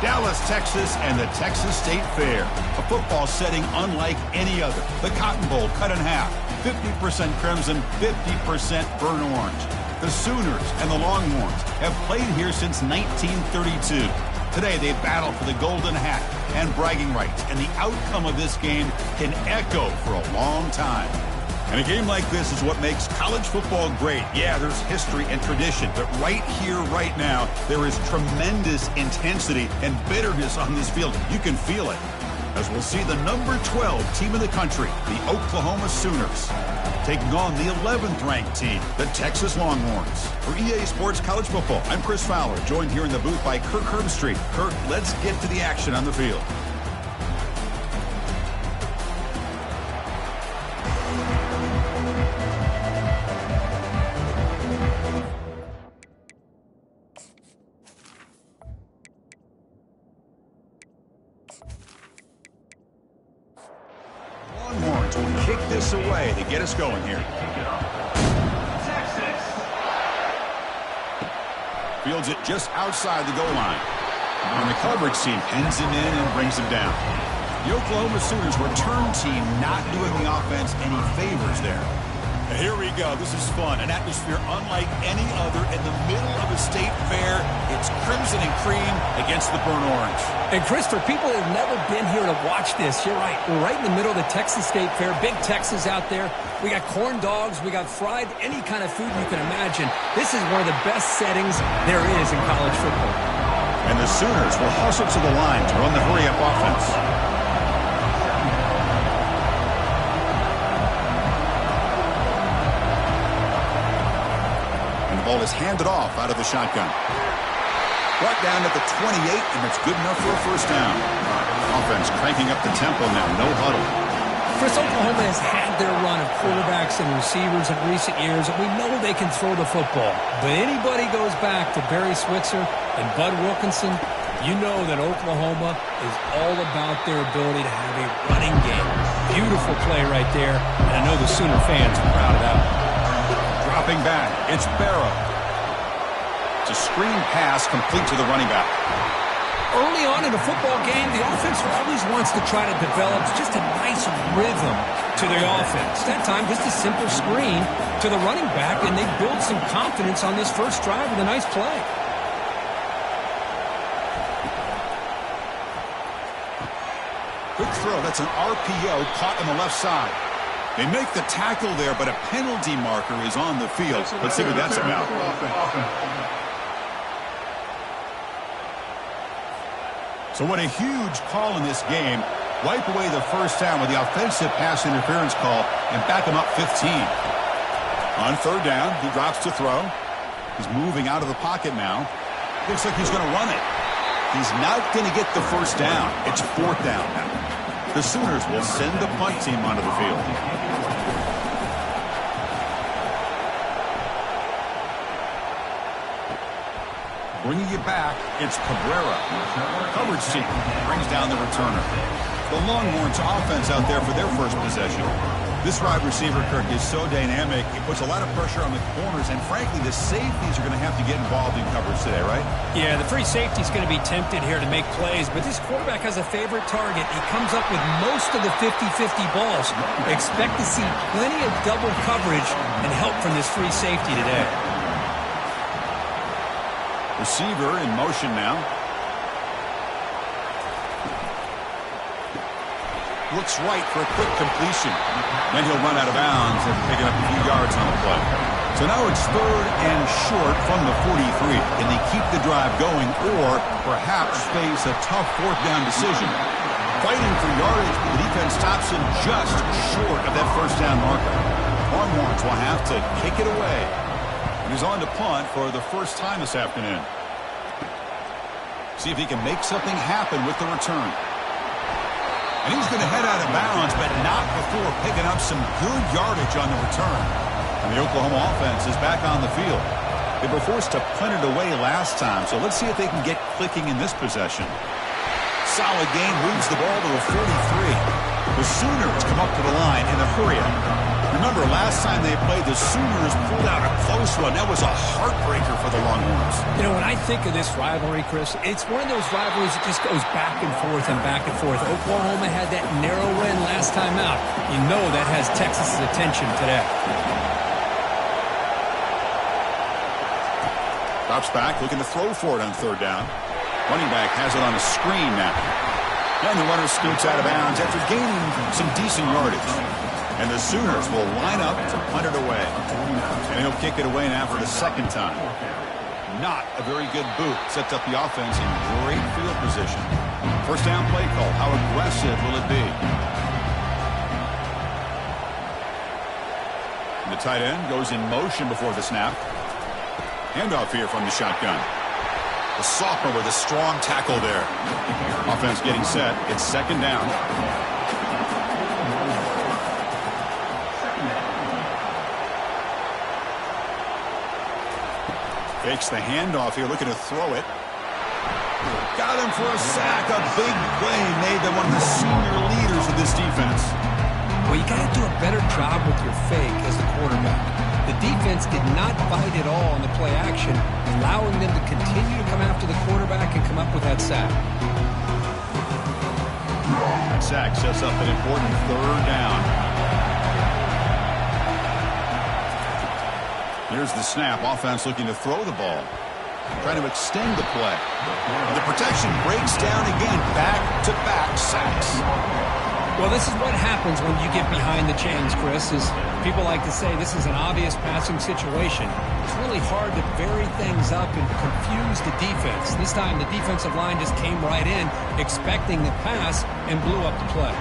Dallas, Texas, and the Texas State Fair. A football setting unlike any other. The Cotton Bowl cut in half. 50% crimson, 50% burnt orange. The Sooners and the Longhorns have played here since 1932. Today they battle for the golden hat and bragging rights, and the outcome of this game can echo for a long time. And a game like this is what makes college football great. Yeah, there's history and tradition, but right here, right now, there is tremendous intensity and bitterness on this field. You can feel it. As we'll see the number 12 team in the country, the Oklahoma Sooners, taking on the 11th ranked team, the Texas Longhorns. For EA Sports College Football, I'm Chris Fowler, joined here in the booth by Kirk Herbstreit. Kirk, let's get to the action on the field. Longhorns will kick this away to get us going here. Texas. Fields it just outside the goal line. And the coverage team pins him in and brings him down. The Oklahoma Sooners return team not doing the offense any favors there. Here we go. This is fun. An atmosphere unlike any other in the middle of a state fair. It's crimson and cream against the burnt orange. And Chris, for people that have never been here to watch this, you're right. We're right in the middle of the Texas State Fair. Big Texas out there. We got corn dogs. We got fried, any kind of food you can imagine. This is one of the best settings there is in college football. And the Sooners will hustle to the line to run the hurry-up offense. Ball is handed off out of the shotgun. Brought down at the 28, and it's good enough for a first down. Offense cranking up the tempo now, no huddle. Chris, Oklahoma has had their run of quarterbacks and receivers in recent years, and we know they can throw the football. But anybody goes back to Barry Switzer and Bud Wilkinson, you know that Oklahoma is all about their ability to have a running game. Beautiful play right there, and I know the Sooner fans are proud of that one. Dropping back, it's Barrow. It's a screen pass complete to the running back. Early on in a football game, the offense always wants to try to develop just a nice rhythm to the offense. That time, just a simple screen to the running back, and they build some confidence on this first drive with a nice play. Good throw. That's an RPO caught on the left side. They make the tackle there, but a penalty marker is on the field. Let's see what that's about. So what a huge call in this game. Wipe away the first down with the offensive pass interference call and back him up 15. On third down, he drops to throw. He's moving out of the pocket now. Looks like he's going to run it. He's not going to get the first down. It's fourth down now. The Sooners will send the punt team onto the field. Bringing you back, it's Cabrera. Coverage team brings down the returner. The Longhorns offense out there for their first possession. This wide receiver, Kirk, is so dynamic. It puts a lot of pressure on the corners, and frankly, the safeties are going to have to get involved in coverage today, right? Yeah, the free safety's going to be tempted here to make plays, but this quarterback has a favorite target. He comes up with most of the 50-50 balls. Expect to see plenty of double coverage and help from this free safety today. Receiver in motion now. Looks right for a quick completion. Then he'll run out of bounds after picking up a few yards on the play. So now it's third and short from the 43. Can they keep the drive going or perhaps face a tough fourth down decision? Fighting for yardage, but the defense stops him just short of that first down marker. Longhorns will have to kick it away. And he's on to punt for the first time this afternoon. See if he can make something happen with the return. And he's going to head out of bounds, but not before picking up some good yardage on the return. And the Oklahoma offense is back on the field. They were forced to punt it away last time, so let's see if they can get clicking in this possession. Solid gain, moves the ball to a 43. The Sooners come up to the line in a hurry-up. Remember, last time they played, the Sooners pulled out a close one. That was a heartbreaker for the Longhorns. You know, when I think of this rivalry, Chris, it's one of those rivalries that just goes back and forth and back and forth. Oklahoma had that narrow win last time out. You know that has Texas's attention today. Drops back, looking to throw for it on third down. Running back has it on a screen now. And the runner scoots out of bounds after gaining some decent yardage. And the Sooners will line up to punt it away. And he'll kick it away now for the second time. Not a very good boot. Sets up the offense in great field position. First down play call. How aggressive will it be? And the tight end goes in motion before the snap. Handoff here from the shotgun. The sophomore with a strong tackle there. Offense getting set. It's second down. Fakes the handoff here, looking to throw it. Got him for a sack. A big play made by one of the senior leaders of this defense. Well, you got to do a better job with your fake as the quarterback. The defense did not bite at all on the play action, allowing them to continue to come after the quarterback and come up with that sack. Sack sets up an important third down. Here's the snap. Offense looking to throw the ball. Trying to extend the play. The protection breaks down again. Back-to-back sacks. Well, this is what happens when you get behind the chains, Chris. Is people like to say this is an obvious passing situation. It's really hard to vary things up and confuse the defense. This time, the defensive line just came right in, expecting the pass, and blew up the play.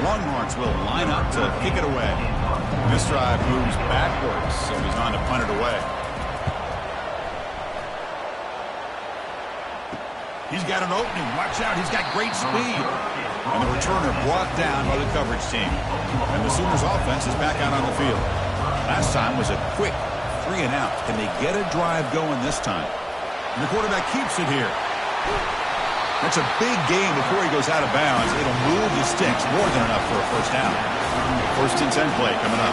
Longhorns will line up to kick it away. This drive moves backwards, so he's on to punt it away. He's got an opening. Watch out. He's got great speed. And the returner brought down by the coverage team. And the Sooners offense is back out on the field. Last time was a quick 3 and out. Can they get a drive going this time? And the quarterback keeps it here. That's a big game before he goes out of bounds. It'll move the sticks more than enough for a first down. First and 10 play coming up.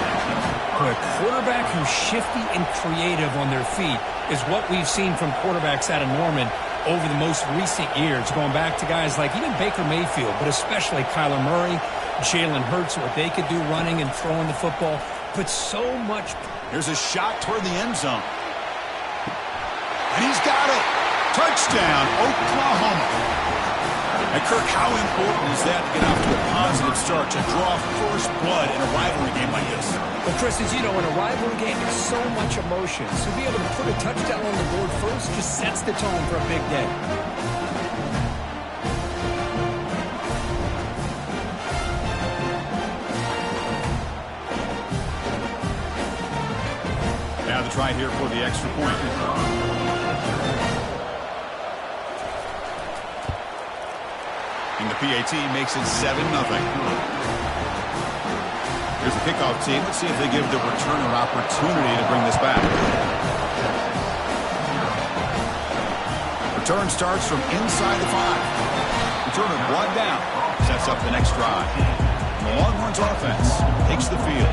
A quarterback who's shifty and creative on their feet is what we've seen from quarterbacks out of Norman over the most recent years, going back to guys like even Baker Mayfield, but especially Kyler Murray, Jalen Hurts, what they could do running and throwing the football. Put so much. Here's a shot toward the end zone. And he's got it. Touchdown, Oklahoma. And Kirk, how important is that to get off to a positive start, to draw first blood in a rivalry game like this? Well, Chris, as you know, in a rivalry game, there's so much emotion. So to be able to put a touchdown on the board first just sets the tone for a big day. Now the try here for the extra point. And the PAT makes it 7-0. Here's the kickoff team. Let's see if they give the returner opportunity to bring this back. Return starts from inside the 5. Returner brought down. Sets up the next drive. And the Longhorns offense takes the field.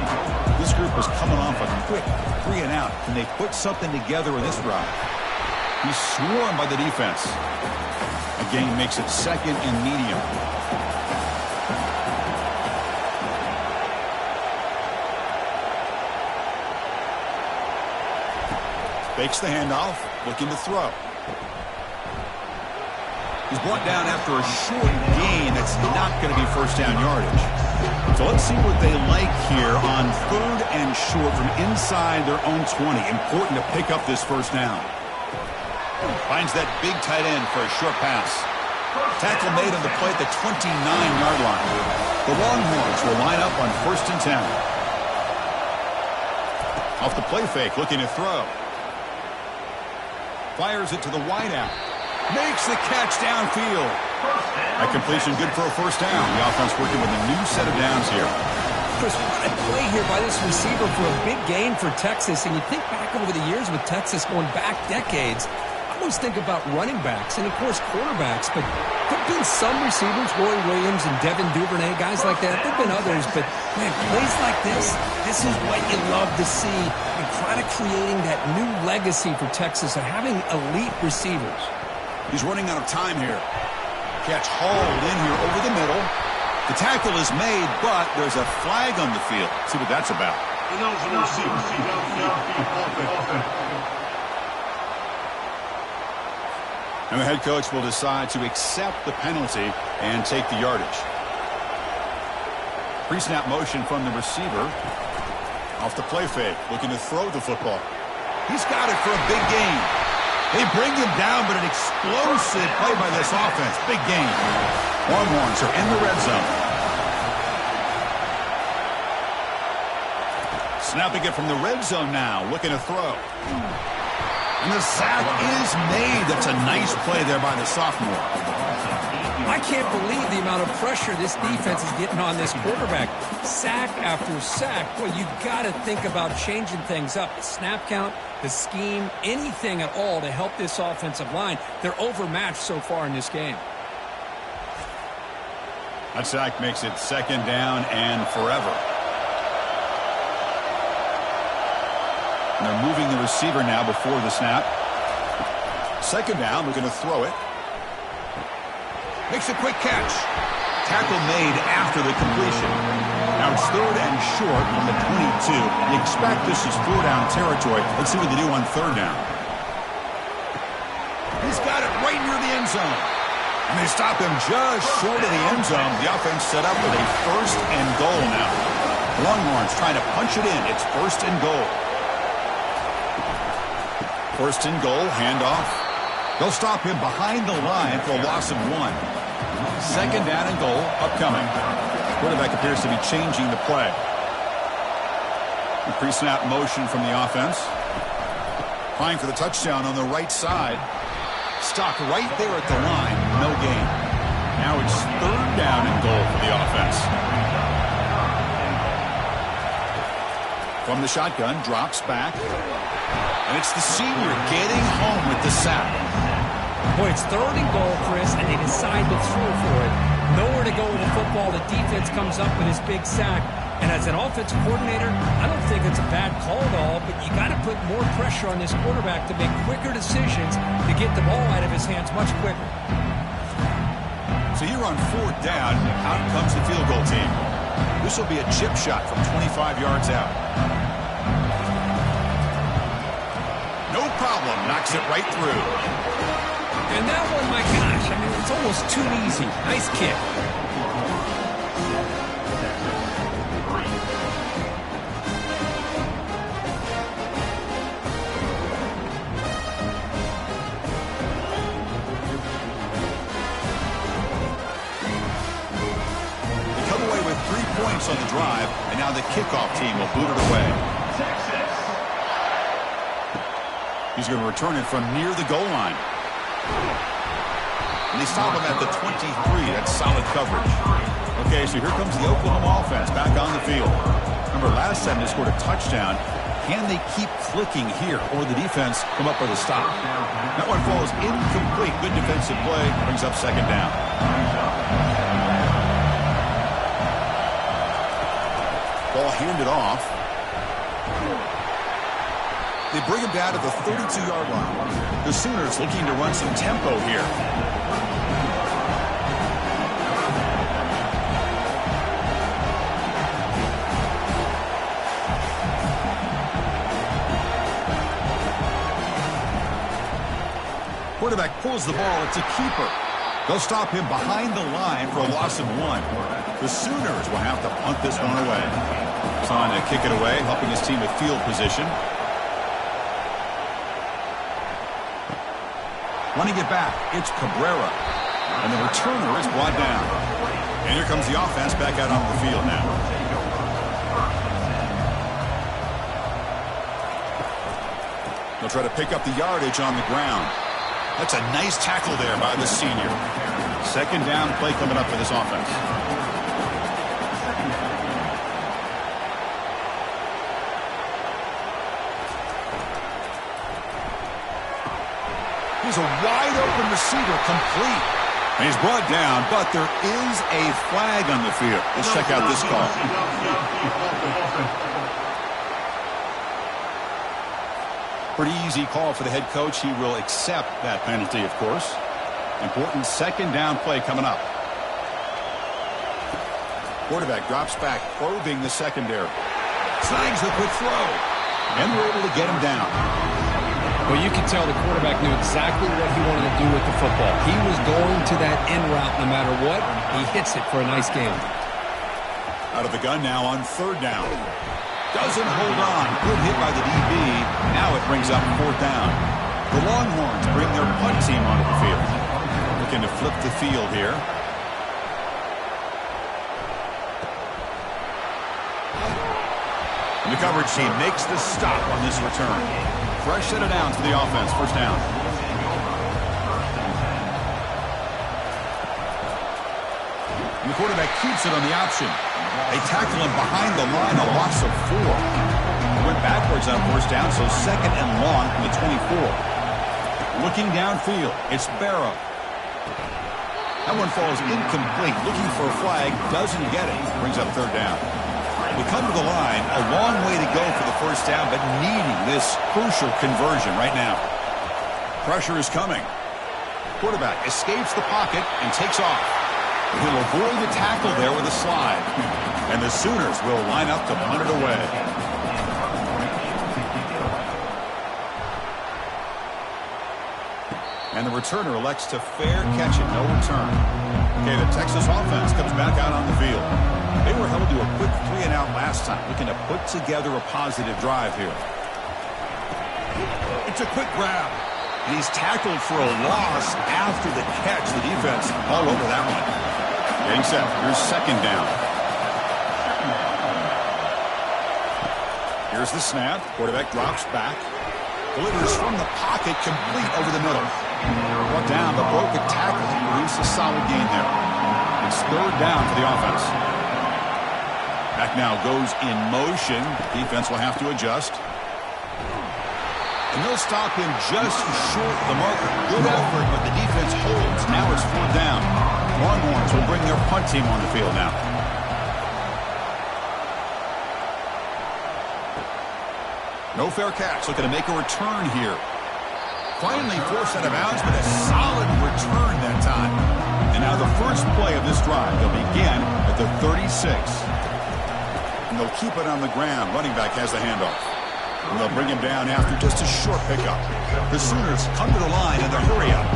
This group was coming off a quick 3 and out. Can they put something together in this drive? He's swarmed by the defense. Again, makes it second and medium. Fakes the handoff, looking to throw. He's brought down after a short gain. That's not going to be first down yardage. So let's see what they like here on 3rd and short from inside their own 20. Important to pick up this first down. Finds that big tight end for a short pass. Tackle made on the play at the 29-yard line. The Longhorns will line up on 1st and 10. Off the play fake, looking to throw. Fires it to the wideout. Makes the catch downfield. That completion good for a first down. The offense working with a new set of downs here. Chris, what a play here by this receiver for a big gain for Texas. And you think back over the years with Texas going back decades, I always think about running backs and, of course, quarterbacks. But there have been some receivers, Roy Williams and Devin Duvernay, guys like that. There have been others. But, man, plays like this is what you love to see. And kind of creating that new legacy for Texas of having elite receivers. He's running out of time here. Catch hauled in here over the middle. The tackle is made, but there's a flag on the field. See what that's about. And the head coach will decide to accept the penalty and take the yardage. Pre-snap motion from the receiver. Off the play fake, looking to throw the football. He's got it for a big gain. They bring him down, but an explosive play by this offense. Big gain. Longhorns are in the red zone. Snapping it from the red zone now, looking to throw. And the sack is made. That's a nice play there by the sophomore. I can't believe the amount of pressure this defense is getting on this quarterback. Sack after sack. Well, you've got to think about changing things up. The snap count, the scheme, anything at all to help this offensive line. They're overmatched so far in this game. That sack makes it 2nd down and forever. And they're moving the receiver now before the snap. 2nd down, looking to throw it. Makes a quick catch. Tackle made after the completion. Now it's 3rd and short from the 22. You expect this is 4-down territory. Let's see what they do on 3rd down. He's got it right near the end zone. And they stop him just short of the end zone. The offense set up with a 1st and goal now. Longhorns trying to punch it in. It's 1st and goal. 1st and goal, handoff. They'll stop him behind the line for a loss of 1. 2nd down and goal, upcoming. Quarterback appears to be changing the play. The pre-snap motion from the offense. Trying for the touchdown on the right side. Stopped right there at the line. No gain. Now it's 3rd down and goal for the offense. From the shotgun, drops back. And it's the senior getting home with the sack. Boy, it's 3rd and goal, Chris, and they decide to throw for it. Nowhere to go with the football. The defense comes up with his big sack. And as an offensive coordinator, I don't think it's a bad call at all, but you got to put more pressure on this quarterback to make quicker decisions to get the ball out of his hands much quicker. So here on 4th down, out comes the field goal team. This will be a chip shot from 25 yards out. No problem, knocks it right through. And that one, my gosh, I mean, it's almost too easy. Nice kick. On the drive, and now the kickoff team will boot it away. He's going to return it from near the goal line. And they stop him at the 23. That's solid coverage. Okay, so here comes the Oklahoma offense back on the field. Remember, last time they scored a touchdown. Can they keep clicking here, or the defense come up with a stop? That one falls incomplete. Good defensive play. Brings up 2nd down. Ball handed off. They bring him down to the 32-yard line. The Sooners looking to run some tempo here. Quarterback pulls the ball. It's a keeper. They'll stop him behind the line for a loss of 1. The Sooners will have to punt this one away. Trying to kick it away, helping his team with field position. Running it back, it's Cabrera. And the returner is brought down. And here comes the offense back out on the field now. They'll try to pick up the yardage on the ground. That's a nice tackle there by the senior. 2nd down play coming up for this offense. He's a wide-open receiver, complete. And he's brought down, but there is a flag on the field. Let's check out this call. Pretty easy call for the head coach. He will accept that penalty, of course. Important 2nd down play coming up. Quarterback drops back, probing the secondary. Snags the quick throw. And we're able to get him down. Well, you can tell the quarterback knew exactly what he wanted to do with the football. He was going to that in route no matter what. He hits it for a nice gain. Out of the gun now on 3rd down. Doesn't hold on. Good hit by the DB. Now it brings up 4th down. The Longhorns bring their punt team onto the field. Looking to flip the field here. And the coverage team makes the stop on this return. Fresh set of downs for the offense. 1st down. And the quarterback keeps it on the option. They tackle him behind the line, a loss of 4. He went backwards on 1st down, so 2nd and long from the 24. Looking downfield, it's Barrow. That one falls incomplete. Looking for a flag, doesn't get it. Brings up 3rd down. We come to the line, a long way to go for the 1st down, but needing this crucial conversion right now. Pressure is coming. Quarterback escapes the pocket and takes off. He'll avoid the tackle there with a slide. And the Sooners will line up to punt it away. And the returner elects to fair catch it, no return. Okay, the Texas offense comes back out on the field. They were held to a quick 3-and-out last time, looking to put together a positive drive here. It's a quick grab. And he's tackled for a loss after the catch. The defense all over that one. Getting set. Here's second down. Here's the snap. Quarterback drops back. Delivers from the pocket, complete over the middle. Brought down, but broke a tackle. He produced a solid gain there. It's third down for the offense. Back now goes in motion. Defense will have to adjust. And they'll stop him just short of the marker. Good effort, but the defense holds. Now it's fourth down. Longhorns will bring their punt team on the field now. No fair catch. Looking to make a return here. Finally forced out of bounds, but a solid return that time. And now the first play of this drive. They'll begin at the 36. And they'll keep it on the ground. Running back has the handoff. And they'll bring him down after just a short pickup. The Sooners come to the line in the hurry up.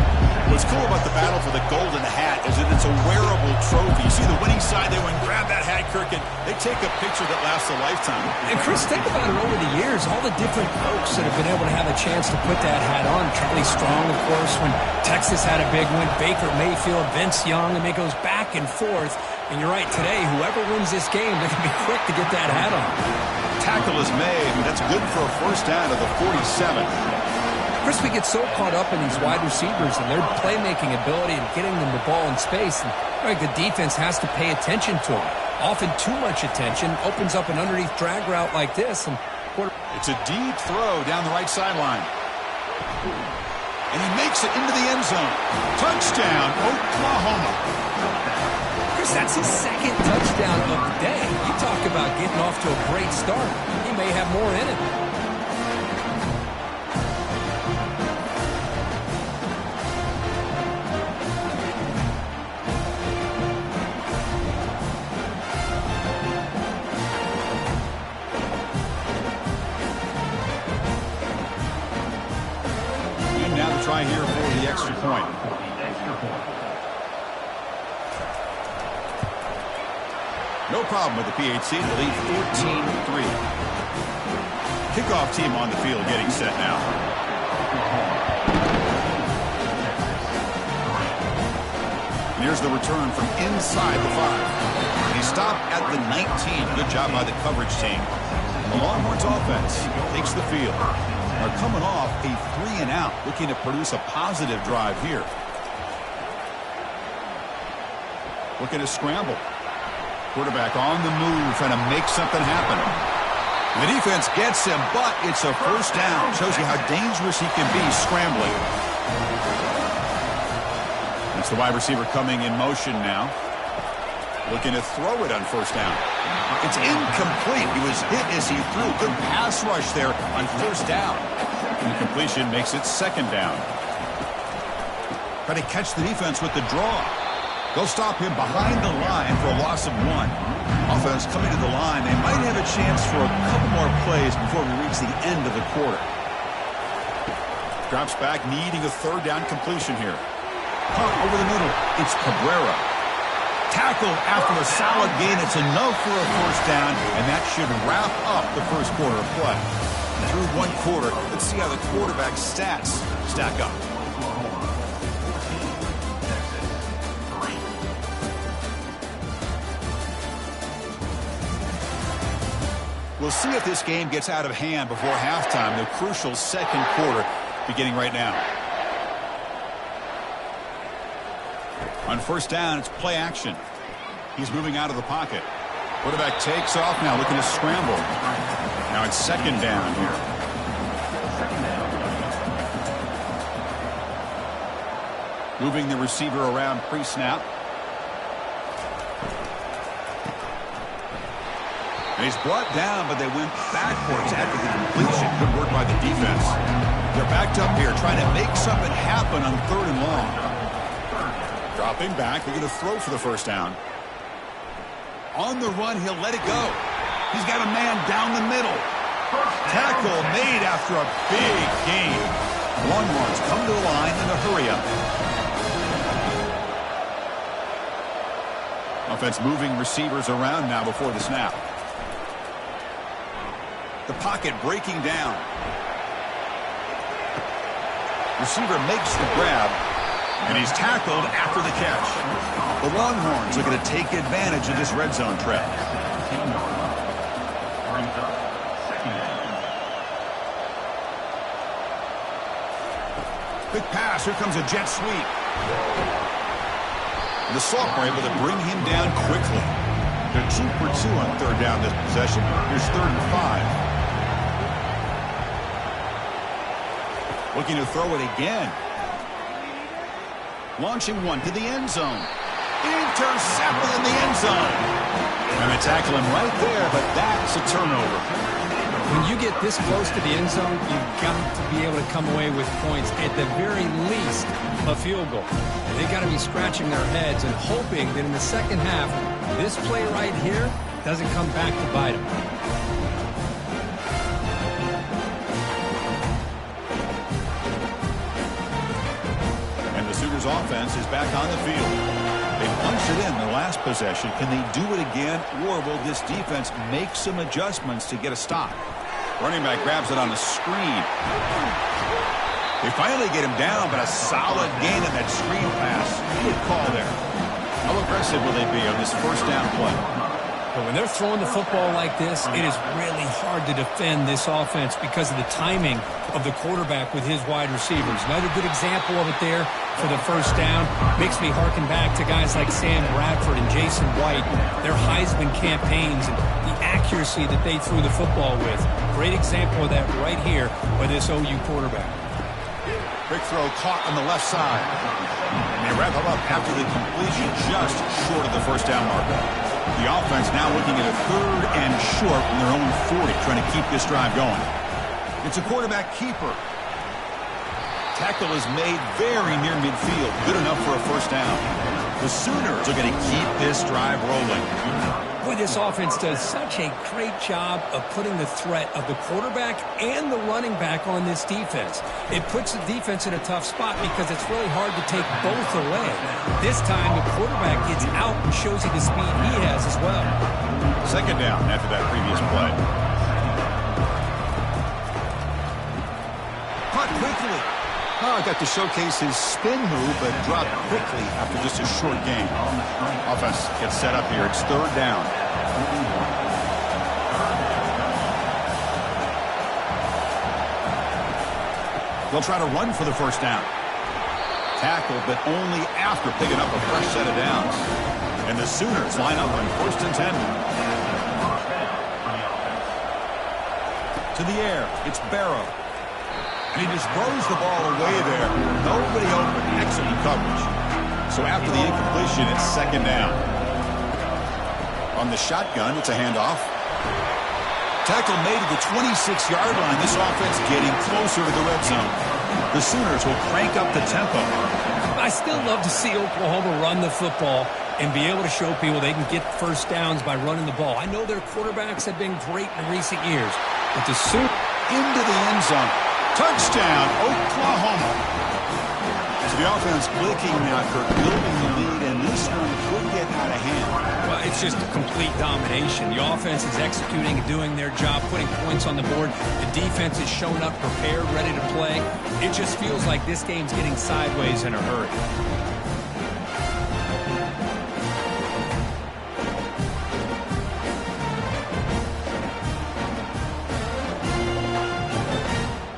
What's cool about the battle for the golden hat is that it's a wearable trophy. You see the winning side, they went and grab that hat, Kirk, and they take a picture that lasts a lifetime. And Chris, think about it over the years, all the different folks that have been able to have a chance to put that hat on. Charlie Strong, of course, when Texas had a big win. Baker Mayfield, Vince Young, and it goes back and forth. And you're right, today, whoever wins this game, they're going to be quick to get that hat on. Tackle is made. That's good for a first down to the 47. Chris, we get so caught up in these wide receivers and their playmaking ability and getting them the ball in space. And right, the defense has to pay attention to them. Often too much attention opens up an underneath drag route like this. And it's a deep throw down the right sideline. And he makes it into the end zone. Touchdown, Oklahoma. Chris, that's his second touchdown of the day. You talk about getting off to a great start. He may have more in it. And now to try here for the extra point. No problem with the PHC. The lead 14-3. Kickoff team on the field getting set now. And here's the return from inside the 5. And he stopped at the 19. Good job by the coverage team. The Longhorns offense takes the field. They're coming off a 3-and-out, looking to produce a positive drive here. Looking to scramble. Quarterback on the move, trying to make something happen. The defense gets him, but it's a first down. Shows you how dangerous he can be scrambling. That's the wide receiver coming in motion now. Looking to throw it on first down. It's incomplete. He was hit as he threw. Good pass rush there on first down. Incompletion makes it second down. Trying to catch the defense with the draw. They'll stop him behind the line for a loss of 1. Offense coming to the line. They might have a chance for a couple more plays before we reach the end of the quarter. Drops back, needing a third down completion here. Punt over the middle. It's Cabrera. Tackle after a solid gain. It's enough for a first down, and that should wrap up the first quarter of play. Through one quarter, let's see how the quarterback's stats stack up. We'll see if this game gets out of hand before halftime. The crucial second quarter beginning right now. On first down, it's play action. He's moving out of the pocket. Quarterback takes off now, looking to scramble. Now it's second down here. Moving the receiver around pre-snap. And he's brought down, but they went backwards after the completion. Good work by the defense. They're backed up here, trying to make something happen on 3rd and long. Dropping back, they're going to throw for the first down. On the run, he'll let it go. He's got a man down the middle. Tackle made after a big gain. Longhorns come to the line in a hurry up. Offense moving receivers around now before the snap. The pocket breaking down. Receiver makes the grab, and he's tackled after the catch. The Longhorns are going to take advantage of this red zone trap. Big pass. Here comes a jet sweep. The Soft are able to bring him down quickly. They're 2 for 2 on third down this possession. Here's 3rd and 5. Looking to throw it again. Launching one to the end zone. Intercepted in the end zone. And they tackle him right there, but that's a turnover. When you get this close to the end zone, you've got to be able to come away with points, at the very least, a field goal. And they've got to be scratching their heads and hoping that in the second half, this play right here doesn't come back to bite them. And the Sooners offense is back on the field. They punched it in the last possession. Can they do it again, or will this defense make some adjustments to get a stop? Running back grabs it on the screen. They finally get him down, but a solid gain in that screen pass. Good call there. How aggressive will they be on this first down play? But when they're throwing the football like this, it is really hard to defend this offense because of the timing of the quarterback with his wide receivers. Another good example of it there for the first down. Makes me harken back to guys like Sam Bradford and Jason White, their Heisman campaigns, and the accuracy that they threw the football with. Great example of that right here by this OU quarterback. Quick throw caught on the left side. And they wrap him up after the completion just short of the first down marker. The offense now looking at a 3rd and short from their own 40, trying to keep this drive going. It's a quarterback keeper. Tackle is made very near midfield. Good enough for a first down. The Sooners are going to keep this drive rolling. Boy, this offense does such a great job of putting the threat of the quarterback and the running back on this defense. It puts the defense in a tough spot because it's really hard to take both away. This time, the quarterback gets out and shows you the speed he has as well. Second down after that previous play. Caught quickly. Oh, got to showcase his spin move, but dropped quickly after just a short game. Offense gets set up here. It's 3rd down. They'll try to run for the first down. Tackle, but only after picking up a fresh set of downs. And the Sooners line up on 1st and 10. To the air, it's Barrow. And he just throws the ball away there. Nobody open. Excellent coverage. So after the incompletion, it's 2nd down. On the shotgun, it's a handoff. Tackle made at the 26-yard line. This offense getting closer to the red zone. The Sooners will crank up the tempo. I still love to see Oklahoma run the football and be able to show people they can get first downs by running the ball. I know their quarterbacks have been great in recent years, but the Sooners into the end zone. Touchdown, Oklahoma. So the offense clicking now for building the lead, and this one could get out of hand. Well, it's just a complete domination. The offense is executing and doing their job, putting points on the board. The defense is showing up, prepared, ready to play. It just feels like this game's getting sideways in a hurry.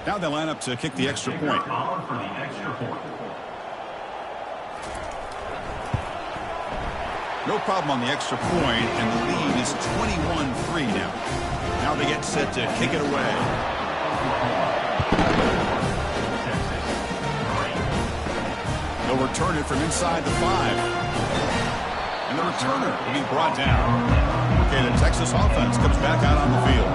Now they line up to kick the extra point. No problem on the extra point, and the lead is 21-3 now. Now they get set to kick it away. They'll return it from inside the 5. And the returner will be brought down. Okay, the Texas offense comes back out on the field.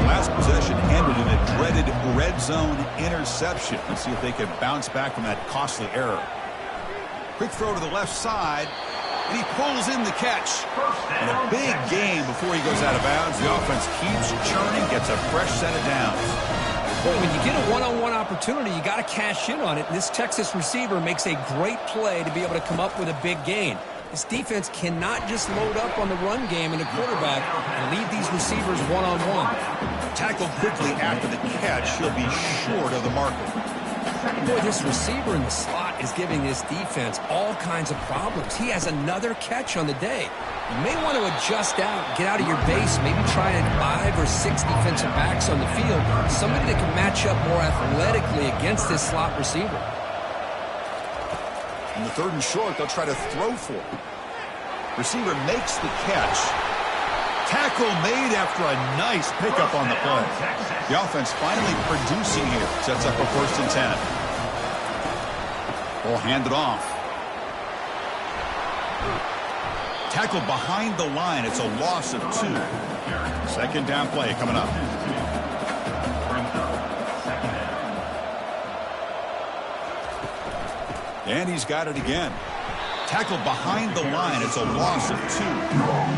Last possession ended in a dreaded red zone interception. Let's see if they can bounce back from that costly error. Quick throw to the left side, and he pulls in the catch. And a big gain before he goes out of bounds. The offense keeps churning, gets a fresh set of downs. Well, when you get a one-on-one opportunity, you got to cash in on it. And this Texas receiver makes a great play to be able to come up with a big gain. This defense cannot just load up on the run game and the quarterback and leave these receivers one-on-one. Tackled quickly after the catch. He'll be short of the marker. Boy, this receiver in the slot is giving this defense all kinds of problems. He has another catch on the day. You may want to adjust out, get out of your base, maybe try 5 or 6 defensive backs on the field, somebody that can match up more athletically against this slot receiver. In the 3rd and short, they'll try to throw for it. Receiver makes the catch. Tackle made after a nice pickup on the play. The offense finally producing here. Sets up a 1st and 10. Ball handed off. Tackle behind the line. It's a loss of 2. 2nd down play coming up. And he's got it again. Tackled behind the line. It's a loss of 2.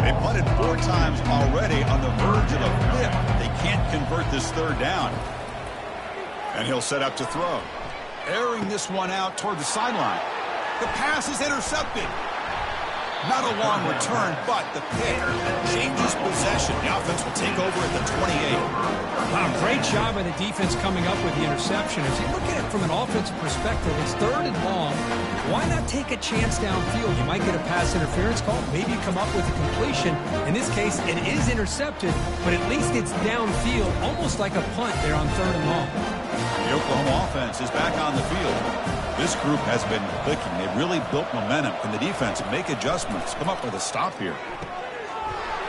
They punted 4 times already on the verge of a 5th. They can't convert this 3rd down. And he'll set up to throw. Airing this one out toward the sideline. The pass is intercepted. Not a long return, but the pick changes possession. The offense will take over at the 28. Wow, great job by the defense coming up with the interception. If you look at it from an offensive perspective, it's 3rd and long. Why not take a chance downfield? You might get a pass interference call. Maybe you come up with a completion. In this case, it is intercepted, but at least it's downfield, almost like a punt there on 3rd and long. The Oklahoma offense is back on the field. This group has been clicking. They've really built momentum. Can the defense make adjustments? Come up with a stop here.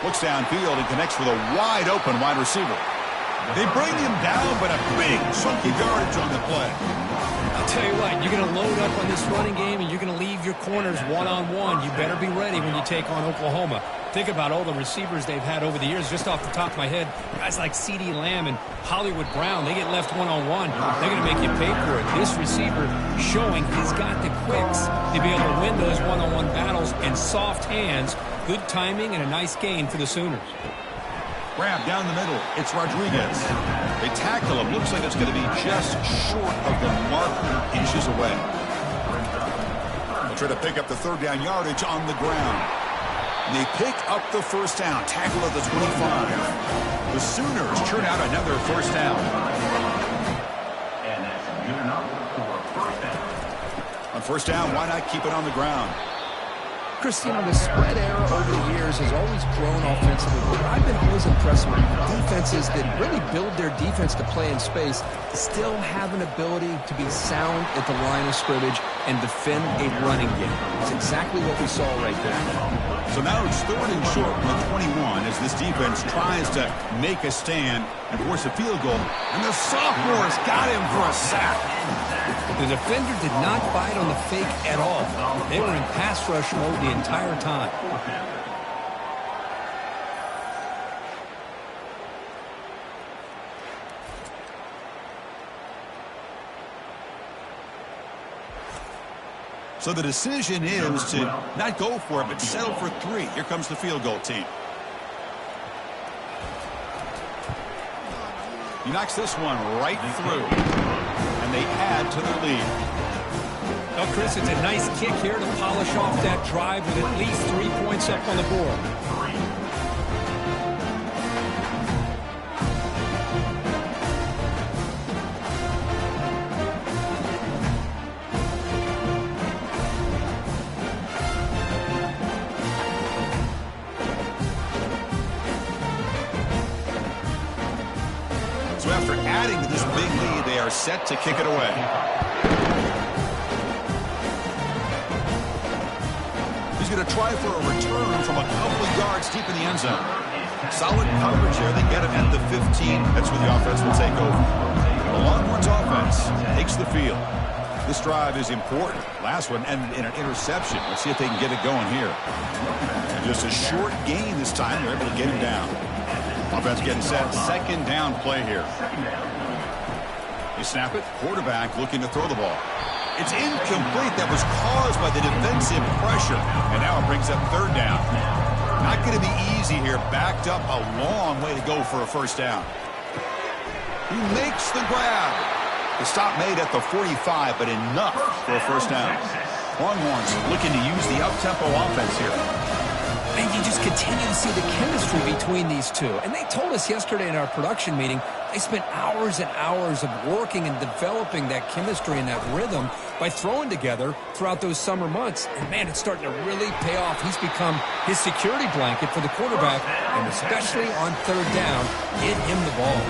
Looks downfield and connects with a wide-open wide receiver. They bring him down, but a big, chunky yardage on the play. I'll tell you what, you're going to load up on this running game, and you're going to leave your corners one-on-one. You better be ready when you take on Oklahoma. Think about all the receivers they've had over the years. Just off the top of my head, guys like CeeDee Lamb and Hollywood Brown, they get left one-on-one. They're going to make you pay for it. This receiver showing he's got the quicks to be able to win those one-on-one battles and soft hands. Good timing and a nice gain for the Sooners. Grab down the middle. It's Rodriguez. They tackle him. Looks like it's going to be just short of the marker, inches away. They'll try to pick up the 3rd down yardage on the ground. And they pick up the 1st down. Tackle at the 25. The Sooners churn out another 1st down. And that's good enough for 1st down. On 1st down, why not keep it on the ground? Christine, the spread era over the years has always grown offensively, but I've been always impressed with defenses that really build their defense to play in space, still have an ability to be sound at the line of scrimmage and defend a running game. It's exactly what we saw right there. So now it's 3rd and short from the 21 as this defense tries to make a stand and force a field goal. And the sophomore's got him for a sack. The defender did not bite on the fake at all. They were in pass rush mode the entire time. So the decision is to not go for it, but settle for 3. Here comes the field goal team. He knocks this one right through. And they add to their lead. Well, Chris, it's a nice kick here to polish off that drive with at least 3 points up on the board. So after adding to this big lead, they are set to kick it away. He's going to try for a return from a couple of yards deep in the end zone. Solid coverage here. They get him at the 15. That's where the offense will take over. The Longhorns offense takes the field. This drive is important. Last one ended in an interception. Let's see if they can get it going here. And just a short gain this time. They're able to get him down. Offense getting set. 2nd down play here. They snap it. Quarterback looking to throw the ball. It's incomplete. That was caused by the defensive pressure. And now it brings up third down. Not going to be easy here. Backed up a long way to go for a first down. He makes the grab. The stop made at the 45, but enough for a first down. Longhorns looking to use the up-tempo offense here. And you just continue to see the chemistry between these two. And they told us yesterday in our production meeting, they spent hours and hours of working and developing that chemistry and that rhythm by throwing together throughout those summer months. And, man, it's starting to really pay off. He's become his security blanket for the quarterback, and especially on third down, get him the ball.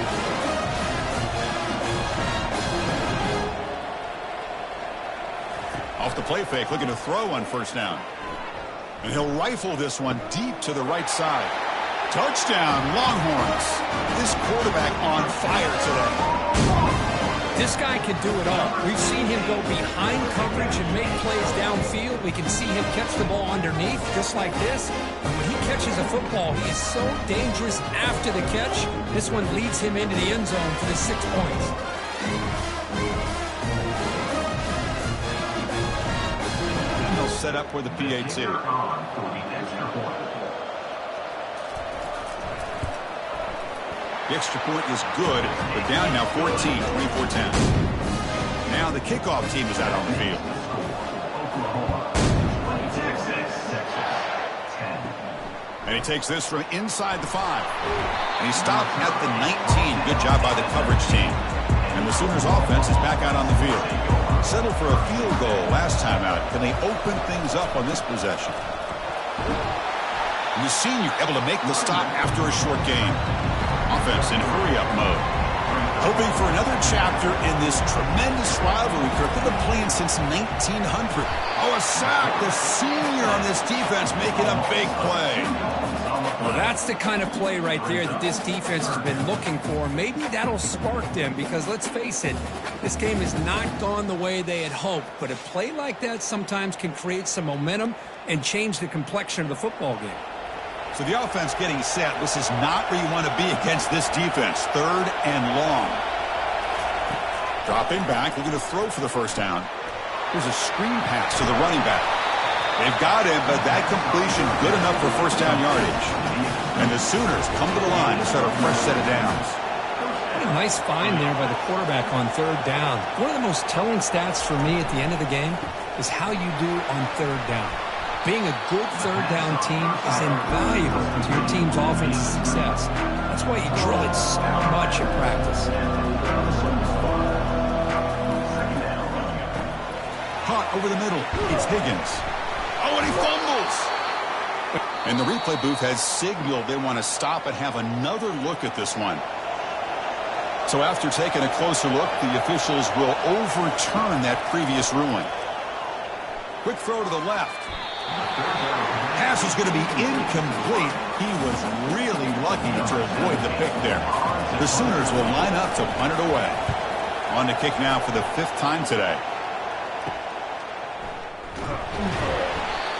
Off the play fake, looking to throw on first down. And he'll rifle this one deep to the right side. Touchdown, Longhorns. This quarterback on fire today. This guy can do it all. We've seen him go behind coverage and make plays downfield. We can see him catch the ball underneath, just like this. And when he catches a football, he is so dangerous after the catch. This one leads him into the end zone for the 6 points. Set up for the PAT. The extra point is good. They're down now 14, 24-10. Now the kickoff team is out on the field. And he takes this from inside the 5. And he stopped at the 19. Good job by the coverage team. And the Sooners offense is back out on the field. Settled for a field goal last time out. Can they open things up on this possession? And the senior able to make the stop after a short game. Offense in hurry-up mode. Hoping for another chapter in this tremendous rivalry. They've been playing since 1900. Oh, a sack. The senior on this defense making a big play. Well, that's the kind of play right there that this defense has been looking for. Maybe that'll spark them because, let's face it, this game has not gone the way they had hoped. But a play like that sometimes can create some momentum and change the complexion of the football game. So the offense getting set. This is not where you want to be against this defense. Third and long. Dropping back, looking to throw for the first down. Here's a screen pass to the running back. They've got him, but that completion good enough for first down yardage. And the Sooners come to the line to start a fresh set of downs. A nice find there by the quarterback on third down. One of the most telling stats for me at the end of the game is how you do on third down. Being a good third down team is invaluable to your team's offensive success. That's why you drill it so much in practice. Caught over the middle. It's Higgins. Oh, and he fumbles. And the replay booth has signaled they want to stop and have another look at this one. So after taking a closer look, the officials will overturn that previous ruling. Quick throw to the left. Pass is going to be incomplete. He was really lucky to avoid the pick there. The Sooners will line up to punt it away. On to kick now for the 5th time today.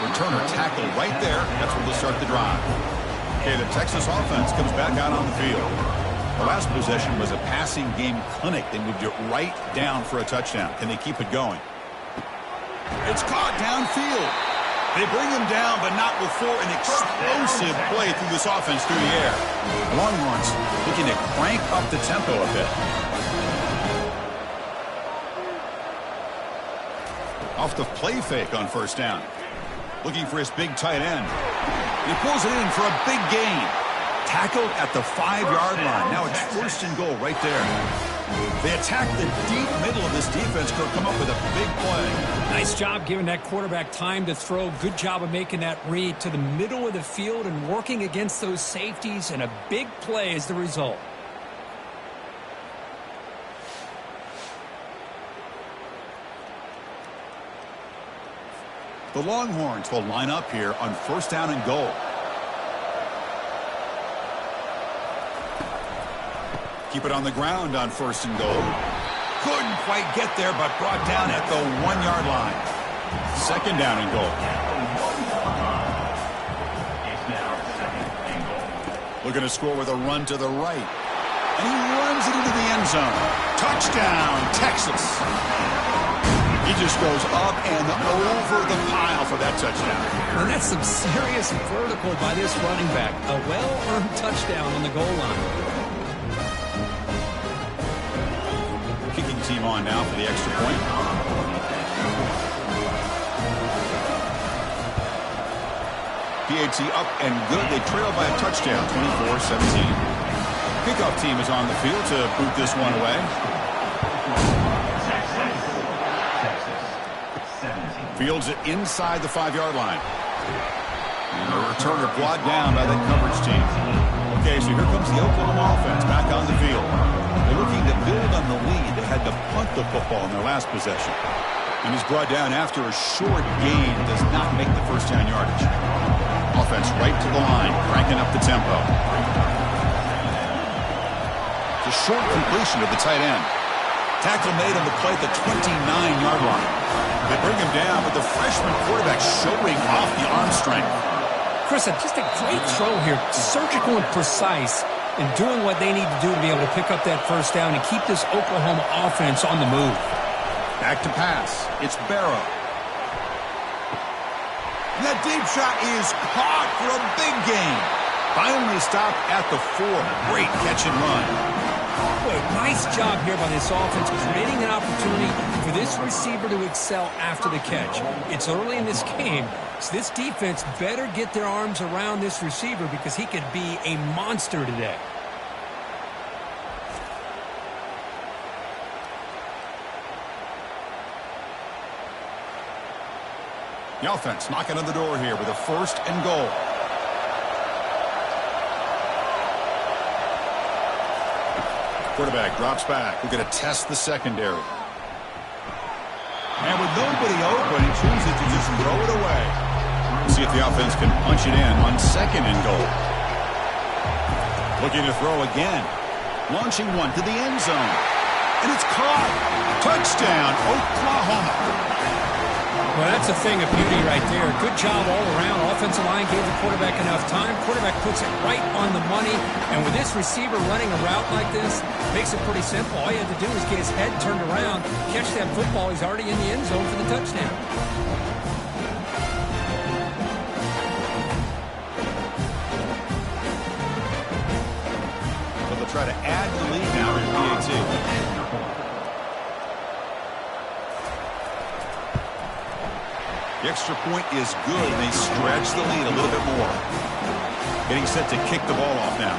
Returner tackled right there. That's where they'll start the drive. Okay, the Texas offense comes back out on the field. The last possession was a passing game clinic. They moved it right down for a touchdown. Can they keep it going? It's caught downfield. They bring him down, but not before an explosive play through this offense through the air. Longhorns looking to crank up the tempo a bit. Off the play fake on first down. Looking for his big tight end. He pulls it in for a big gain. Tackled at the 5-yard line. Now it's 1st and goal right there. They attack the deep middle of this defense. Could come up with a big play. Nice job giving that quarterback time to throw. Good job of making that read to the middle of the field and working against those safeties, and a big play is the result. The Longhorns will line up here on 1st down and goal. Keep it on the ground on 1st and goal. Couldn't quite get there, but brought down at the 1-yard line. 2nd down and goal. Looking to score with a run to the right. And he runs it into the end zone. Touchdown, Texas. He just goes up and over the pile for that touchdown. And that's some serious vertical by this running back. A well-earned touchdown on the goal line. Kicking team on now for the extra point. PAT up and good. They trail by a touchdown, 24-17. Kickoff team is on the field to boot this one away. Fields it inside the 5-yard line. And the returner brought down by that coverage team. Okay, so here comes the Oklahoma offense back on the field. They're looking to build on the lead. They had to punt the football in their last possession. And he's brought down after a short gain. Does not make the first down yardage. Offense right to the line, cranking up the tempo. The short completion of the tight end. Tackle made on the play at the 29-yard line. They bring him down, but the freshman quarterback showing off the arm strength. Chris, just a great throw here. Surgical and precise in doing what they need to do to be able to pick up that first down and keep this Oklahoma offense on the move. Back to pass. It's Barrow. And that deep shot is caught for a big gain. Finally stopped at the 4. Great catch and run. Boy, nice job here by this offense, creating an opportunity for this receiver to excel after the catch. It's early in this game, so this defense better get their arms around this receiver because he could be a monster today. The offense knocking on the door here with a 1st and goal. Quarterback drops back. We're going to test the secondary. And with nobody open, he chooses to just throw it away. See if the offense can punch it in on 2nd and goal. Looking to throw again. Launching one to the end zone. And it's caught. Touchdown, Oklahoma. Well, that's a thing of beauty right there. Good job all around. Offensive line gave the quarterback enough time. Quarterback puts it right on the money. And with this receiver running a route like this, makes it pretty simple. All you have to do is get his head turned around, catch that football. He's already in the end zone for the touchdown. So they'll try to add to the lead now in PAT. The extra point is good, and they stretch the lead a little bit more. Getting set to kick the ball off now.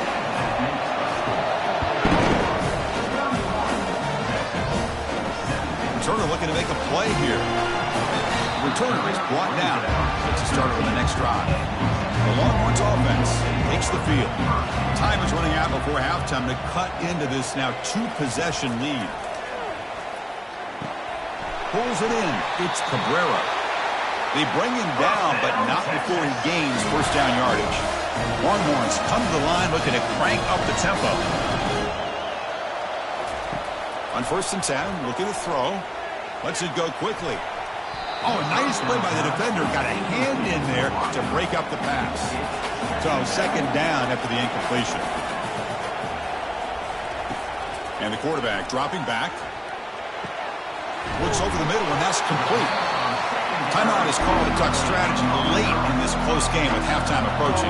Returner looking to make a play here. The returner is brought down. Let's start on the next drive. The Longhorns offense takes the field. Time is running out before halftime to cut into this now 2-possession lead. Pulls it in. It's Cabrera. They bring him down, but not before he gains first down yardage. Longhorns come to the line looking to crank up the tempo. On 1st and 10, looking to throw. Lets it go quickly. Oh, a nice play by the defender. Got a hand in there to break up the pass. So 2nd down after the incompletion. And the quarterback dropping back. Looks over the middle, and that's complete. Timeout is called to talk strategy late in this close game with halftime approaching.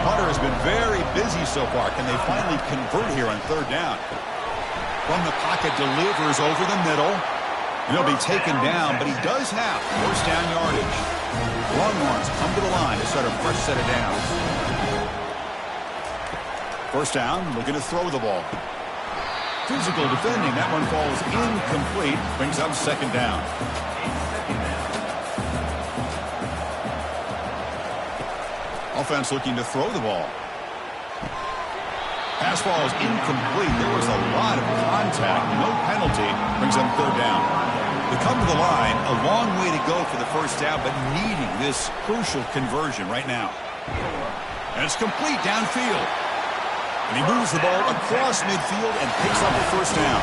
Hunter has been very busy so far. Can they finally convert here on 3rd down? From the pocket, delivers over the middle. And he'll be taken down, but he does have first down yardage. Longhorns come to the line to start a fresh set of downs. 1st down, looking to throw the ball. Physical defending. That one falls incomplete. Brings up 2nd down. Offense looking to throw the ball. Pass ball is incomplete. There was a lot of contact. No penalty. Brings up 3rd down. They come to the line. A long way to go for the first down, but needing this crucial conversion right now. And it's complete downfield. And he moves the ball across midfield and picks up the first down.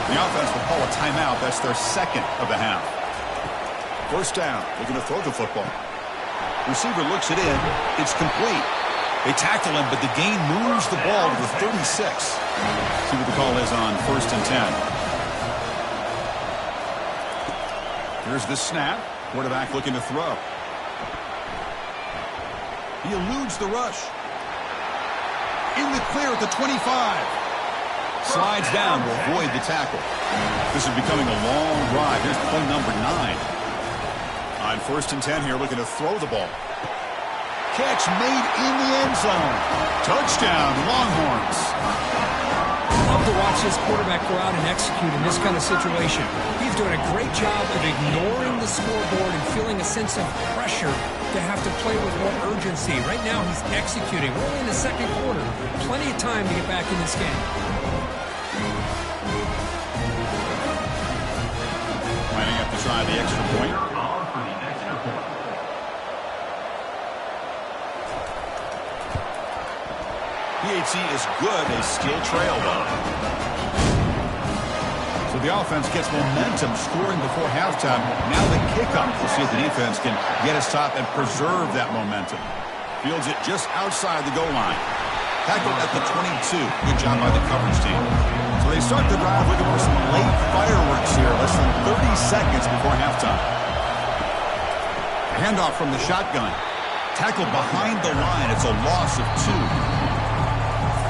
The offense will call a timeout. That's their 2nd of the half. First down. Looking to throw the football. Receiver looks it in. It's complete. They tackle him, but the gain moves the ball to the 36. See what the call is on 1st and 10. Here's the snap. Quarterback looking to throw. He eludes the rush. In the clear at the 25. Slides down to avoid the tackle. This is becoming a long drive. Here's play number 9. On 1st and 10 here, looking to throw the ball. Catch made in the end zone. Touchdown, Longhorns. Love to watch this quarterback go out and execute in this kind of situation. He's doing a great job of ignoring the scoreboard and feeling a sense of pressure to have to play with more urgency. Right now, he's executing. We're only in the second quarter. Plenty of time to get back in this game. Lining up to try the extra point. PAT is good. A skill trail, though. So the offense gets momentum scoring before halftime. Now the kickoff. We'll see if the defense can get a stop and preserve that momentum. Fields it just outside the goal line. Tackled at the 22. Good job by the coverage team. So they start the drive looking for some late fireworks here. Less than 30 seconds before halftime. Handoff from the shotgun. Tackled behind the line. It's a loss of 2.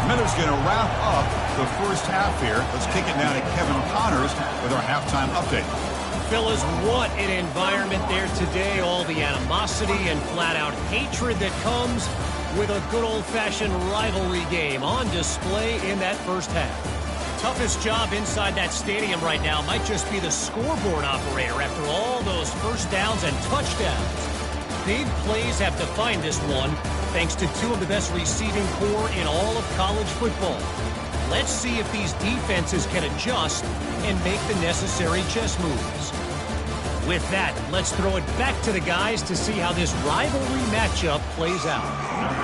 Miller's going to wrap up the first half here. Let's kick it now to Kevin Connors with our halftime update. Fellas, what an environment there today. All the animosity and flat-out hatred that comes with a good old-fashioned rivalry game on display in that first half. Toughest job inside that stadium right now might just be the scoreboard operator after all those first downs and touchdowns. Big plays have defined this one, thanks to 2 of the best receiving corps in all of college football. Let's see if these defenses can adjust and make the necessary chess moves. With that, let's throw it back to the guys to see how this rivalry matchup plays out.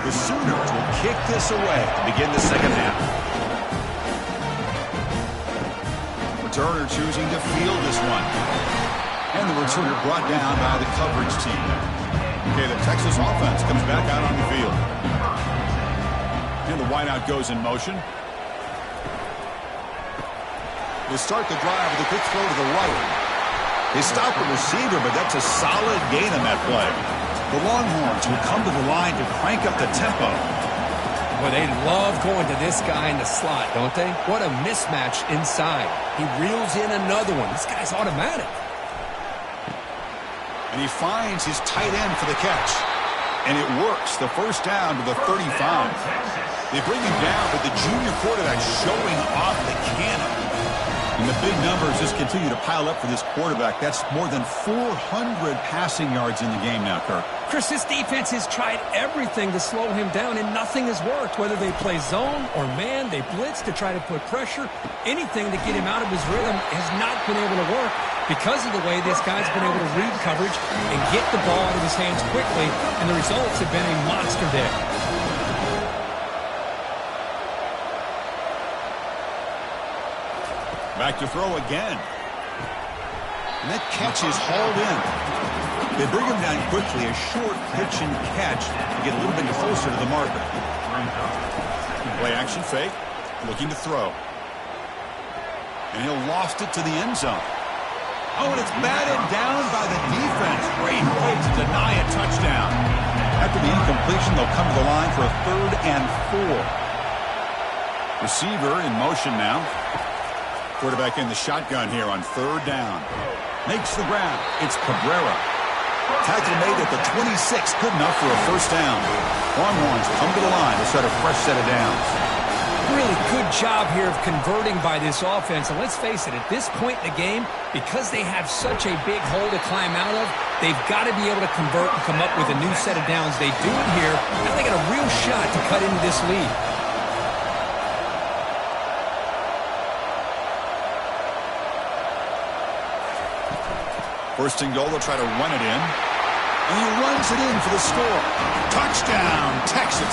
The Sooners will kick this away to begin the second half. Returner choosing to field this one. And the returner brought down by the coverage team. Okay, the Texas offense comes back out on the field. And the wideout goes in motion. They start the drive with a quick throw to the right. They stop the receiver, but that's a solid gain on that play. The Longhorns will come to the line to crank up the tempo. Boy, they love going to this guy in the slot, don't they? What a mismatch inside. He reels in another one. This guy's automatic. And he finds his tight end for the catch. And it works. The first down to the 35. They bring him down, but the junior quarterback showing off the cannon. And the big numbers just continue to pile up for this quarterback. That's more than 400 passing yards in the game now, Kirk. Chris, this defense has tried everything to slow him down, and nothing has worked. Whether they play zone or man, they blitz to try to put pressure. Anything to get him out of his rhythm has not been able to work because of the way this guy's been able to read coverage and get the ball out of his hands quickly, and the results have been a monster day. Back to throw again. And that catch is hauled in. They bring him down quickly. A short pitch and catch to get a little bit closer to the marker. Play action fake. Looking to throw. And he'll loft it to the end zone. Oh, and it's batted down by the defense. Great play to deny a touchdown. After the incompletion, they'll come to the line for a 3rd and 4. Receiver in motion now. Quarterback in the shotgun here on 3rd down. Makes the grab. It's Cabrera. Tackle made at the 26. Good enough for a first down. Longhorns come to the line to start a fresh set of downs. Really good job here of converting by this offense. And let's face it, at this point in the game, because they have such a big hole to climb out of, they've got to be able to convert and come up with a new set of downs. They do it here. Now they got a real shot to cut into this lead. First and goal, they'll try to run it in. And he runs it in for the score. Touchdown, Texas.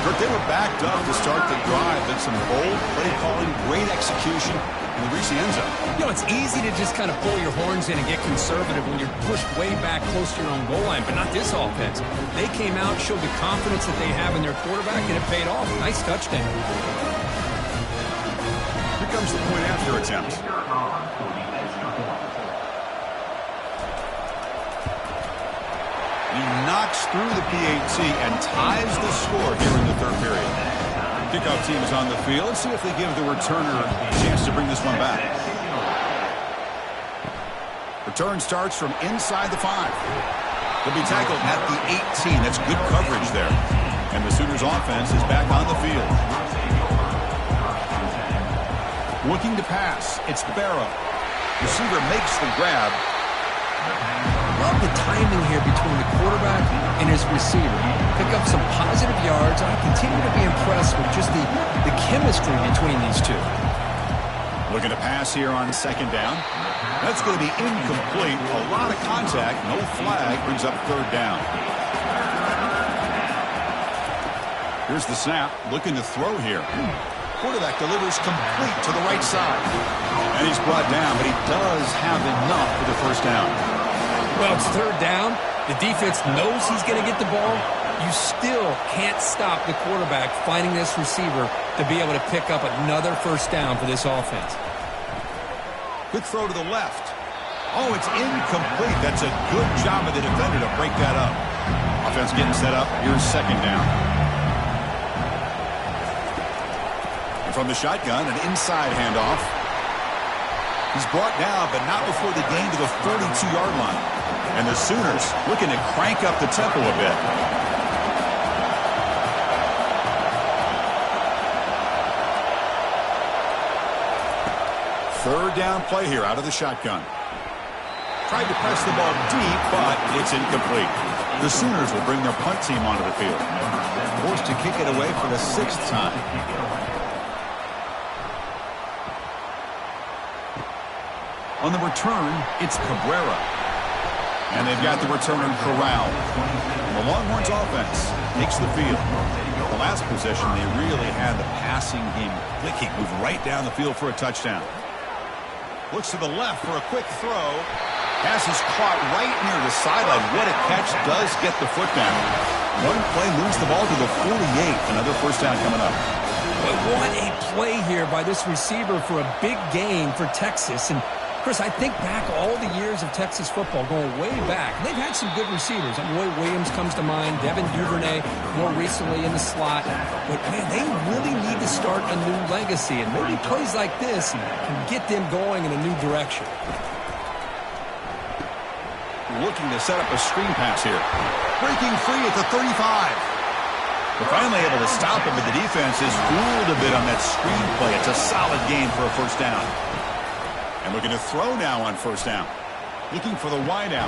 Kirk, they were backed up to start the drive. But some bold play calling, great execution, and they reach the end zone. You know, it's easy to just kind of pull your horns in and get conservative when you're pushed way back close to your own goal line, but not this offense. They came out, showed the confidence that they have in their quarterback, and it paid off. Nice touchdown. Here comes the point after attempt. knocks through the PAT and ties the score here in the third period. Kickoff team is on the field. Let's see if they give the returner a chance to bring this one back. Return starts from inside the 5. He'll be tackled at the 18. That's good coverage there. And the Sooners offense is back on the field. Looking to pass. It's Barrow. Receiver makes the grab. Love the timing here between the quarterback and his receiver. Pick up some positive yards. I continue to be impressed with just the chemistry between these two. Looking to pass here on second down. That's going to be incomplete. A lot of contact. No flag. Brings up third down. Here's the snap. Looking to throw here. Quarterback delivers complete to the right side. And he's brought down, but he does have enough for the first down. Well, it's third down. The defense knows he's going to get the ball. You still can't stop the quarterback finding this receiver to be able to pick up another first down for this offense. Quick throw to the left. Oh, it's incomplete. That's a good job of the defender to break that up. Offense getting set up. Here's second down. And from the shotgun, an inside handoff. He's brought down, but not before the gain to the 42-yard line. And the Sooners looking to crank up the tempo a bit. Third down play here out of the shotgun. Tried to press the ball deep, but it's incomplete. The Sooners will bring their punt team onto the field. Forced to kick it away for the 6th time. On the return, it's Cabrera. And they've got the returner corralled. The Longhorns offense takes the field. The last possession, they really had the passing game clicking. Moved right down the field for a touchdown. Looks to the left for a quick throw. Pass is caught right near the sideline. What a catch. Does get the foot down. One play moves the ball to the 48. Another first down coming up. But what a play here by this receiver for a big gain for Texas. And Chris, I think back all the years of Texas football, going way back. They've had some good receivers. Roy Williams comes to mind, Devin Duvernay more recently in the slot. But, man, they really need to start a new legacy. And maybe plays like this can get them going in a new direction. Looking to set up a screen pass here. Breaking free at the 35. They're finally able to stop him, but the defense is fooled a bit on that screen play. It's a solid gain for a first down. And looking to throw now on first down. Looking for the wideout.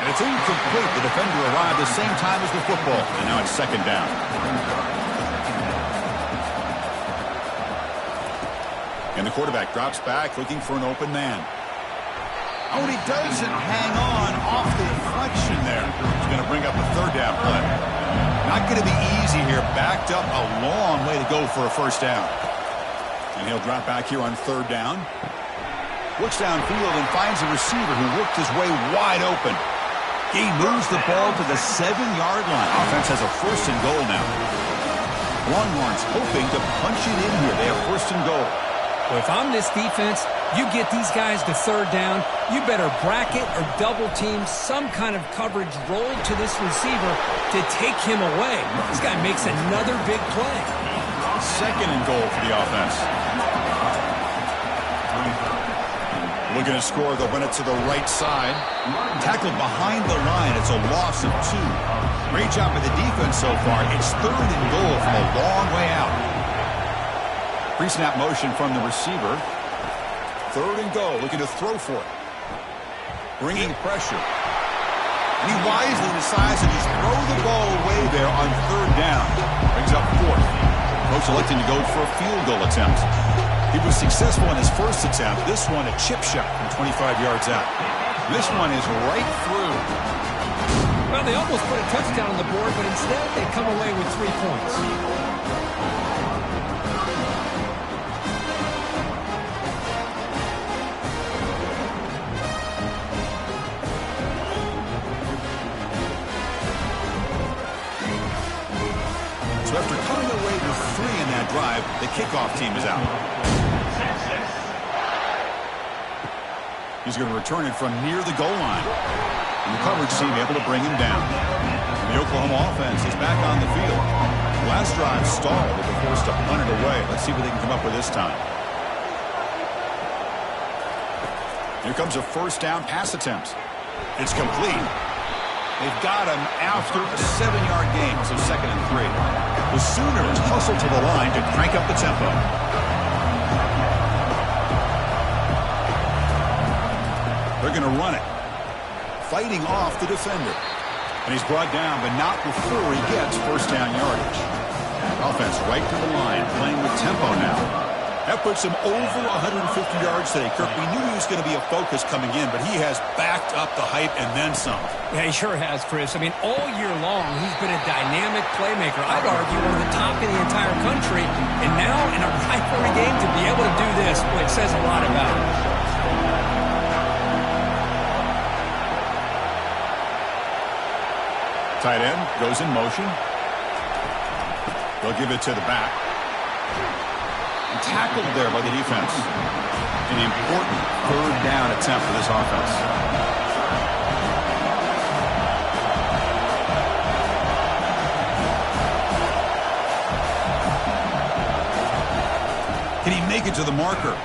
And it's incomplete. The defender arrived the same time as the football. And now it's second down. And the quarterback drops back looking for an open man. Oh, and he doesn't hang on off the deflection there. He's going to bring up a third down play. Not going to be easy here. Backed up a long way to go for a first down. And he'll drop back here on third down. Looks downfield and finds a receiver who worked his way wide open. He moves the ball to the 7-yard line. Offense has a first and goal now. Longhorns hoping to punch it in here. They have first and goal. Well, if I'm this defense, you get these guys to third down, you better bracket or double team some kind of coverage rolled to this receiver to take him away. This guy makes another big play. Second and goal for the offense. Looking to score, they'll run it to the right side. Tackled behind the line. It's a loss of 2. Great job by the defense so far. It's third and goal from a long way out. Pre-snap motion from the receiver. Third and goal. Looking to throw for it. Bringing pressure. And he wisely decides to just throw the ball away there on third down. Brings up 4th. Coach electing to go for a field goal attempt. He was successful in his first attempt. This one, a chip shot from 25 yards out. This one is right through. Well, they almost put a touchdown on the board, but instead they come away with 3 points. So after coming away with 3 in that drive, the kickoff team is out. He's going to return it from near the goal line. And the coverage team able to bring him down. And the Oklahoma offense is back on the field. Last drive stalled with the forced to punt it away. Let's see what they can come up with this time. Here comes a first down pass attempt. It's complete. They've got him after a 7-yard gain, so 2nd and 3. The Sooners hustle to the line to crank up the tempo. They're going to run it. Fighting off the defender. And he's brought down, but not before he gets first down yardage. Offense right to the line, playing with tempo now. That puts him over 150 yards today. Kirk, we knew he was going to be a focus coming in, but he has backed up the hype and then some. Yeah, he sure has, Chris. I mean, all year long, he's been a dynamic playmaker. I'd argue one of the top in the entire country. And now, in a rivalry game, to be able to do this, boy, it says a lot about him. Tight end goes in motion. They'll give it to the back. And tackled there by the defense. An important 3rd down attempt for this offense. Can he make it to the marker?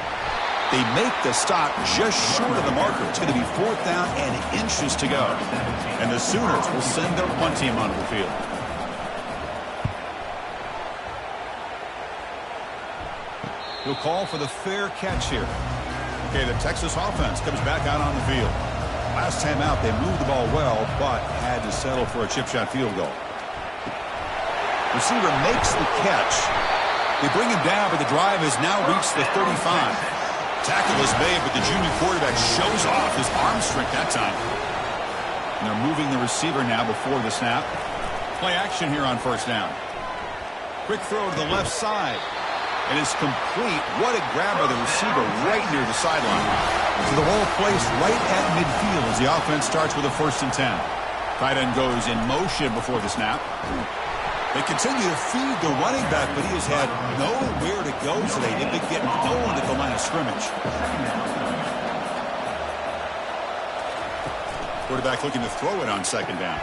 They make the stop just short of the marker. It's going to be 4th down and inches to go. And the Sooners will send their punt team onto the field. He'll call for the fair catch here. Okay, the Texas offense comes back out on the field. Last time out, they moved the ball well, but had to settle for a chip shot field goal. Receiver makes the catch. They bring him down, but the drive has now reached the 35. Tackle is made, but the junior quarterback shows off his arm strength that time. And they're moving the receiver now before the snap. Play action here on first down. Quick throw to the left side. And it's complete. What a grab by the receiver right near the sideline. So the ball placed right at midfield as the offense starts with a 1st and 10. Tight end goes in motion before the snap. They continue to feed the running back, but he has had nowhere to go today. They've been getting going at the line of scrimmage. Quarterback looking to throw it on 2nd down.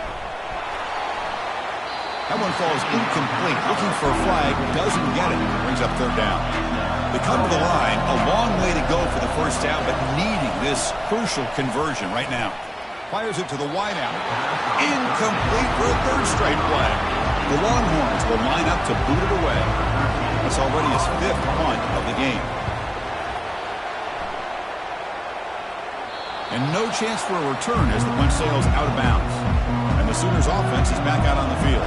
That one falls incomplete. Looking for a flag. Doesn't get it. Brings up 3rd down. They come to the line. A long way to go for the first down, but needing this crucial conversion right now. Fires it to the wideout. Incomplete for a 3rd straight play. The Longhorns will line up to boot it away. That's already his 5th punt of the game. And no chance for a return as the punt sails out of bounds. And the Sooners offense is back out on the field.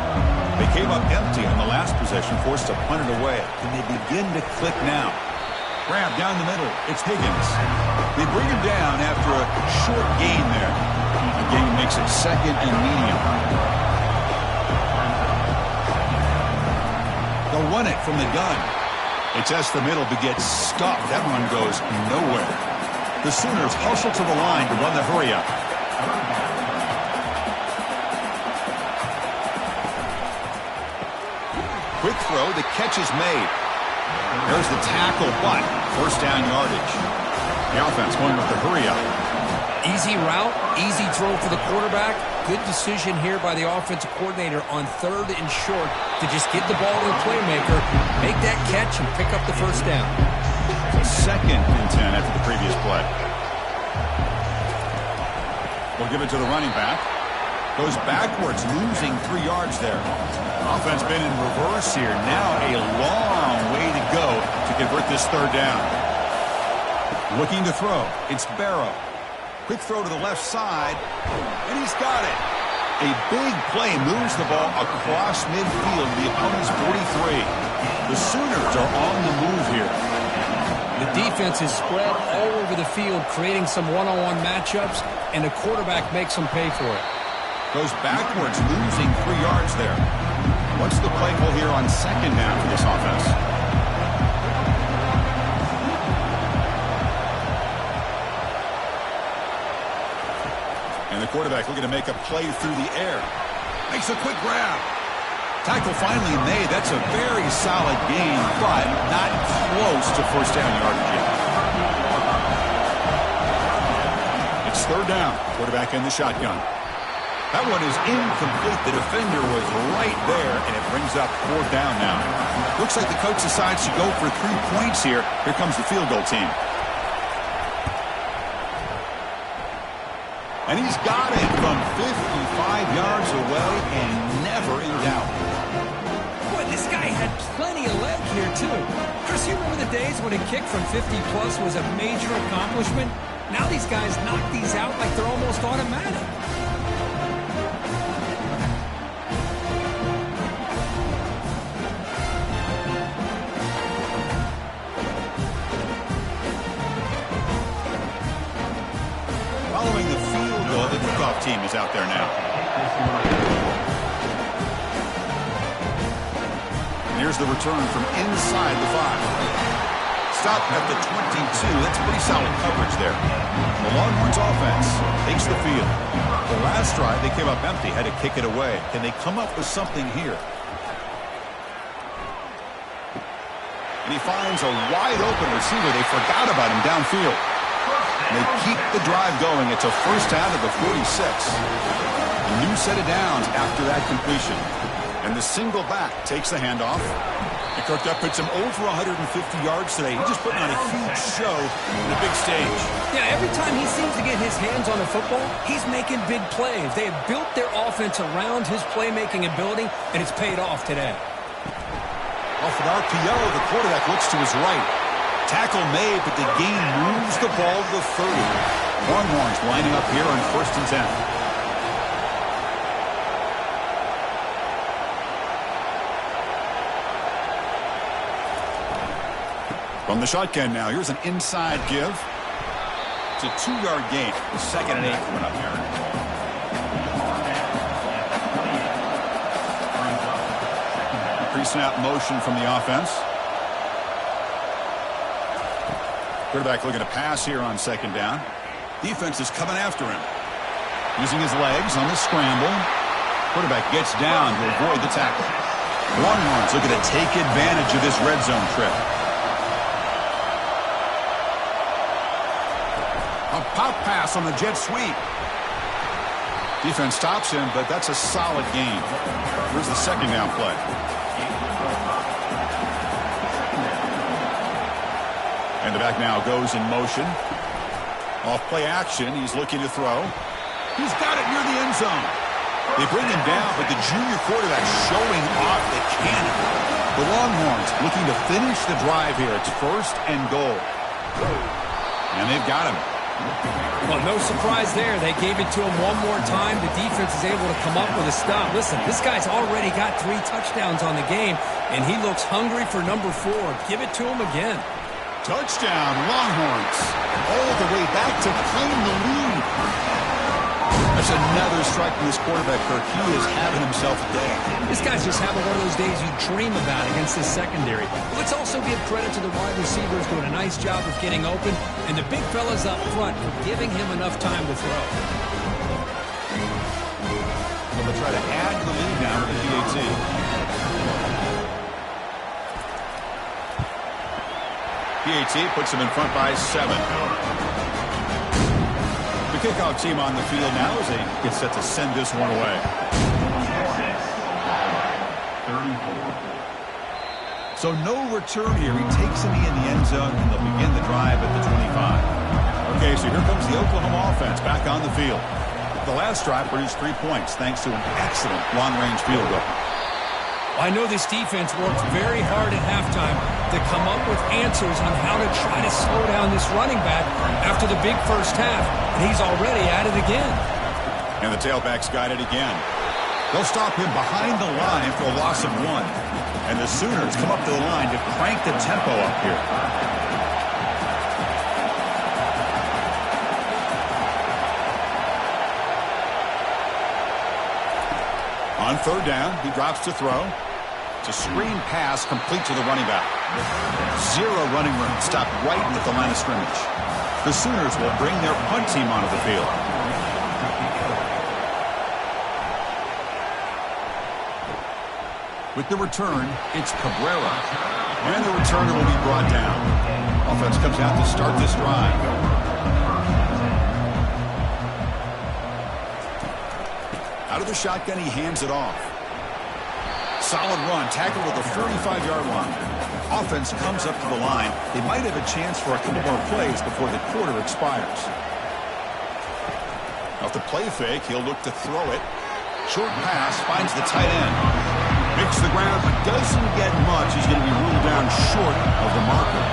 They came up empty on the last possession, forced to punt it away. Can they begin to click now? Grab down the middle. It's Higgins. They bring him down after a short gain there. The game makes it 2nd and medium. They'll run it from the gun. They test the middle but get stuffed. That one goes nowhere. The Sooners hustle to the line to run the hurry up. Quick throw, the catch is made. There's the tackle, but 1st down yardage. The offense going with the hurry up. Easy route, easy throw for the quarterback. Good decision here by the offensive coordinator on 3rd and short to just get the ball to the playmaker, make that catch, and pick up the 1st down. 2nd and 10 after the previous play. We'll give it to the running back. Goes backwards, losing 3 yards there. Offense been in reverse here. Now a long way to go to convert this 3rd down. Looking to throw. It's Barrow. Quick throw to the left side. And he's got it. A big play moves the ball across midfield to the opponent's 43. The Sooners are on the move here. The defense is spread all over the field, creating some one-on-one matchups, and the quarterback makes them pay for it. Goes backwards, losing 3 yards there. What's the play call here on 2nd down for this offense? And the quarterback looking to make a play through the air. Makes a quick grab. Tackle finally made. That's a very solid gain, but not close to 1st down yardage yet. It's 3rd down. Quarterback in the shotgun. That one is incomplete. The defender was right there, and it brings up 4th down now. Looks like the coach decides to go for 3 points here. Here comes the field goal team. And he's got it from 55 yards away and never in doubt. Boy, this guy had plenty of leg here, too. Chris, you remember the days when a kick from 50-plus was a major accomplishment? Now these guys knock these out like they're almost automatic. Following the field goal, the kickoff team is out there now. And here's the return from inside the 5. Stop at the 22. That's pretty solid coverage there. The Longhorns offense takes the field. The last drive, they came up empty, had to kick it away. Can they come up with something here? And he finds a wide open receiver. They forgot about him downfield. And they keep the drive going. It's a first down to the 46. A new set of downs after that completion. And the single back takes the handoff. And Kirk, that puts him over 150 yards today. He's just putting on a huge show on the big stage. Yeah, every time he seems to get his hands on the football, he's making big plays. They have built their offense around his playmaking ability, and it's paid off today. Off an RPO, the quarterback looks to his right. Tackle made, but the gain moves the ball to the 30. Longhorns lining up here on 1st and 10. From the shotgun now, here's an inside give. It's a 2-yard gain. 2nd and 8 coming up here. Pre-snap motion from the offense. Quarterback looking to pass here on 2nd down. Defense is coming after him. Using his legs on the scramble. Quarterback gets down to avoid the tackle. Longhorns looking to take advantage of this red zone trip. A pop pass on the jet sweep. Defense stops him, but that's a solid gain. Here's the 2nd down play. And the back now goes in motion. Off play action, he's looking to throw. He's got it near the end zone. They bring him down, but the junior quarterback showing off the cannon. The Longhorns looking to finish the drive here. It's 1st and goal. And they've got him. Well, no surprise there. They gave it to him one more time. The defense is able to come up with a stop. Listen, this guy's already got 3 touchdowns on the game, and he looks hungry for number 4. Give it to him again. Touchdown, Longhorns. All the way back to claim the lead. That's another strike from this quarterback, Kirk. He is having himself a day. This guy's just having one of those days you dream about against this secondary. Let's also give credit to the wide receivers doing a nice job of getting open, and the big fellas up front for giving him enough time to throw. So they'll try to add to the lead now with the PAT. PAT puts them in front by 7. The kickoff team on the field now as they get set to send this one away. So no return here. He takes it in the end zone, and they'll begin the drive at the 25. Okay, so here comes the Oklahoma offense back on the field. The last drive produced 3 points thanks to an excellent long-range field goal. I know this defense worked very hard at halftime to come up with answers on how to try to slow down this running back after the big first half, and he's already at it again. And the tailback's got it again. They'll stop him behind the line for a loss of 1. And the Sooners come up to the line to crank the tempo up here. On 3rd down, he drops to throw. It's a screen pass complete to the running back. 0 running room, stopped right at the line of scrimmage. The Sooners will bring their punt team onto the field. With the return, it's Cabrera. And the returner will be brought down. Offense comes out to start this drive. the shotgun, he hands it off. Solid run, tackled at the 45-yard line. Offense comes up to the line. They might have a chance for a couple more plays before the quarter expires. Off the play fake, he'll look to throw it. Short pass, finds the tight end. Makes the ground, but doesn't get much. He's going to be ruled down short of the marker.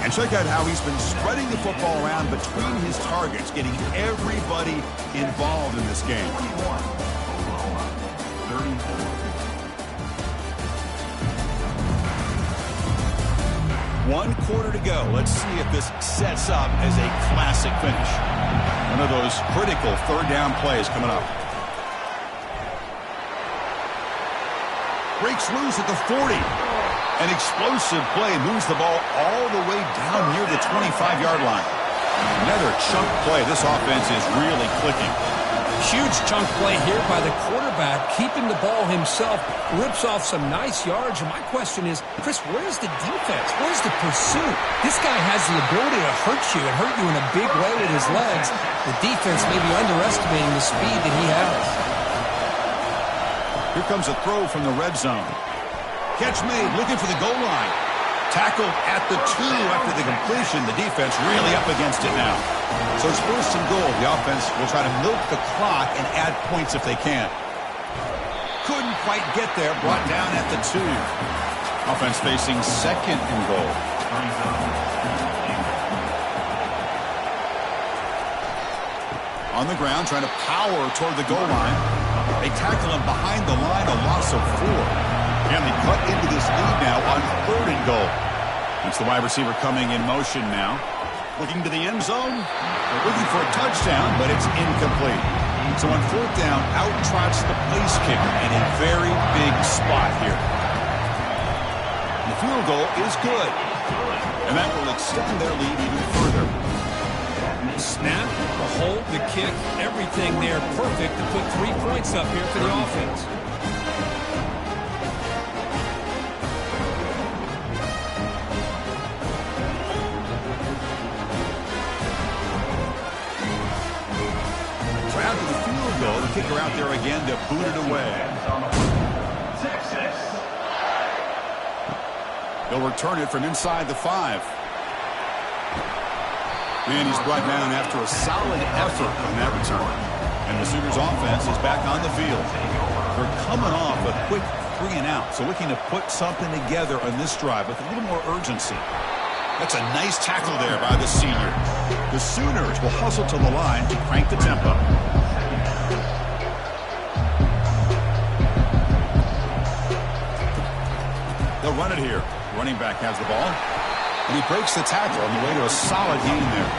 And check out how he's been spreading the football around between his targets, getting everybody involved in this game. 1 quarter to go. Let's see if this sets up as a classic finish. One of those critical third down plays coming up. Breaks loose at the 40. An explosive play moves the ball all the way down near the 25-yard line. Another chunk play. This offense is really clicking. Huge chunk play here by the quarterback, keeping the ball himself, rips off some nice yards. And my question is, Chris, where's the defense? Where's the pursuit? This guy has the ability to hurt you and hurt you in a big way with his legs. The defense may be underestimating the speed that he has. Here comes a throw from the red zone. Catch made, looking for the goal line. Tackled at the 2 after the completion. The defense really up against it now. So it's 1st and goal. The offense will try to milk the clock and add points if they can. Couldn't quite get there. Brought down at the 2. Offense facing 2nd and goal. On the ground, trying to power toward the goal line. They tackle him behind the line, a loss of 4. And they cut into this lead now on 3rd and goal. It's the wide receiver coming in motion now. Looking to the end zone. They're looking for a touchdown, but it's incomplete. So on 4th down, out trots the place kicker in a very big spot here. The field goal is good. And that will extend their lead even further. The snap, the hold, the kick, everything there perfect to put 3 points up here for the offense. After the field goal, the kicker out there again to boot it away. They'll return it from inside the 5. And he's brought down after a solid effort on that return. And the Sooners offense is back on the field. They're coming off a quick 3 and out, so looking to put something together on this drive with a little more urgency. That's a nice tackle there by the senior. The Sooners will hustle to the line to crank the tempo. They'll run it here. Running back has the ball. And he breaks the tackle on the way to a solid gain there.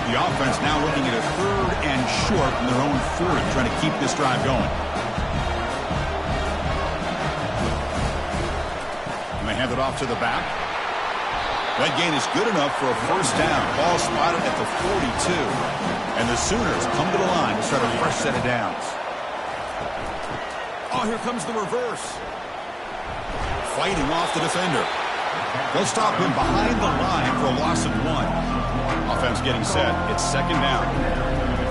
The offense now looking at a 3rd and short in their own 40, trying to keep this drive going. And they hand it off to the back. That gain is good enough for a 1st down. Ball spotted at the 42. And the Sooners come to the line to start a fresh set of downs. Oh, here comes the reverse. Fighting off the defender. They'll stop him behind the line for a loss of 1. Offense getting set. It's 2nd down.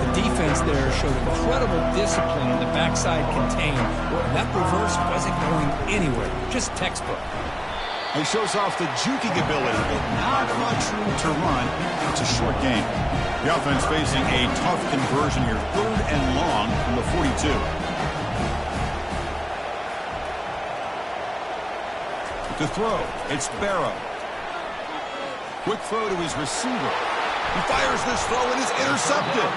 The defense there showed incredible discipline in the backside contain. And that reverse wasn't going anywhere. Just textbook. He shows off the juking ability, but not much room to run. It's a short game. The offense facing a tough conversion here. 3rd and long from the 42. To throw, it's Barrow. Quick throw to his receiver. He fires this throw and is intercepted.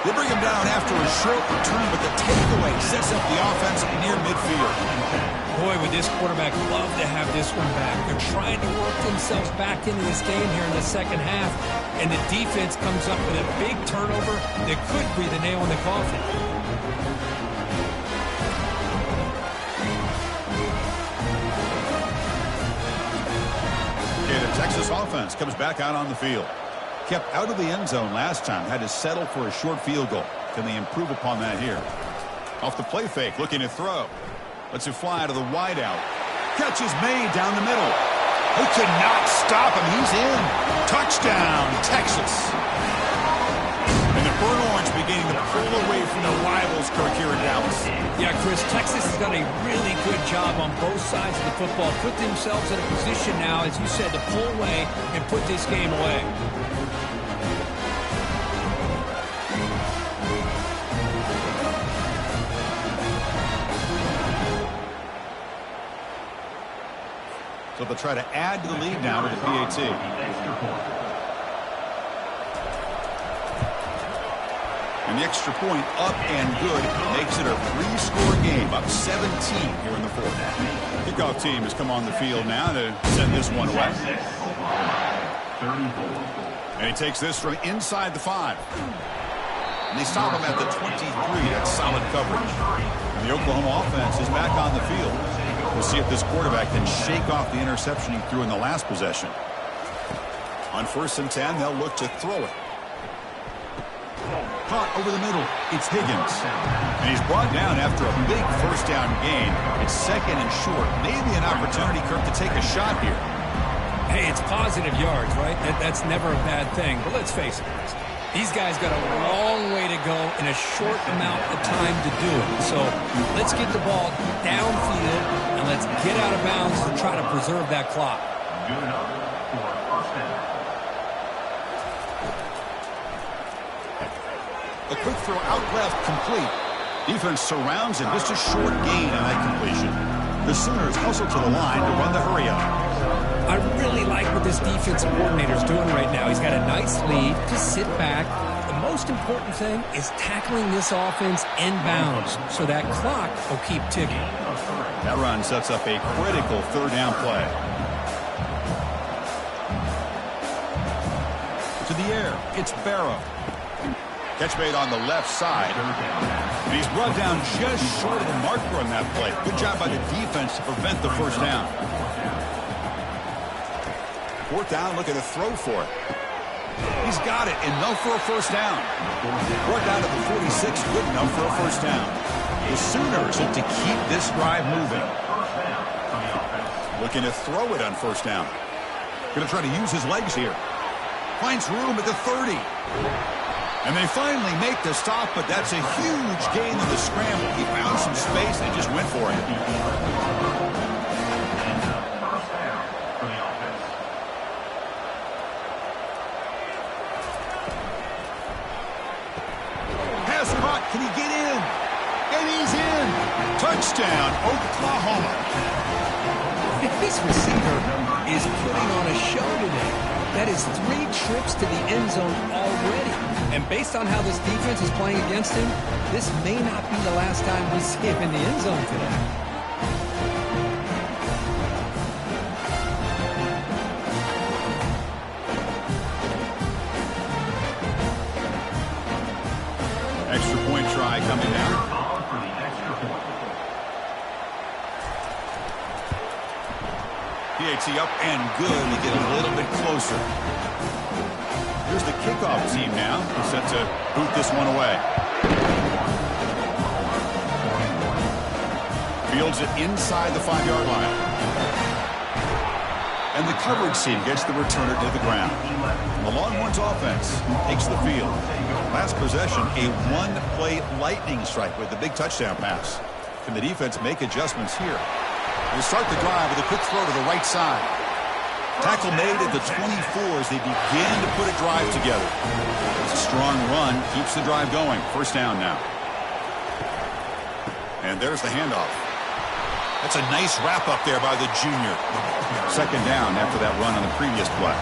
They bring him down after a short return, but the takeaway sets up the offense near midfield. Boy, would this quarterback love to have this one back. They're trying to work themselves back into this game here in the 2nd half, and the defense comes up with a big turnover that could be the nail in the coffin. Okay, the Texas offense comes back out on the field. Kept out of the end zone last time, had to settle for a short field goal. Can they improve upon that here? Off the play fake, looking to throw. Lets it fly to the wideout. Catch is made down the middle. They could not stop him. He's in. Touchdown, Texas. And the Burn Orange beginning to pull away from the rivals, Kirk, here in Dallas. Yeah, Chris, Texas has done a really good job on both sides of the football. Put themselves in a position now, as you said, to pull away and put this game away. So they'll try to add to the lead now with the PAT. And the extra point up and good makes it a 3-score game, up 17 here in the fourth. Kickoff team has come on the field now to send this one away. And he takes this from inside the 5. And they stop him at the 23. That's solid coverage. And the Oklahoma offense is back on the field. We'll see if this quarterback can shake off the interception he threw in the last possession. On 1st and 10, they'll look to throw it. Caught over the middle. It's Higgins. And he's brought down after a big first down gain. It's 2nd and short. Maybe an opportunity, Kirk, to take a shot here. Hey, it's positive yards, right? That's never a bad thing. But let's face it, these guys got a long way to go in a short amount of time to do it. So let's get the ball downfield and let's get out of bounds to try to preserve that clock. Good enough for first down. A quick throw out left, complete. Defense surrounds it. Just a short gain on that completion. The Sooners hustle to the line to run the hurry up. I really like what this defensive coordinator is doing right now. He's got a nice lead. Just sit back. The most important thing is tackling this offense inbounds so that clock will keep ticking. That run sets up a critical 3rd down play. To the air, it's Barrow. Catch made on the left side. And he's brought down just short of the marker on that play. Good job by the defense to prevent the first down. 4th down, looking to throw for it. He's got it, enough for a first down. Brought down to the 46, good enough for a first down. The Sooners look to keep this drive moving. Looking to throw it on 1st down. Going to try to use his legs here. Finds room at the 30. And they finally make the stop, but that's a huge gain in the scramble. He found some space and just went for it. Can he get in? And he's in. Touchdown, Oklahoma. This receiver is putting on a show today. That is 3 trips to the end zone already. And based on how this defense is playing against him, this may not be the last time we see him in the end zone today. Extra point try coming down. PAT up and good to get a little bit closer. Here's the kickoff team now. They're set to boot this one away. Fields it inside the 5-yard line. And the coverage team gets the returner to the ground. The Longhorns offense takes the field. Last possession, a 1-play lightning strike with the big touchdown pass. Can the defense make adjustments here? We'll start the drive with a quick throw to the right side. Tackle made at the 24 as they begin to put a drive together. It's a strong run, keeps the drive going. First down now. And there's the handoff. That's a nice wrap up there by the junior. 2nd down after that run on the previous play.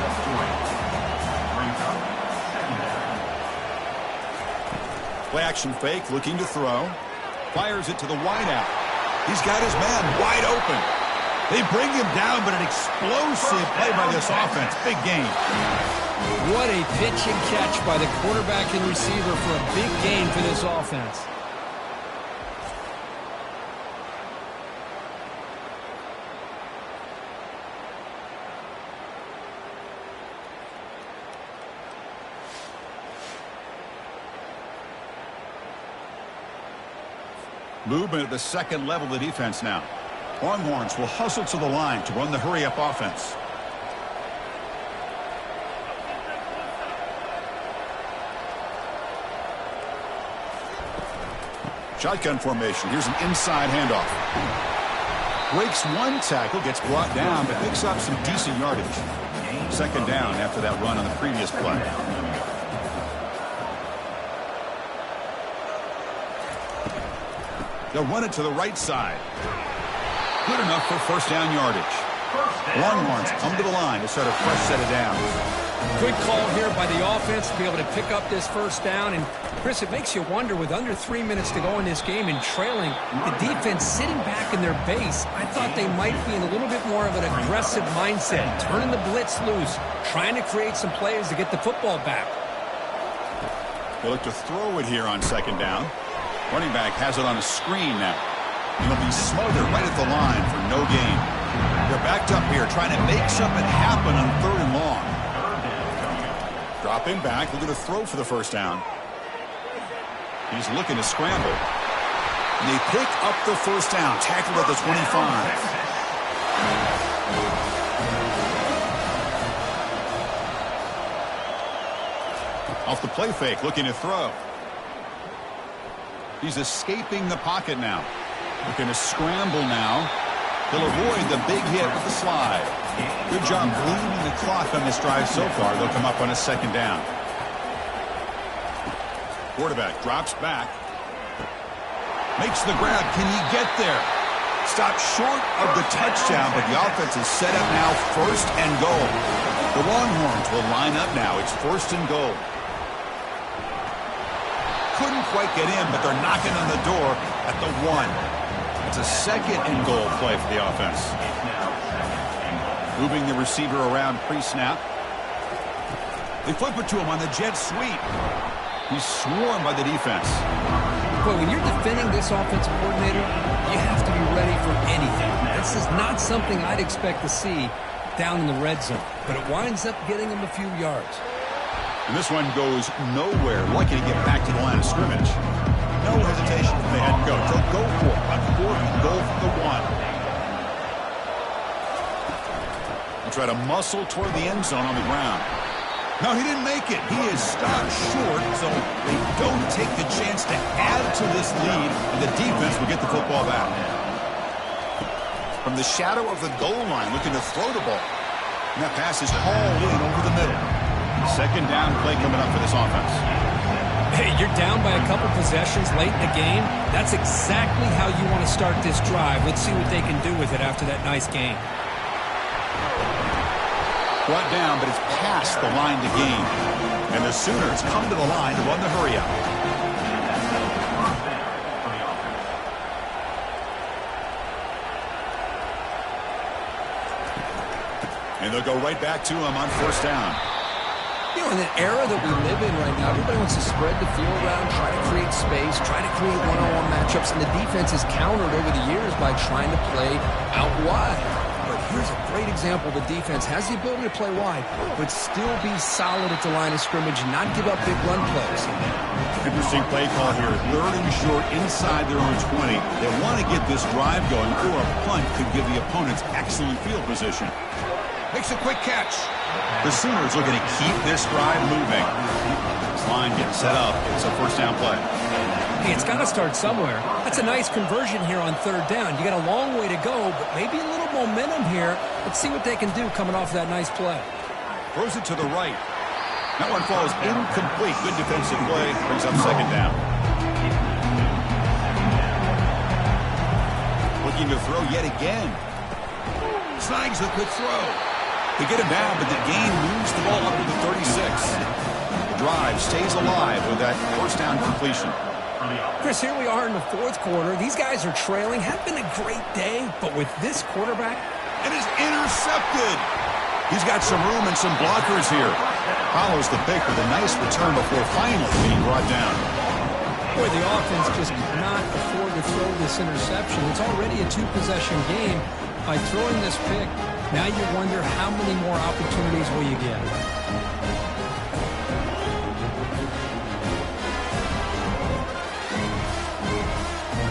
Play action fake, looking to throw. Fires it to the wideout. He's got his man wide open. They bring him down, but an explosive play by this offense. Big gain. What a pitch and catch by the quarterback and receiver for a big gain for this offense. Movement at the 2nd level of the defense now. Longhorns will hustle to the line to run the hurry-up offense. Shotgun formation. Here's an inside handoff. Breaks one tackle, gets brought down, but picks up some decent yardage. Second down after that run on the previous play. They'll run it to the right side. Good enough for first down yardage. Longhorns come to the line to start a fresh set of downs. Good call here by the offense to be able to pick up this first down. And, Chris, it makes you wonder, with under 3 minutes to go in this game and trailing, the defense sitting back in their base, I thought they might be in a little bit more of an aggressive mindset, turning the blitz loose, trying to create some plays to get the football back. They look to throw it here on second down. Running back has it on a screen now. He'll be smothered right at the line for no gain. They're backed up here trying to make something happen on third and long. Dropping back, looking to throw for the first down. He's looking to scramble. And they pick up the first down, tackled at the 25. Off the play fake, looking to throw. He's escaping the pocket now. Looking to scramble now. He'll avoid the big hit with the slide. Good job bleeding the clock on this drive so far. They'll come up on a second down. Quarterback drops back. Makes the grab. Can he get there? Stopped short of the touchdown, but the offense is set up now first and goal. The Longhorns will line up now. It's first and goal. Couldn't quite get in, but they're knocking on the door at the 1. It's a second and goal play for the offense. Moving the receiver around pre-snap. They flip it to him on the jet sweep. He's swarmed by the defense. But when you're defending this offensive coordinator, you have to be ready for anything. This is not something I'd expect to see down in the red zone, but it winds up getting him a few yards. And this one goes nowhere. Lucky to get back to the line of scrimmage. No hesitation from the head coach. They'll go for it on fourth and goal for the 1. He'll try to muscle toward the end zone on the ground. No, he didn't make it. He is stopped short, so they don't take the chance to add to this lead, and the defense will get the football back. From the shadow of the goal line, looking to throw the ball. And that pass is hauled in over the middle. Second down play coming up for this offense. Hey, you're down by a couple possessions late in the game. That's exactly how you want to start this drive. Let's see what they can do with it after that nice game. Brought down, but it's past the line to gain. And the Sooners come to the line to run the hurry up. And they'll go right back to him on first down. You know, in the era that we live in right now, everybody wants to spread the field around, try to create space, try to create one-on-one matchups, and the defense is countered over the years by trying to play out wide. But here's a great example. The defense has the ability to play wide, but still be solid at the line of scrimmage and not give up big run plays. Interesting play call here. Third and short inside their own 20. They want to get this drive going, or a punt could give the opponents excellent field position. Makes a quick catch. The Sooners looking to keep this drive moving. This line gets set up. It's a first down play. Hey, it's got to start somewhere. That's a nice conversion here on third down. You got a long way to go, but maybe a little momentum here. Let's see what they can do coming off that nice play. Throws it to the right. That one falls incomplete. Good defensive play. Brings up second down. Looking to throw yet again. Snags a good throw. They get him down, but the gain moves the ball up to the 36. The drive stays alive with that first down completion. Chris, here we are in the fourth quarter. These guys are trailing. Had been a great day, but with this quarterback. And is intercepted. He's got some room and some blockers here. Follows the pick with a nice return before finally being brought down. Boy, the offense just cannot afford to throw this interception. It's already a two-possession game. By throwing this pick, now you wonder how many more opportunities will you get.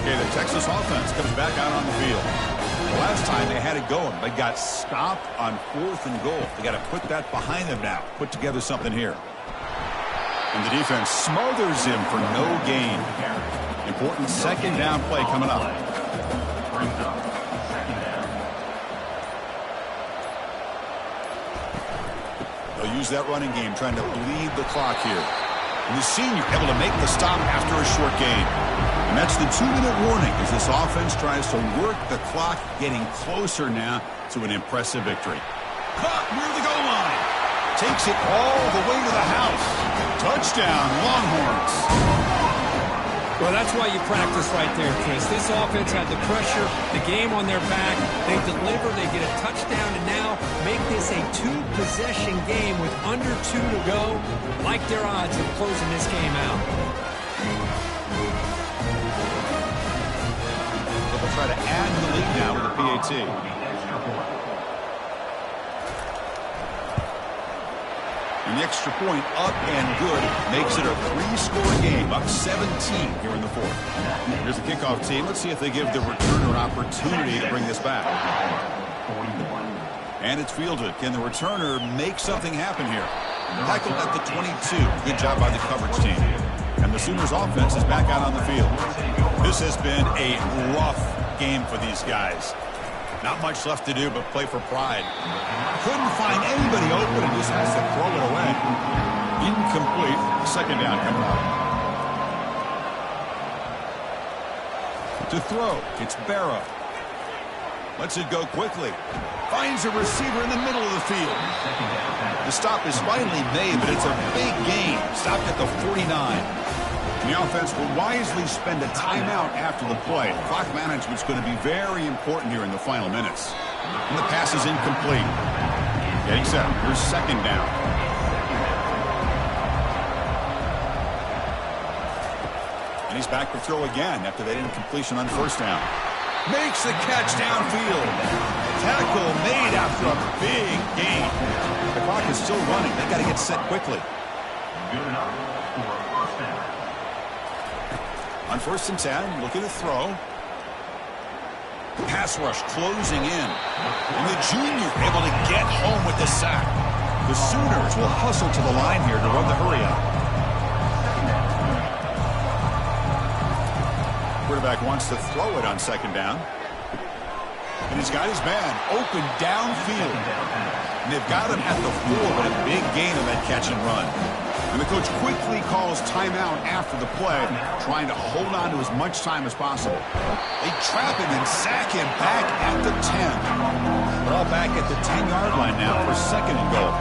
Okay, the Texas offense comes back out on the field. The last time they had it going, they got stopped on fourth and goal. They got to put that behind them now. Put together something here. And the defense smothers him for no gain. Important second down play coming up. They'll use that running game, trying to bleed the clock here. And the senior able to make the stop after a short gain. And that's the 2-minute warning as this offense tries to work the clock, getting closer now to an impressive victory. Caught near the goal line. Takes it all the way to the house. Touchdown, Longhorns. Well, that's why you practice right there, Chris. This offense had the pressure, the game on their back. They deliver, they get a touchdown, and now make this a 2-possession game with under 2 to go. Like their odds of closing this game out. They'll try to add to the lead now with a PAT. And the extra point up and good makes it a 3-score game, up 17 here in the fourth. Here's the kickoff team. Let's see if they give the returner an opportunity to bring this back. And it's fielded. Can the returner make something happen here? Tackled at the 22. Good job by the coverage team. And the Sooners offense is back out on the field. This has been a rough game for these guys. Not much left to do but play for pride. Couldn't find anybody open and just has to throw it away. Incomplete. Second down coming up. To throw, it's Barrow. Lets it go quickly. Finds a receiver in the middle of the field. The stop is finally made, but it's a big gain. Stopped at the 49. And the offense will wisely spend a timeout after the play. Clock management's going to be very important here in the final minutes. And the pass is incomplete. Getting set. Here's second down. And he's back to throw again after that incompletion on first down. Makes the catch downfield. Tackle made after a big gain. The clock is still running. They got to get set quickly. Good enough for first down. On first and 10, looking to throw. Pass rush closing in. And the junior able to get home with the sack. The Sooners will hustle to the line here to run the hurry up. Quarterback wants to throw it on second down. And he's got his man open downfield. And they've got him at the 4, but a big gain on that catch and run. And the coach quickly calls timeout after the play, trying to hold on to as much time as possible. They trap him and sack him back at the 10. Ball back at the 10-yard line now for second and goal.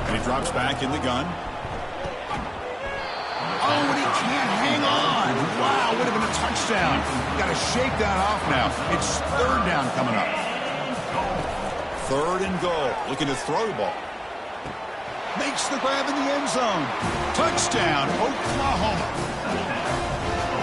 And he drops back in the gun. Oh, and he can't hang on. Wow, would have been a touchdown. Got to shake that off now. It's third down coming up. Third and goal. Looking to throw the ball. Makes the grab in the end zone. Touchdown, Oklahoma.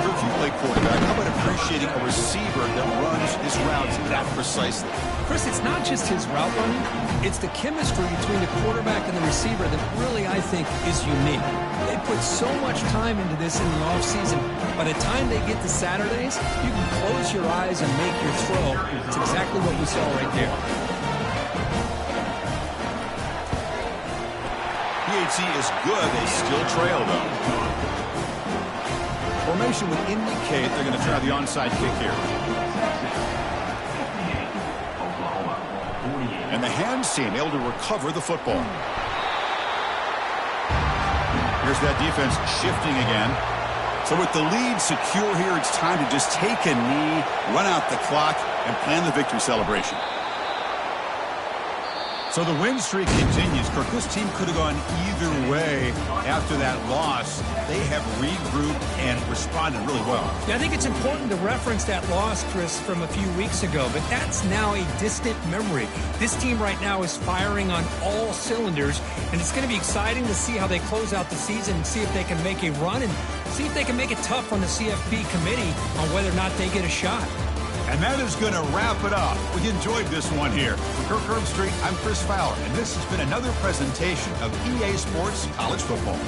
For a few play quarterback, how about appreciating a receiver that runs his routes that precisely? Chris, it's not just his route running. It's the chemistry between the quarterback and the receiver that really, I think, is unique. They put so much time into this in the offseason. By the time they get to Saturdays, you can close your eyes and make your throw. It's exactly what we saw right there. PAT is good. They still trail, though. Formation would indicate they're going to try the onside kick here. And the hands team able to recover the football. Here's that defense shifting again. So with the lead secure here, it's time to just take a knee, run out the clock, and plan the victory celebration. So the win streak continues. Kirk, this team could have gone either way after that loss. They have regrouped and responded really well. Yeah, I think it's important to reference that loss, Chris, from a few weeks ago, but that's now a distant memory. This team right now is firing on all cylinders, and it's going to be exciting to see how they close out the season and see if they can make a run and see if they can make it tough on the CFP committee on whether or not they get a shot. And that is going to wrap it up. We enjoyed this one here. For Kirk Herbstreit, I'm Chris Fowler, and this has been another presentation of EA Sports College Football.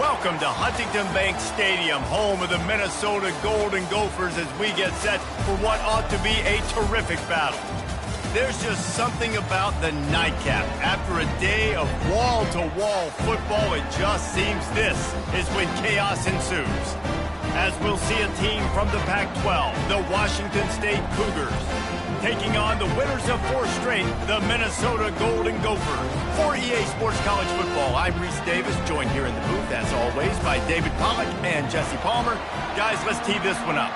Welcome to Huntington Bank Stadium, home of the Minnesota Golden Gophers, as we get set for what ought to be a terrific battle. There's just something about the nightcap. After a day of wall-to-wall football, it just seems this is when chaos ensues. As we'll see a team from the Pac-12, the Washington State Cougars, taking on the winners of 4 straight, the Minnesota Golden Gophers. For EA Sports College Football, I'm Reese Davis, joined here in the booth, as always, by David Pollack and Jesse Palmer. Guys, let's tee this one up.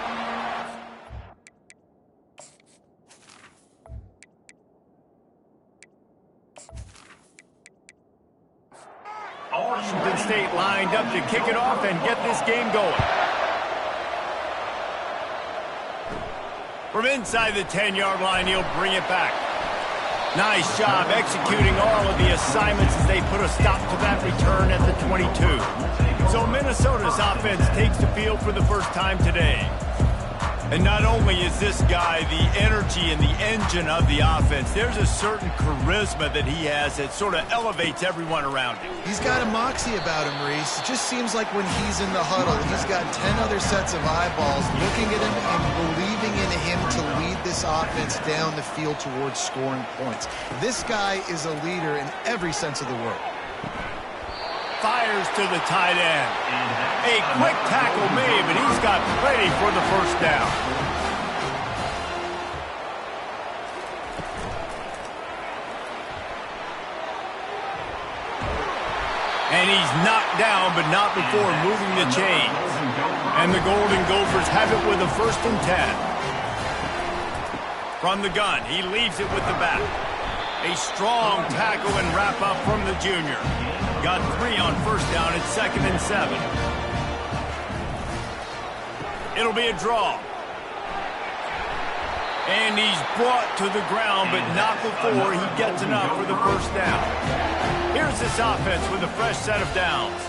Washington State lined up to kick it off and get this game going. From inside the 10-yard line, he'll bring it back. Nice job executing all of the assignments as they put a stop to that return at the 22. So Minnesota's offense takes the field for the first time today. And not only is this guy the energy and the engine of the offense, there's a certain charisma that he has that sort of elevates everyone around him. He's got a moxie about him, Reese. It just seems like when he's in the huddle, he's got 10 other sets of eyeballs looking at him and believing in him to lead this offense down the field towards scoring points. This guy is a leader in every sense of the word. Fires to the tight end. A quick tackle made, but he's got plenty for the first down. And he's knocked down, but not before moving the chains. And the Golden Gophers have it with a 1st and 10. From the gun, he leaves it with the back. A strong tackle and wrap up from the junior. Got 3 on 1st down at 2nd and 7. It'll be a draw. And he's brought to the ground, but not before he gets enough for the 1st down. Here's this offense with a fresh set of downs.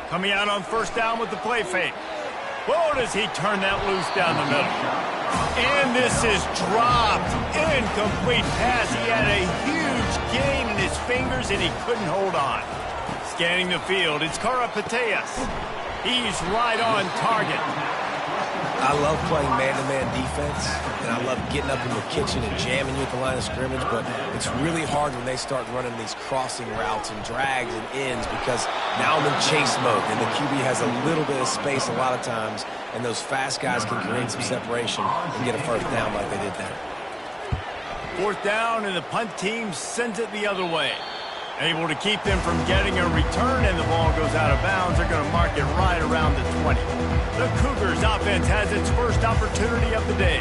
Coming out on 1st down with the play fake. Whoa, does he turn that loose down the middle. And this is dropped. Incomplete pass. He had a huge gain in his fingers, and he couldn't hold on. Scanning the field, it's Karapateas. He's right on target. I love playing man-to-man defense, and I love getting up in the kitchen and jamming you at the line of scrimmage, but it's really hard when they start running these crossing routes and drags and ends because now I'm in chase mode, and the QB has a little bit of space a lot of times, and those fast guys can create some separation and get a 1st down like they did there. 4th down, and the punt team sends it the other way. Able to keep them from getting a return, and the ball goes out of bounds. They're going to mark it right around the 20. The Cougars offense has its first opportunity of the day.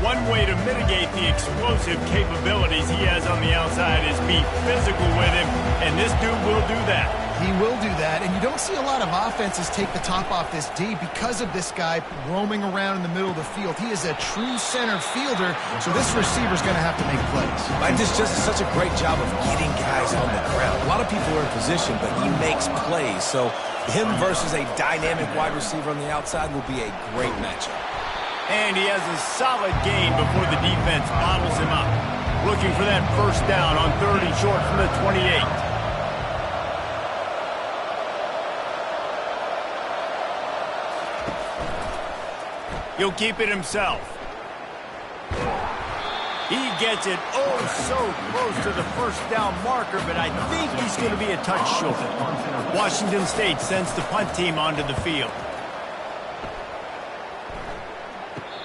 One way to mitigate the explosive capabilities he has on the outside is be physical with him, and this dude will do that. He will do that, and you don't see a lot of offenses take the top off this D because of this guy roaming around in the middle of the field. He is a true center fielder, so this receiver's going to have to make plays. Mike just does such a great job of getting guys on the ground. A lot of people are in position, but he makes plays, so him versus a dynamic wide receiver on the outside will be a great matchup. And he has a solid gain before the defense bottles him up. Looking for that 1st down on 3rd and short from the 28. He'll keep it himself. He gets it so close to the 1st down marker, but I think he's going to be a touch short. Washington State sends the punt team onto the field.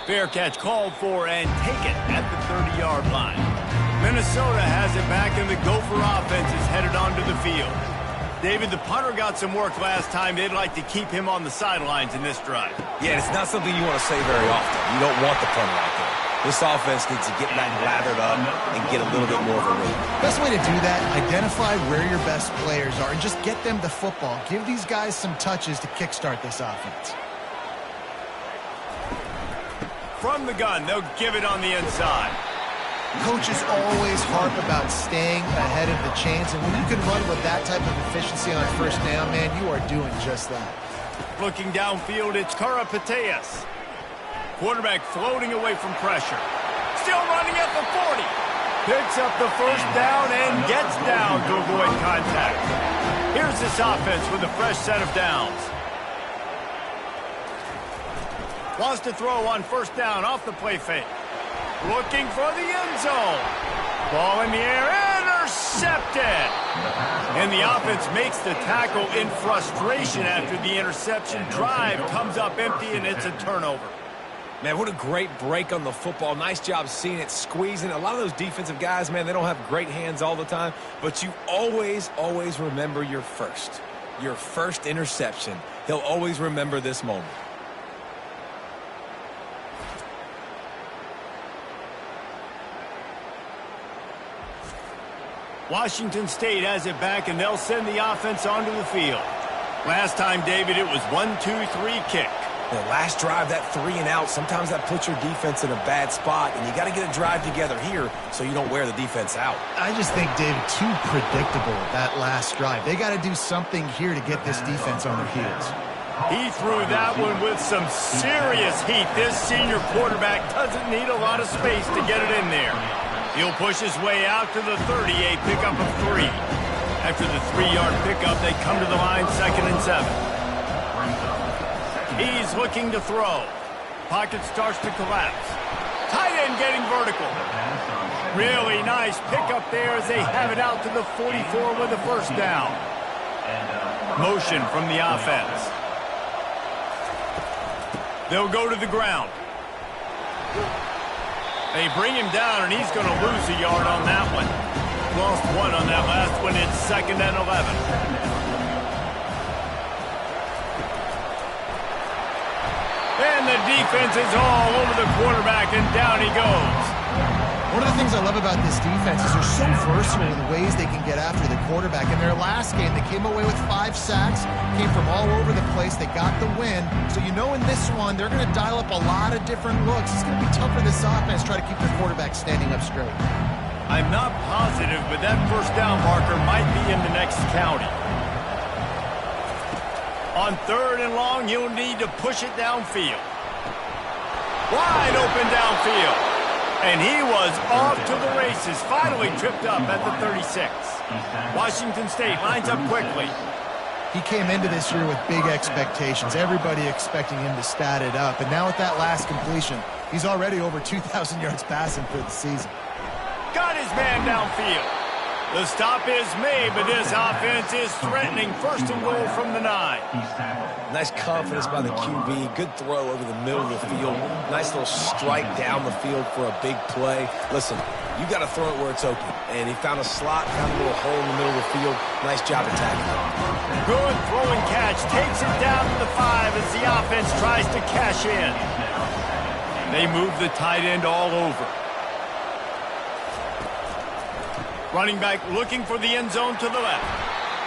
Fair catch called for and taken at the 30-yard line. Minnesota has it back, and the Gopher offense is headed onto the field. David, the punter got some work last time. They'd like to keep him on the sidelines in this drive. Yeah, it's not something you want to say very often. You don't want the punter out there. This offense needs to get back lathered up and get a little bit more of a rhythm. Best way to do that, identify where your best players are and just get them the football. Give these guys some touches to kickstart this offense. From the gun, they'll give it on the inside. Coaches always harp about staying ahead of the chains, and when you can run with that type of efficiency on 1st down, man, you are doing just that. Looking downfield, it's Karapateas. Quarterback floating away from pressure. Still running at the 40. Picks up the first down and gets down to avoid contact. Here's this offense with a fresh set of downs. Wants to throw on first down off the play fake. Looking for the end zone. Ball in the air, intercepted. And the offense makes the tackle in frustration after the interception. Drive comes up empty, and it's a turnover. Man, what a great break on the football. Nice job seeing it, squeezing. A lot of those defensive guys, man, they don't have great hands all the time, but you always, always remember your first interception. He'll always remember this moment. Washington State has it back, and they'll send the offense onto the field. Last time, David, it was 1-2-3 kick. The last drive, that 3 and out, sometimes that puts your defense in a bad spot, and you got to get a drive together here so you don't wear the defense out. I just think, David, too predictable, that last drive. They got to do something here to get this defense on their heels. He threw that one with some serious heat. This senior quarterback doesn't need a lot of space to get it in there. He'll push his way out to the 30, a pickup of 3. After the 3-yard pickup, they come to the line, 2nd and 7. He's looking to throw. Pocket starts to collapse. Tight end getting vertical. Really nice pickup there as they have it out to the 44 with a first down. Motion from the offense. They'll go to the ground. They bring him down, and he's going to lose a yard on that one. Lost 1 on that last one. It's 2nd and 11. And the defense is all over the quarterback, and down he goes. One of the things I love about this defense is they're so versatile in the ways they can get after the quarterback. In their last game, they came away with 5 sacks, came from all over the place. They got the win. So you know in this one, they're going to dial up a lot of different looks. It's going to be tough for this offense to try to keep their quarterback standing up straight. I'm not positive, but that first down marker might be in the next county. On 3rd and long, you'll need to push it downfield. Wide open downfield. And he was off to the races, finally tripped up at the 36. Washington State lines up quickly. He came into this year with big expectations. Everybody expecting him to stat it up. And now with that last completion, he's already over 2,000 yards passing for the season. Got his man downfield. The stop is made, but this offense is threatening 1st and goal from the 9. Nice confidence by the QB. Good throw over the middle of the field. Nice little strike down the field for a big play. Listen, you got to throw it where it's open. And he found a slot, found a little hole in the middle of the field. Nice job attacking it. Good throwing catch. Takes it down to the 5 as the offense tries to cash in. They move the tight end all over. Running back looking for the end zone to the left.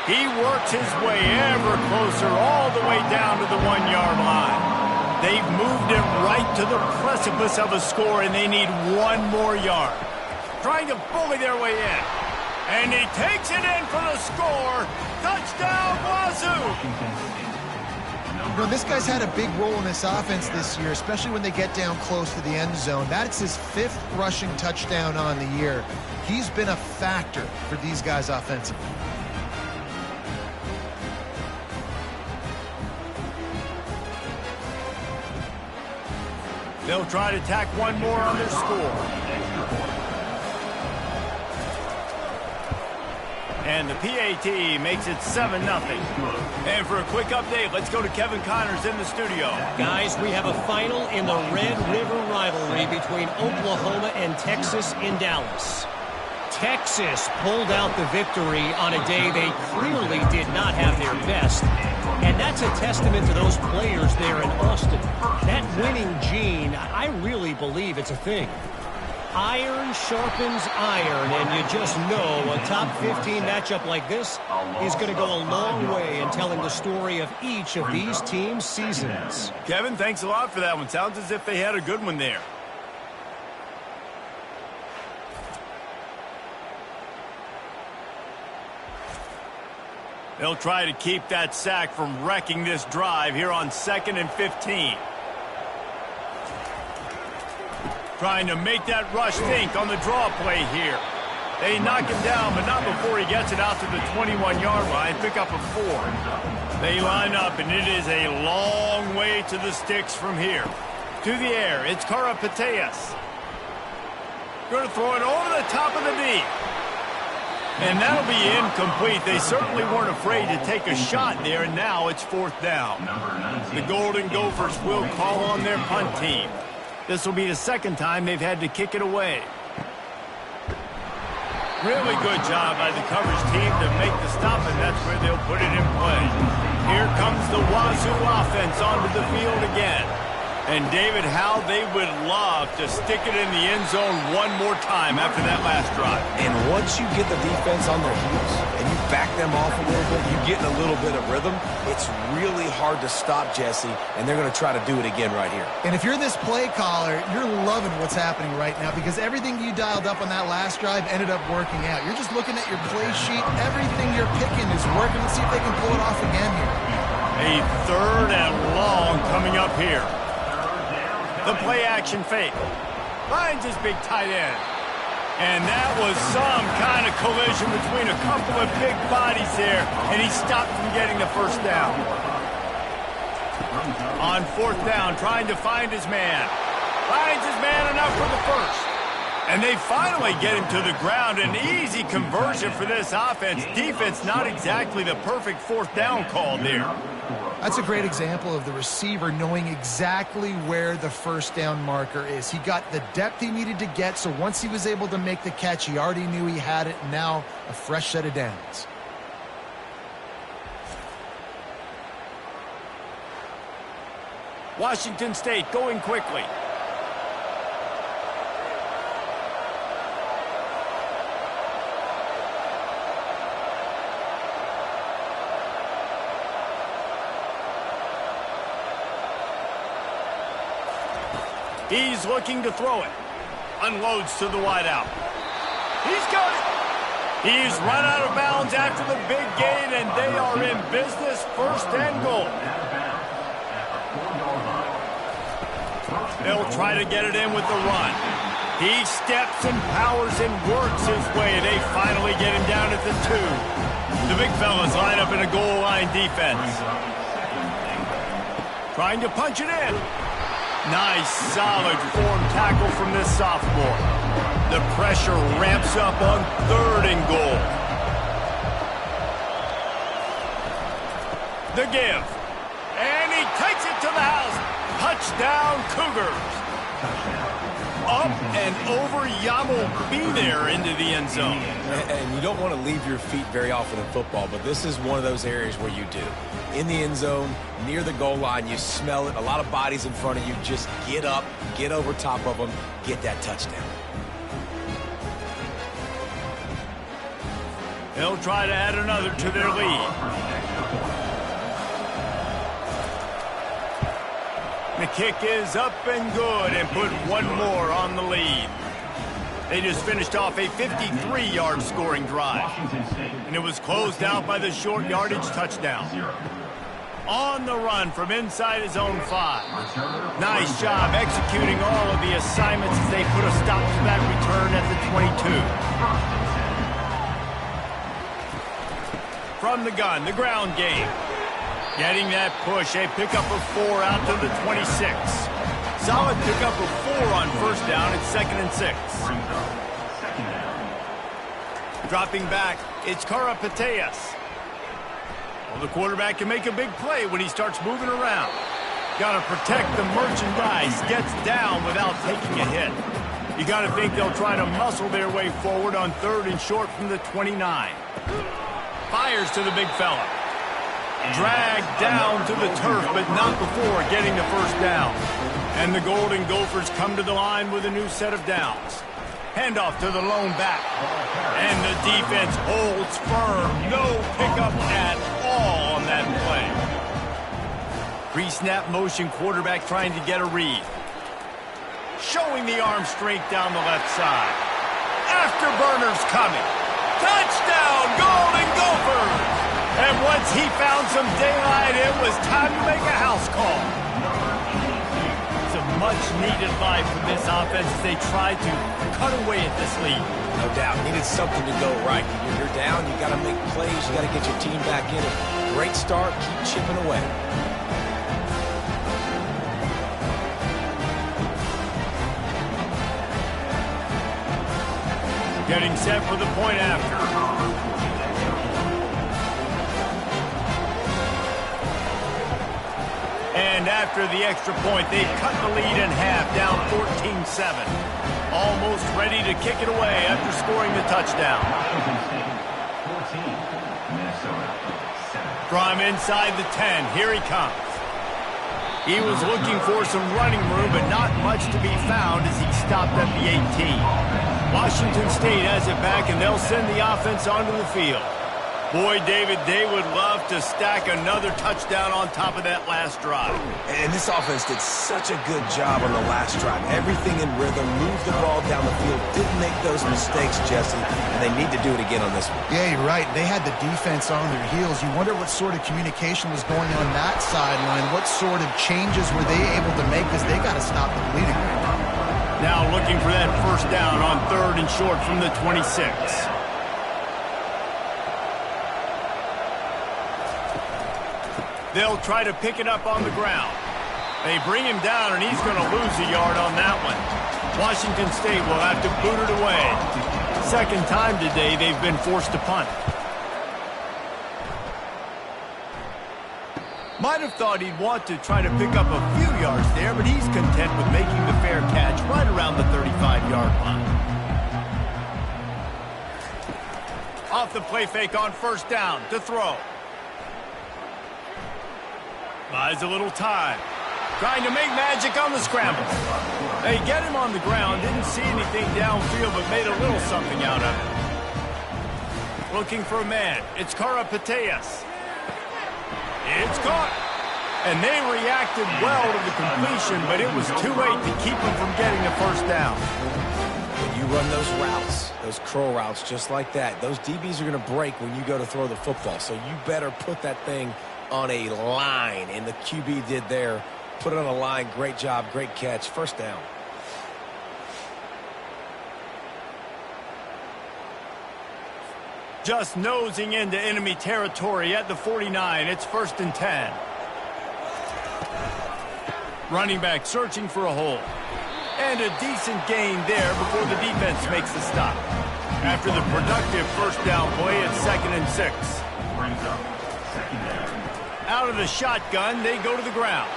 He works his way ever closer all the way down to the 1-yard line. They've moved him right to the precipice of a score, and they need 1 more yard. Trying to bully their way in. And he takes it in for the score. Touchdown, Wazoo! You know, this guy's had a big role in this offense this year, especially when they get down close to the end zone. That's his 5th rushing touchdown on the year. He's been a factor for these guys offensively. They'll try to tack 1 more on their score. And the PAT makes it 7-0. And for a quick update, let's go to Kevin Connors in the studio. Guys, we have a final in the Red River rivalry between Oklahoma and Texas in Dallas. Texas pulled out the victory on a day they clearly did not have their best. And that's a testament to those players there in Austin. That winning gene, I really believe it's a thing. Iron sharpens iron, and you just know a top 15 matchup like this is going to go a long way in telling the story of each of these teams' seasons. Kevin, thanks a lot for that one. Sounds as if they had a good one there. They'll try to keep that sack from wrecking this drive here on 2nd and 15. Trying to make that rush think on the draw play here. They knock him down, but not before he gets it out to the 21-yard line. Pick up a 4. They line up, and it is a long way to the sticks from here. To the air, it's Karapateas. Going to throw it over the top of the knee. And that'll be incomplete. They certainly weren't afraid to take a shot there, and now it's 4th down. The Golden Gophers will call on their punt team. This will be the second time they've had to kick it away. Really good job by the coverage team to make the stop, and that's where they'll put it in play. Here comes the Wazoo offense onto the field again. And David, how they would love to stick it in the end zone one more time after that last drive. And once you get the defense on their heels and you back them off a little bit, you get in a little bit of rhythm, it's really hard to stop, Jesse, and they're going to try to do it again right here. And if you're this play caller, you're loving what's happening right now because everything you dialed up on that last drive ended up working out. You're just looking at your play sheet. Everything you're picking is working. Let's see if they can pull it off again here. A 3rd and long coming up here. The play-action fake. Finds his big tight end. And that was some kind of collision between a couple of big bodies there, and he stopped from getting the first down. On 4th down, trying to find his man. Finds his man enough for the first. And they finally get him to the ground. An easy conversion for this offense. Defense, not exactly the perfect 4th down call there. That's a great example of the receiver knowing exactly where the first down marker is. He got the depth he needed to get, so once he was able to make the catch, he already knew he had it, and now a fresh set of downs. Washington State going quickly. He's looking to throw it. Unloads to the wideout. He's got it. He's run out of bounds after the big gain, and they are in business. 1st and goal. They'll try to get it in with the run. He steps and powers and works his way. They finally get him down at the 2. The big fellas line up in a goal line defense. Trying to punch it in. Nice, solid form tackle from this sophomore. The pressure ramps up on 3rd and goal. The give. And he takes it to the house. Touchdown, Cougars. Up and over Yamo be there into the end zone. And you don't want to leave your feet very often in football, but this is one of those areas where you do. In the end zone, near the goal line, you smell it. A lot of bodies in front of you. Just get up, get over top of them, get that touchdown. They'll try to add another to their lead. The kick is up and good and put one more on the lead. They just finished off a 53-yard scoring drive. And it was closed out by the short yardage touchdown. On the run from inside his own 5. Nice job executing all of the assignments as they put a stop to that return at the 22. From the gun, the ground game. Getting that push, a pickup of 4 out to the 26. Solid pickup of 4 on 1st down. It's 2nd and 6. Dropping back, it's Karapateas. Well, the quarterback can make a big play when he starts moving around. Got to protect the merchandise. Gets down without taking a hit. You got to think they'll try to muscle their way forward on 3rd and short from the 29. Fires to the big fella. Dragged down to the turf, but not before getting the first down. And the Golden Gophers come to the line with a new set of downs. Handoff to the lone back. And the defense holds firm. No pickup at all on that play. Pre-snap motion quarterback trying to get a read. Showing the arm strength down the left side. Afterburners coming. Touchdown, Golden Gophers! And once he found some daylight, it was time to make a house call. Some much-needed life from this offense as they try to cut away at this lead. No doubt. Needed something to go right. When you're down, you got to make plays. You got to get your team back in it. Great start. Keep chipping away. Getting set for the point after. And after the extra point, they cut the lead in half, down 14-7. Almost ready to kick it away after scoring the touchdown. From inside the 10, here he comes. He was looking for some running room, but not much to be found as he stopped at the 18. Washington State has it back, and they'll send the offense onto the field. Boy, David, they would love to stack another touchdown on top of that last drive. And this offense did such a good job on the last drive. Everything in rhythm, moved the ball down the field, didn't make those mistakes, Jesse, and they need to do it again on this one. Yeah, you're right. They had the defense on their heels. You wonder what sort of communication was going on that sideline. What sort of changes were they able to make because they got to stop the bleeding. Now looking for that first down on 3rd and short from the 26. They'll try to pick it up on the ground. They bring him down, and he's going to lose a yard on that one. Washington State will have to boot it away. Second time today they've been forced to punt. Might have thought he'd want to try to pick up a few yards there, but he's content with making the fair catch right around the 35-yard line. Off the play fake on first down to throw. Buys a little time. Trying to make magic on the scramble. They get him on the ground. Didn't see anything downfield, but made a little something out of it. Looking for a man. It's Karapateas. It's caught. And they reacted well to the completion, but it was too late to keep them from getting the first down. When you run those routes, those curl routes just like that, those DBs are going to break when you go to throw the football. So you better put that thing on a line, and the QB did there. Put it on a line. Great job, great catch. First down. Just nosing into enemy territory at the 49. It's 1st and 10. Running back searching for a hole. And a decent gain there before the defense makes the stop. After the productive first down play, it's 2nd and 6. Brings up 2nd down. Out of the shotgun, they go to the ground.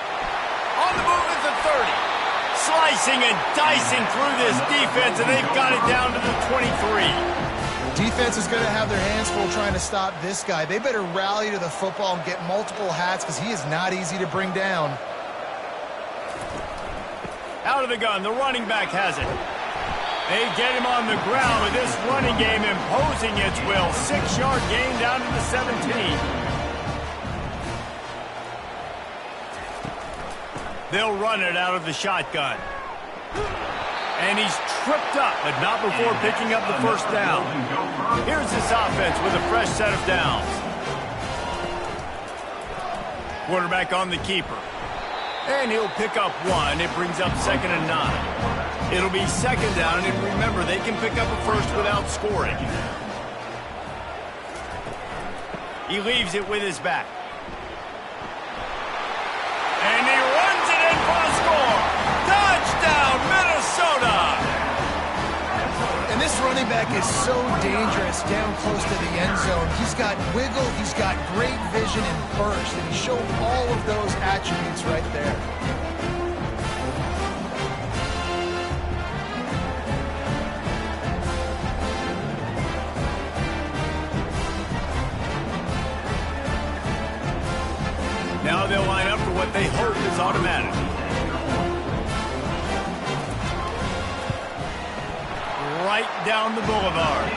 On the move at the 30. Slicing and dicing through this defense, and they've got it down to the 23. Defense is going to have their hands full trying to stop this guy. They better rally to the football and get multiple hats because he is not easy to bring down. Out of the gun, the running back has it. They get him on the ground with this running game imposing its will. 6-yard gain down to the 17. They'll run it out of the shotgun. And he's tripped up, but not before picking up the first down. Here's this offense with a fresh set of downs. Quarterback on the keeper. And he'll pick up one. It brings up 2nd and 9. It'll be 2nd down, and remember, they can pick up a first without scoring. He leaves it with his back. And he runs it in for a score. Touchdown, Minnesota! And this running back is so dangerous down close to the end zone. He's got wiggle, he's got great vision and burst, and he showed all of those attributes right there. Now they'll line up for what they hope is automatic. Right down the boulevard.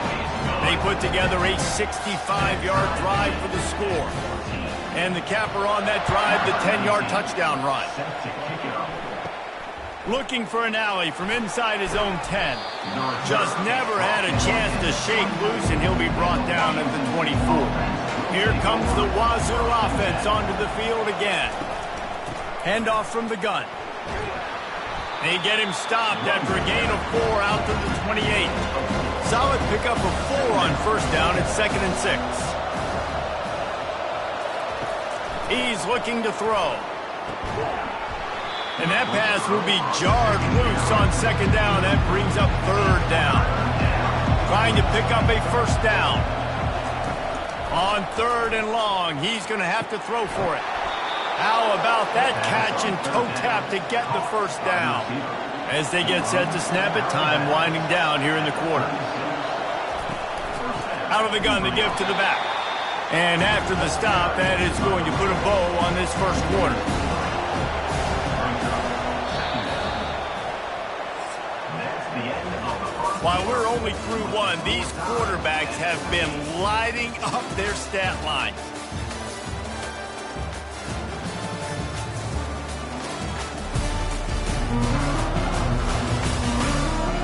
They put together a 65-yard drive for the score. And the capper on that drive, the 10-yard touchdown run. Looking for an alley from inside his own 10. Just never had a chance to shake loose, and he'll be brought down at the 24. Here comes the Wazoo offense onto the field again. Handoff from the gun. They get him stopped after a gain of 4 out to the 28. Solid pickup of 4 on first down at 2nd and 6. He's looking to throw. And that pass will be jarred loose on 2nd down. That brings up 3rd down. Trying to pick up a first down. On 3rd and long, he's going to have to throw for it. How about that catch and toe tap to get the first down? As they get set to snap it, time winding down here in the quarter. Out of the gun, the give to the back. And after the stop, that is going to put a bow on this first quarter. While we're only through one, these quarterbacks have been lighting up their stat lines.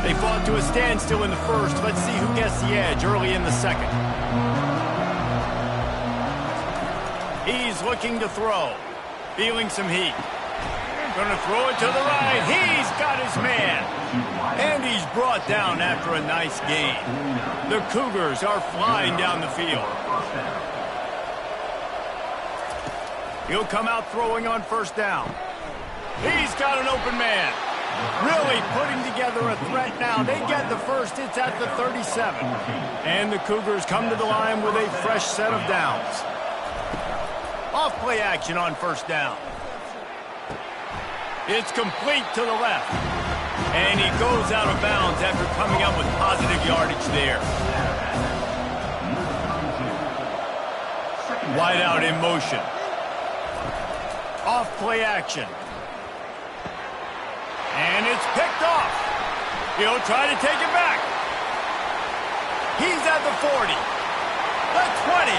They fought to a standstill in the first. Let's see who gets the edge early in the second. He's looking to throw. Feeling some heat. Going to throw it to the right. He's got his man. And he's brought down after a nice gain. The Cougars are flying down the field. He'll come out throwing on first down. He's got an open man. Really putting together a threat now. They get the first. It's at the 37. And the Cougars come to the line with a fresh set of downs. Off play action on first down. It's complete to the left. And he goes out of bounds after coming up with positive yardage there. Wide out in motion. Off play action. And it's picked off. He'll try to take it back. He's at the 40. The 20.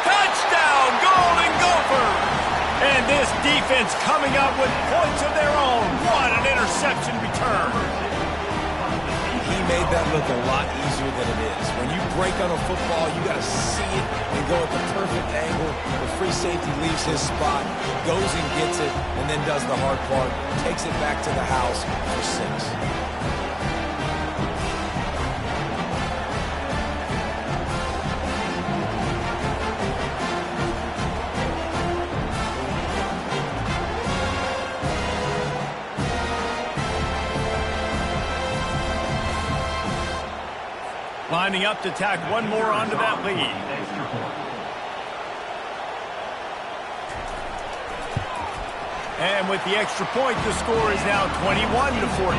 Touchdown, Golden Gophers! And this defense coming up with points of their own. What an interception return. He made that look a lot easier than it is. When you break on a football, you got to see it and go at the perfect angle. The free safety leaves his spot, goes and gets it, and then does the hard part, takes it back to the house for 6. Lining up to tack one more onto that lead. And with the extra point, the score is now 21-14.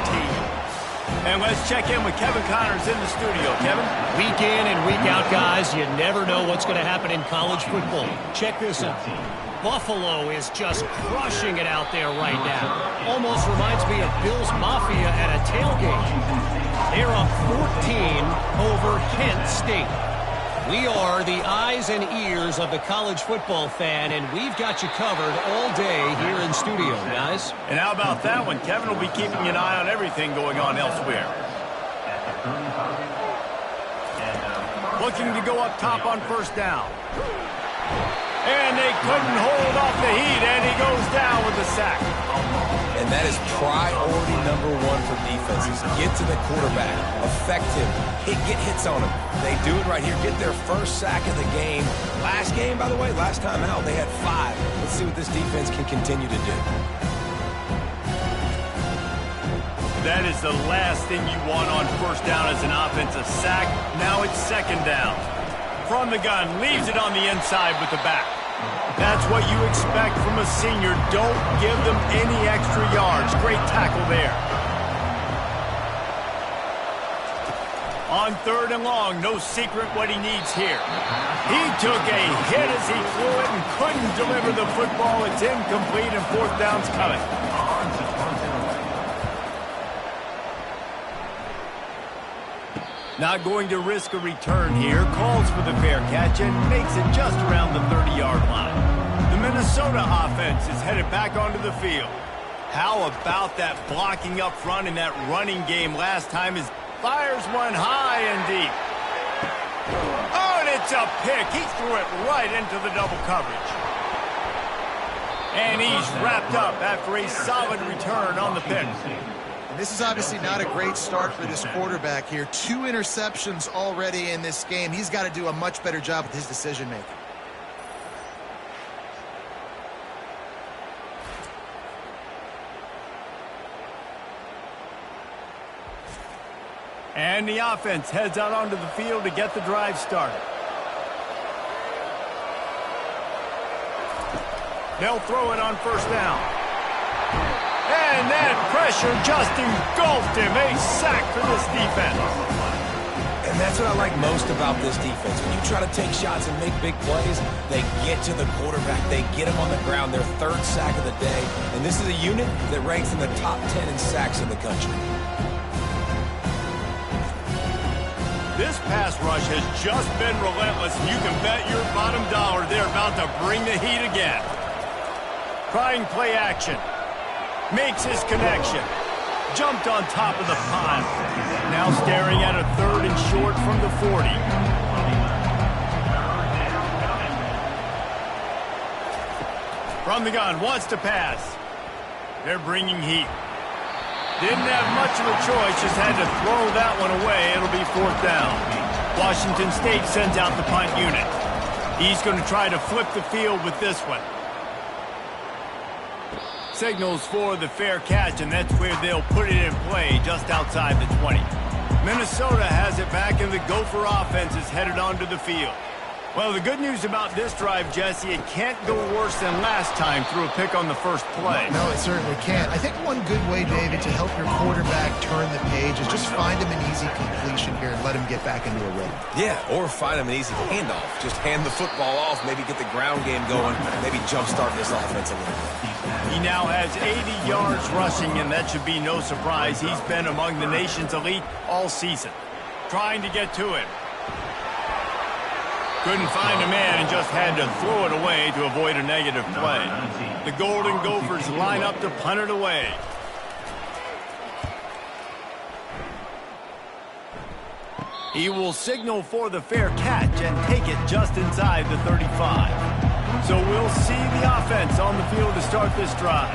And let's check in with Kevin Connors in the studio. Kevin? Week in and week out, guys, you never know what's going to happen in college football. Check this out. Buffalo is just crushing it out there right now. Almost reminds me of Bill's Mafia at a tailgate. They're up 14 over Kent State. We are the eyes and ears of the college football fan, and we've got you covered all day here in studio, guys. And how about that one? Kevin will be keeping an eye on everything going on elsewhere. Looking to go up top on first down. And they couldn't hold off the heat, and he goes down with the sack. And that is priority number 1 for defenses. Get to the quarterback. Effective. Get hits on him. They do it right here. Get their first sack of the game. Last game, by the way, last time out, they had 5. Let's see what this defense can continue to do. That is the last thing you want on first down as an offensive sack. Now it's second down. From the gun, leaves it on the inside with the back. That's what you expect from a senior. Don't give them any extra yards. Great tackle there. On third and long, no secret what he needs here. He took a hit as he threw it and couldn't deliver the football. It's incomplete and fourth down's coming. Not going to risk a return here. Calls for the fair catch and makes it just around the 30-yard line. The Minnesota offense is headed back onto the field. How about that blocking up front in that running game last time? His fires one high and deep. Oh, and it's a pick. He threw it right into the double coverage. And he's wrapped up after a solid return on the pick. And this is obviously not a great start for this quarterback here. 2 interceptions already in this game. He's got to do a much better job with his decision-making. And the offense heads out onto the field to get the drive started. They'll throw it on first down. And that pressure just engulfed him. A sack for this defense. And that's what I like most about this defense. When you try to take shots and make big plays, they get to the quarterback. They get him on the ground, their 3rd sack of the day. And this is a unit that ranks in the top 10 in sacks in the country. This pass rush has just been relentless. You can bet your bottom dollar they're about to bring the heat again. Trying play action. Makes his connection. Jumped on top of the pile. Now staring at a 3rd and short from the 40. From the gun, wants to pass. They're bringing heat. Didn't have much of a choice, just had to throw that one away. It'll be 4th down. Washington State sends out the punt unit. He's going to try to flip the field with this one. Signals for the fair catch, and that's where they'll put it in play, just outside the 20. Minnesota has it back, and the Gopher offense is headed onto the field. Well, the good news about this drive, Jesse, it can't go worse than last time through a pick on the first play. No, it certainly can't. I think one good way, David, to help your quarterback turn the page is just find him an easy completion here and let him get back into a rhythm. Yeah, or find him an easy handoff. Just hand the football off, maybe get the ground game going, maybe jumpstart this offense a little bit. He now has 80 yards rushing, and that should be no surprise. He's been among the nation's elite all season. Trying to get to him. Couldn't find a man and just had to throw it away to avoid a negative play. The Golden Gophers line up to punt it away. He will signal for the fair catch and take it just inside the 35. So we'll see the offense on the field to start this drive.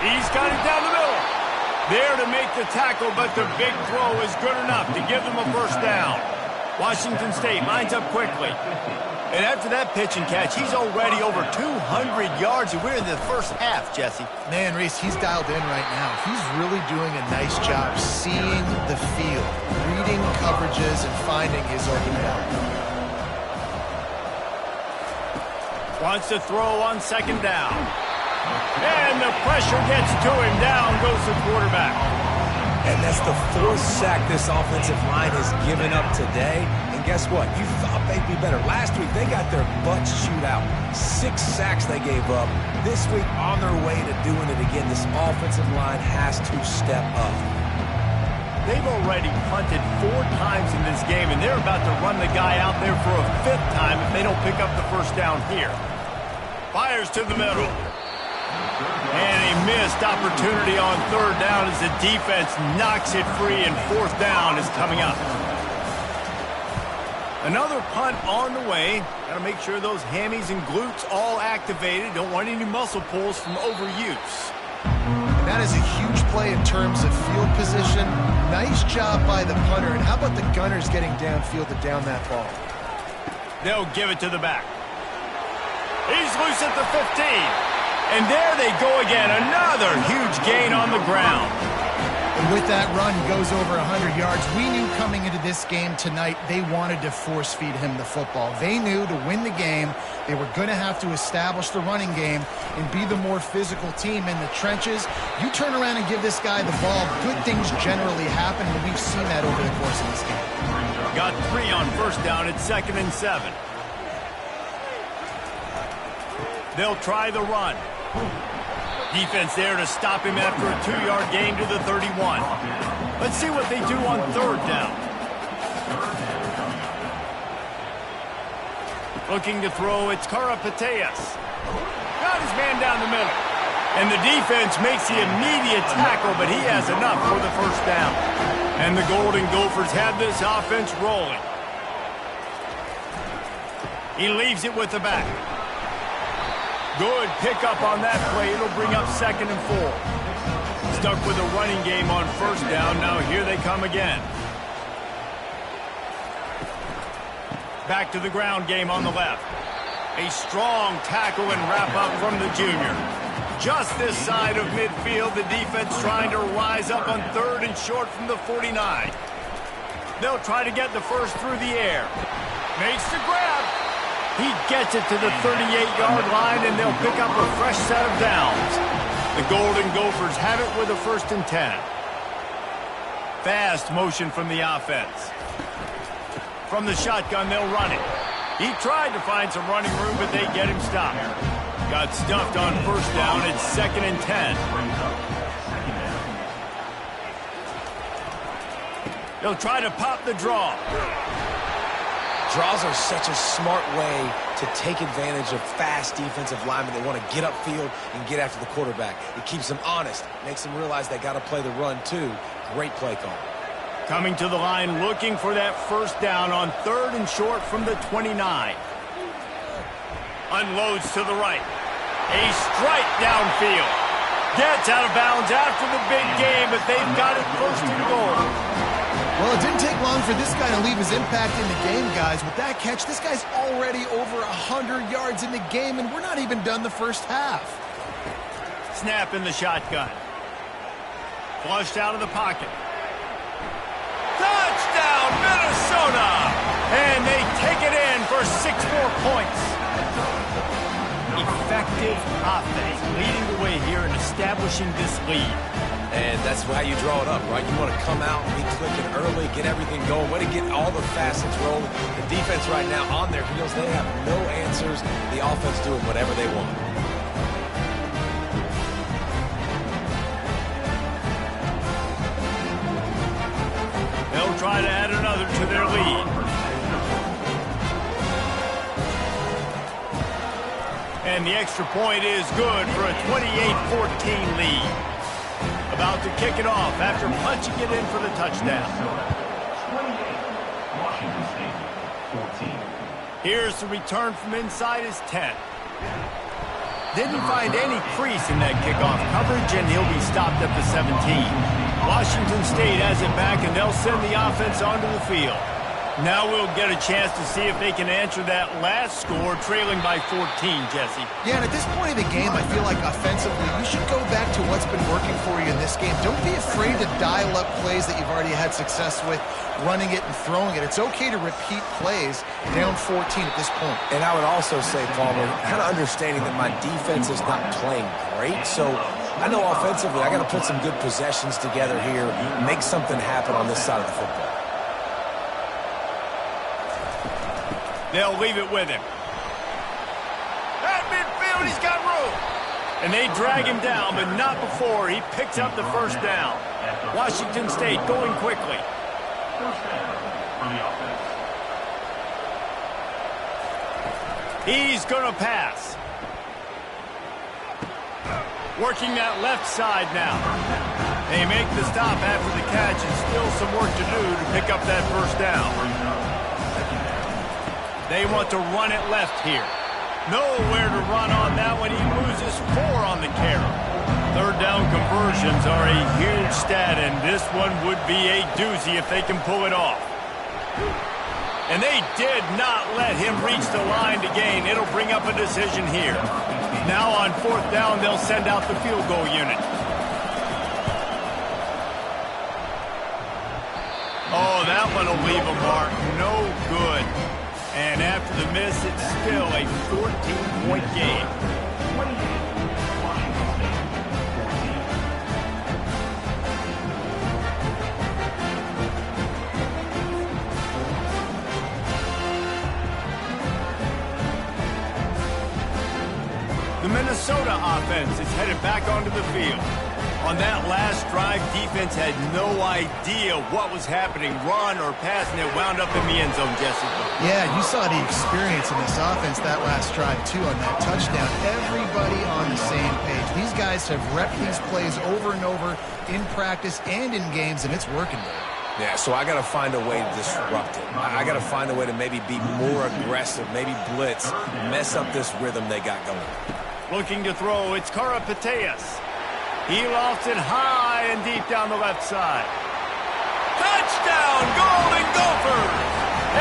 He's got it down the middle. There to make the tackle, but the big throw is good enough to give them a first down. Washington State lines up quickly. And after that pitch and catch, he's already over 200 yards, and we're in the first half, Jesse. Man, Reese, he's dialed in right now. He's really doing a nice job seeing the field, reading coverages, and finding his open man. Wants to throw on 2nd down. And the pressure gets to him. Down goes the quarterback. And that's the 4th sack this offensive line has given up today. And guess what? You thought they'd be better. Last week, they got their butts chewed out. 6 sacks they gave up. This week, on their way to doing it again, this offensive line has to step up. They've already punted 4 times in this game, and they're about to run the guy out there for a 5th time if they don't pick up the first down here. Fires to the middle. And a missed opportunity on 3rd down as the defense knocks it free, and 4th down is coming up. Another punt on the way. Got to make sure those hammies and glutes all activated. Don't want any muscle pulls from overuse. That is a huge play in terms of field position. Nice job by the punter. And how about the gunners getting downfield to down that ball? They'll give it to the back. He's loose at the 15. And there they go again. Another huge gain on the ground. And with that run, he goes over 100 yards. We knew coming into this game tonight they wanted to force feed him the football. They knew to win the game, they were going to have to establish the running game and be the more physical team in the trenches. You turn around and give this guy the ball, good things generally happen, and we've seen that over the course of this game. Got 3 on first down at 2nd and 7. They'll try the run. Defense there to stop him after a 2-yard gain to the 31. Let's see what they do on 3rd down. Looking to throw, it's Karapateas. Got his man down the middle. And the defense makes the immediate tackle, but he has enough for the first down. And the Golden Gophers have this offense rolling. He leaves it with the back. Good pickup on that play. It'll bring up 2nd and 4. Stuck with a running game on 1st down. Now here they come again. Back to the ground game on the left. A strong tackle and wrap-up from the junior. Just this side of midfield, the defense trying to rise up on 3rd and short from the 49. They'll try to get the first through the air. Makes the grab. He gets it to the 38-yard line, and they'll pick up a fresh set of downs. The Golden Gophers have it with a 1st and 10. Fast motion from the offense. From the shotgun, they'll run it. He tried to find some running room, but they get him stopped. Got stuffed on 1st down. It's 2nd and 10. They'll try to pop the draw. Draws are such a smart way to take advantage of fast defensive linemen that want to get upfield and get after the quarterback. It keeps them honest, makes them realize they got to play the run too. Great play call. Coming to the line, looking for that 1st down on 3rd and short from the 29. Unloads to the right. A strike downfield. Gets out of bounds after the big game, but they've got it 1st and goal. Well, it didn't take long for this guy to leave his impact in the game, guys. With that catch, this guy's already over 100 yards in the game, and we're not even done the 1st half. Snap in the shotgun. Flushed out of the pocket. Touchdown, Minnesota! And they take it in for 6 more points. Effective offense leading the way here and establishing this lead. And that's how you draw it up, right? You want to come out, be clicking early, get everything going, way to get all the facets rolling. The defense right now on their heels, they have no answers. The offense doing whatever they want. They'll try to add another to their lead. And the extra point is good for a 28-14 lead. About to kick it off after punching it in for the touchdown. 28, Washington State, 14. Here's the return from inside his 10. Didn't find any crease in that kickoff coverage, and he'll be stopped at the 17. Washington State has it back, and they'll send the offense onto the field. Now we'll get a chance to see if they can answer that last score, trailing by 14, Jesse. Yeah, and at this point of the game, I feel like offensively, you should go back to what's been working for you in this game. Don't be afraid to dial up plays that you've already had success with, running it and throwing it. It's okay to repeat plays down 14 at this point. And I would also say, Palmer, kind of understanding that my defense is not playing great, so I know offensively I got to put some good possessions together here, make something happen on this side of the football. They'll leave it with him. At midfield, he's got room. And they drag him down, but not before he picks up the 1st down. Washington State going quickly. 1st down for the offense. He's going to pass. Working that left side now. They make the stop after the catch, and still some work to do to pick up that 1st down. They want to run it left here. Nowhere to run on that one. He loses 4 on the carry. 3rd down conversions are a huge stat, and this one would be a doozy if they can pull it off. And they did not let him reach the line to gain. It'll bring up a decision here. Now on 4th down, they'll send out the field goal unit. Oh, that one will leave a mark. No good. And after the miss, it's still a 14-point game. 28, Washington State, 14. The Minnesota offense is headed back onto the field. On that last drive, defense had no idea what was happening, run or pass, and it wound up in the end zone, Jesse. Yeah, you saw the experience in this offense that last drive, too, on that touchdown. Everybody on the same page. These guys have repped these plays over and over in practice and in games, and it's working there. Yeah, so I got to find a way to disrupt it. I got to find a way to maybe be more aggressive, maybe blitz, mess up this rhythm they got going. Looking to throw, it's Karapateas. He lofts it high and deep down the left side. Touchdown, Golden Gophers!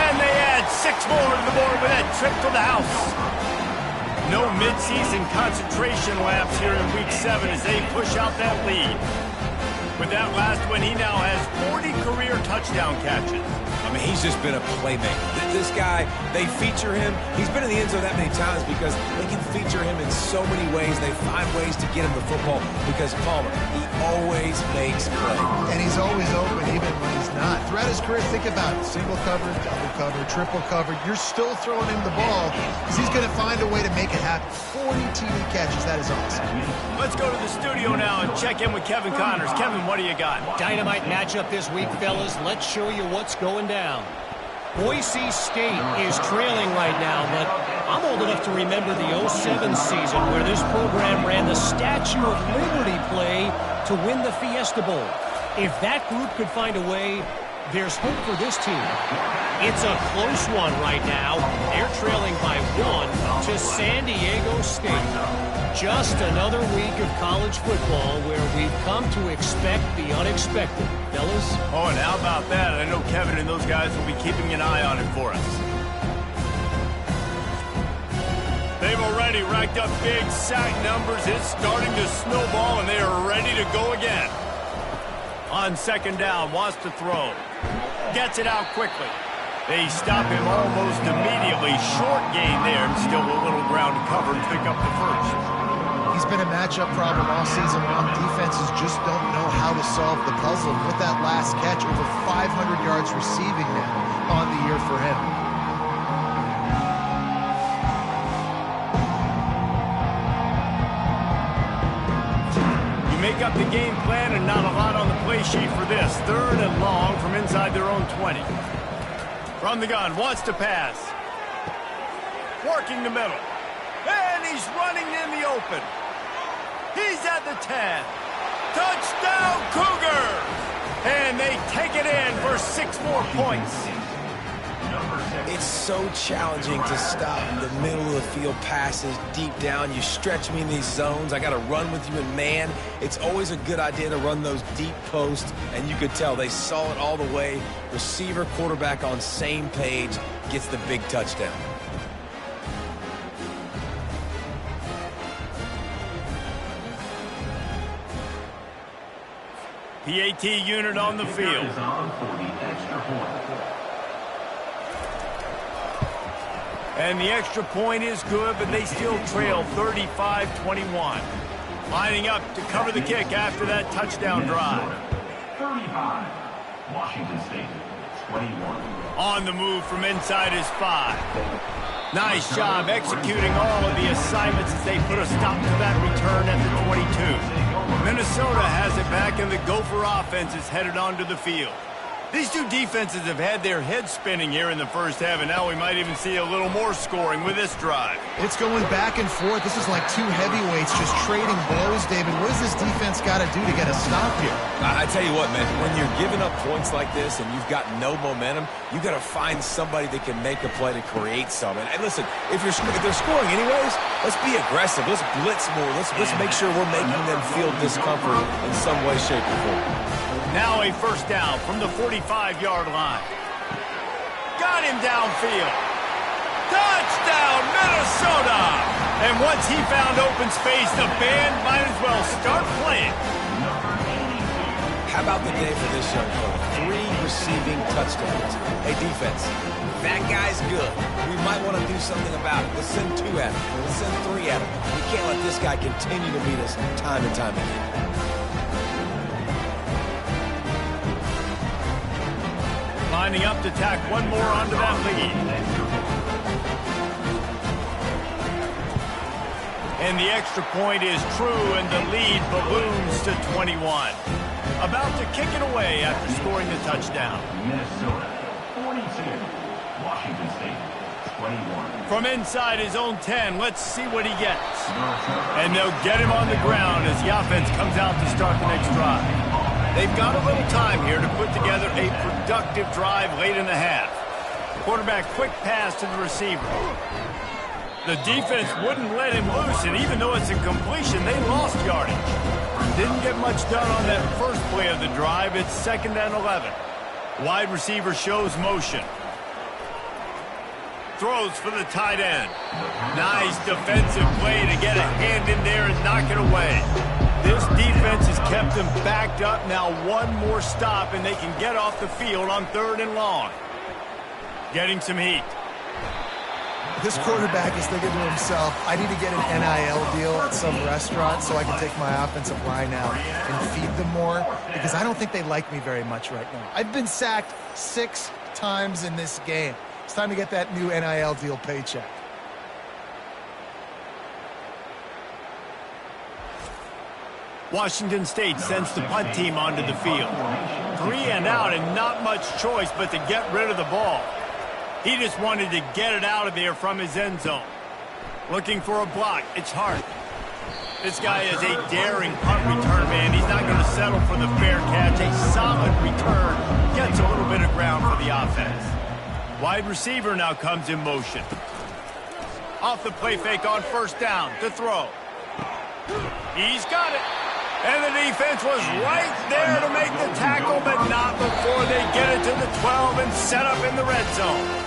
And they add 6 more to the board with that trip to the house. No midseason concentration lapse here in Week 7 as they push out that lead. With that last one, he now has 40 career touchdown catches. I mean, he's just been a playmaker. This guy, they feature him. He's been in the end zone that many times because they can feature him in so many ways. They find ways to get him the football because Palmer, he always makes plays. And he's always open even when he's not. Throughout his career, think about it. Single cover, double cover, triple cover. You're still throwing him the ball because he's going to find a way to make it happen. 40 TD catches. That is awesome. Let's go to the studio now and check in with Kevin Connors. Kevin, what do you got? Dynamite matchup this week, fellas. Let's show you what's going down. Boise State is trailing right now, but I'm old enough to remember the 07 season where this program ran the Statue of Liberty play to win the Fiesta Bowl. If that group could find a way, there's hope for this team. It's a close one right now. They're trailing by 1 to San Diego State. Just another week of college football where we've come to expect the unexpected. Fellas? Oh, and how about that? I know Kevin and those guys will be keeping an eye on it for us. They've already racked up big sack numbers. It's starting to snowball, and they are ready to go again. On second down, wants to throw. Gets it out quickly. They stop him almost immediately. Short gain there, and still a little ground to cover and pick up the first. He's been a matchup problem all season long. Defenses just don't know how to solve the puzzle. With that last catch, over 500 yards receiving now on the year for him. You make up the game plan and not a lot on the play sheet for this. 3rd and long from inside their own 20. From the gun, wants to pass. Working the middle. And he's running in the open. He's at the 10. Touchdown, Cougars! And they take it in for 6 more points. It's so challenging to stop the middle of the field passes deep down. You stretch me in these zones. I got to run with you in man. It's always a good idea to run those deep posts, and you could tell they saw it all the way. Receiver, quarterback on same page, gets the big touchdown. PAT unit on the field. And the extra point is good, but they still trail 35-21. Lining up to cover the kick after that touchdown drive. 35, Washington State, 21. On the move from inside his 5. Nice job executing all of the assignments as they put a stop to that return at the 22. Minnesota has it back, and the Gopher offense is headed onto the field. These two defenses have had their heads spinning here in the first half, and now we might even see a little more scoring with this drive. It's going back and forth. This is like two heavyweights just trading blows, David. What does this defense got to do to get a stop here? I tell you what, man, when you're giving up points like this and you've got no momentum, you got to find somebody that can make a play to create some. And listen, if they're scoring anyways, let's be aggressive. Let's blitz more. Let's make sure we're making them feel discomfort in some way, shape, or form. Now a first down from the 45-yard line. Got him downfield. Touchdown, Minnesota! And once he found open space, the band might as well start playing. How about the day for this young fella? 3 receiving touchdowns. Hey, defense, that guy's good. We might want to do something about it. Let's send 2 at him. Let's send 3 at him. We can't let this guy continue to beat us time and time again. Lining up to tack one more onto that lead. And the extra point is true, and the lead balloons to 21. About to kick it away after scoring the touchdown. Minnesota, 42. Washington State, 21. From inside his own 10, let's see what he gets. And they'll get him on the ground as the offense comes out to start the next drive. They've got a little time here to put together a productive drive late in the half. Quarterback quick pass to the receiver. The defense wouldn't let him loose, and even though it's a completion, they lost yardage. Didn't get much done on that first play of the drive. It's 2nd and 11. Wide receiver shows motion. Throws for the tight end. Nice defensive play to get a hand in there and knock it away. This defense has kept them backed up. Now one more stop, and they can get off the field on 3rd and long. Getting some heat. This quarterback is thinking to himself, I need to get an NIL deal at some restaurant so I can take my offensive line out and feed them more, because I don't think they like me very much right now. I've been sacked 6 times in this game. It's time to get that new NIL deal paycheck. Washington State sends the punt team onto the field. 3 and out, and not much choice but to get rid of the ball. He just wanted to get it out of there from his end zone. Looking for a block. It's Hart. This guy is a daring punt return man. He's not going to settle for the fair catch. A solid return. Gets a little bit of ground for the offense. Wide receiver now comes in motion. Off the play fake on 1st down to throw. He's got it. And the defense was right there to make the tackle, but not before they get it to the 12 and set up in the red zone.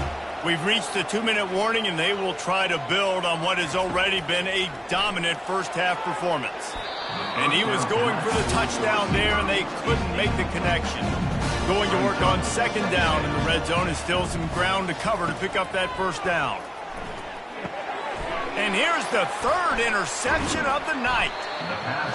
We've reached the 2-minute warning, and they will try to build on what has already been a dominant first-half performance. And he was going for the touchdown there, and they couldn't make the connection. Going to work on 2nd down in the red zone, is still some ground to cover to pick up that 1st down. And here's the 3rd interception of the night.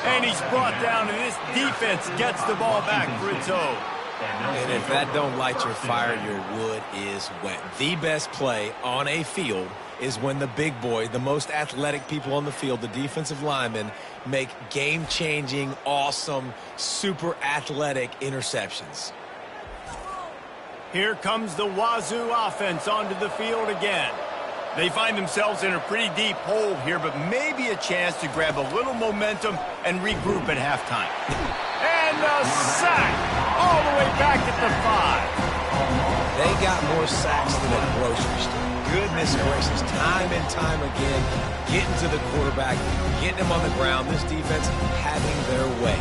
And he's brought down, and this defense gets the ball back for its own. And if that don't light your fire, your wood is wet. The best play on a field is when the big boy, the most athletic people on the field, the defensive linemen, make game-changing, awesome, super athletic interceptions. Here comes the Wazoo offense onto the field again. They find themselves in a pretty deep hole here, but maybe a chance to grab a little momentum and regroup at halftime. And a sack all the way back at the 5. They got more sacks than a grocery store. Goodness gracious, time and time again, getting to the quarterback, getting him on the ground. This defense having their way.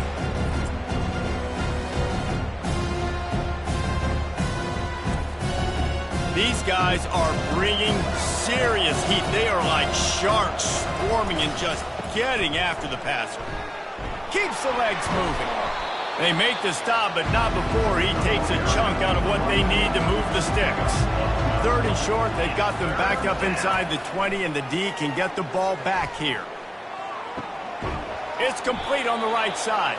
These guys are bringing serious heat. They are like sharks swarming and just getting after the passer. Keeps the legs moving. They make the stop, but not before he takes a chunk out of what they need to move the sticks. 3rd and short, they've got them back up inside the 20, and the D can get the ball back here. It's complete on the right side.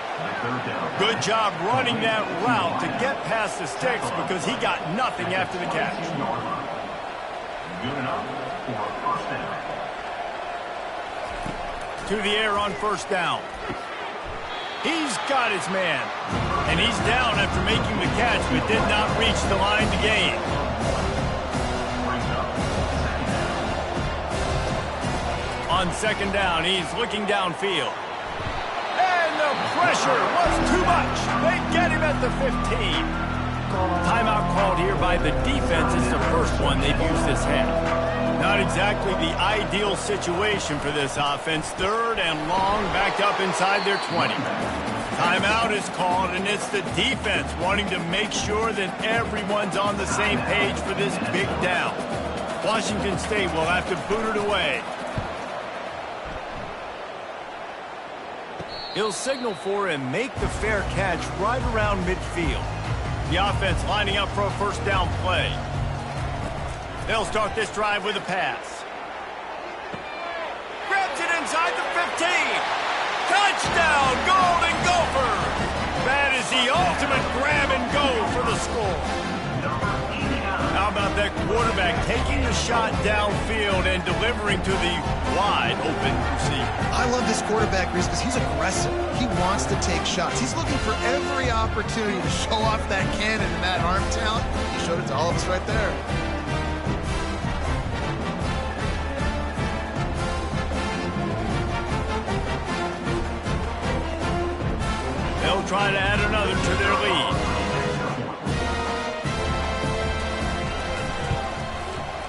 Good job running that route to get past the sticks because he got nothing after the catch. To the air on 1st down. He's got his man. And he's down after making the catch, but did not reach the line to gain. On 2nd down, he's looking downfield. And the pressure was too much. They get him at the 15. Timeout called here by the defense. It's the first one they've used this half. Not exactly the ideal situation for this offense. 3rd and long, backed up inside their 20. Timeout is called, and it's the defense wanting to make sure that everyone's on the same page for this big down. Washington State will have to boot it away. He'll signal for and make the fair catch right around midfield. The offense lining up for a 1st down play. They'll start this drive with a pass. Grabs it inside the 15. Touchdown, Golden Gophers! That is the ultimate grab and go for the score. How about that quarterback taking the shot downfield and delivering to the wide open receiver? I love this quarterback, Reese, because he's aggressive. He wants to take shots. He's looking for every opportunity to show off that cannon and that arm talent. He showed it to all of us right there. They'll try to add another to their lead.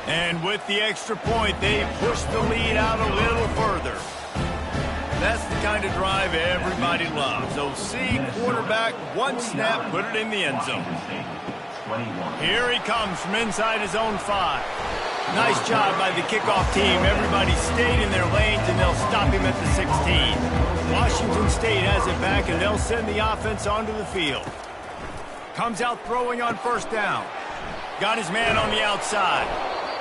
And And with the extra point, they push the lead out a little further. That's the kind of drive everybody loves. OC, quarterback, one snap, put it in the end zone. Here he comes from inside his own 5. Nice job by the kickoff team. Everybody stayed in their lanes, and they'll stop him at the 16. Washington State has it back, and they'll send the offense onto the field. Comes out throwing on first down. Got his man on the outside.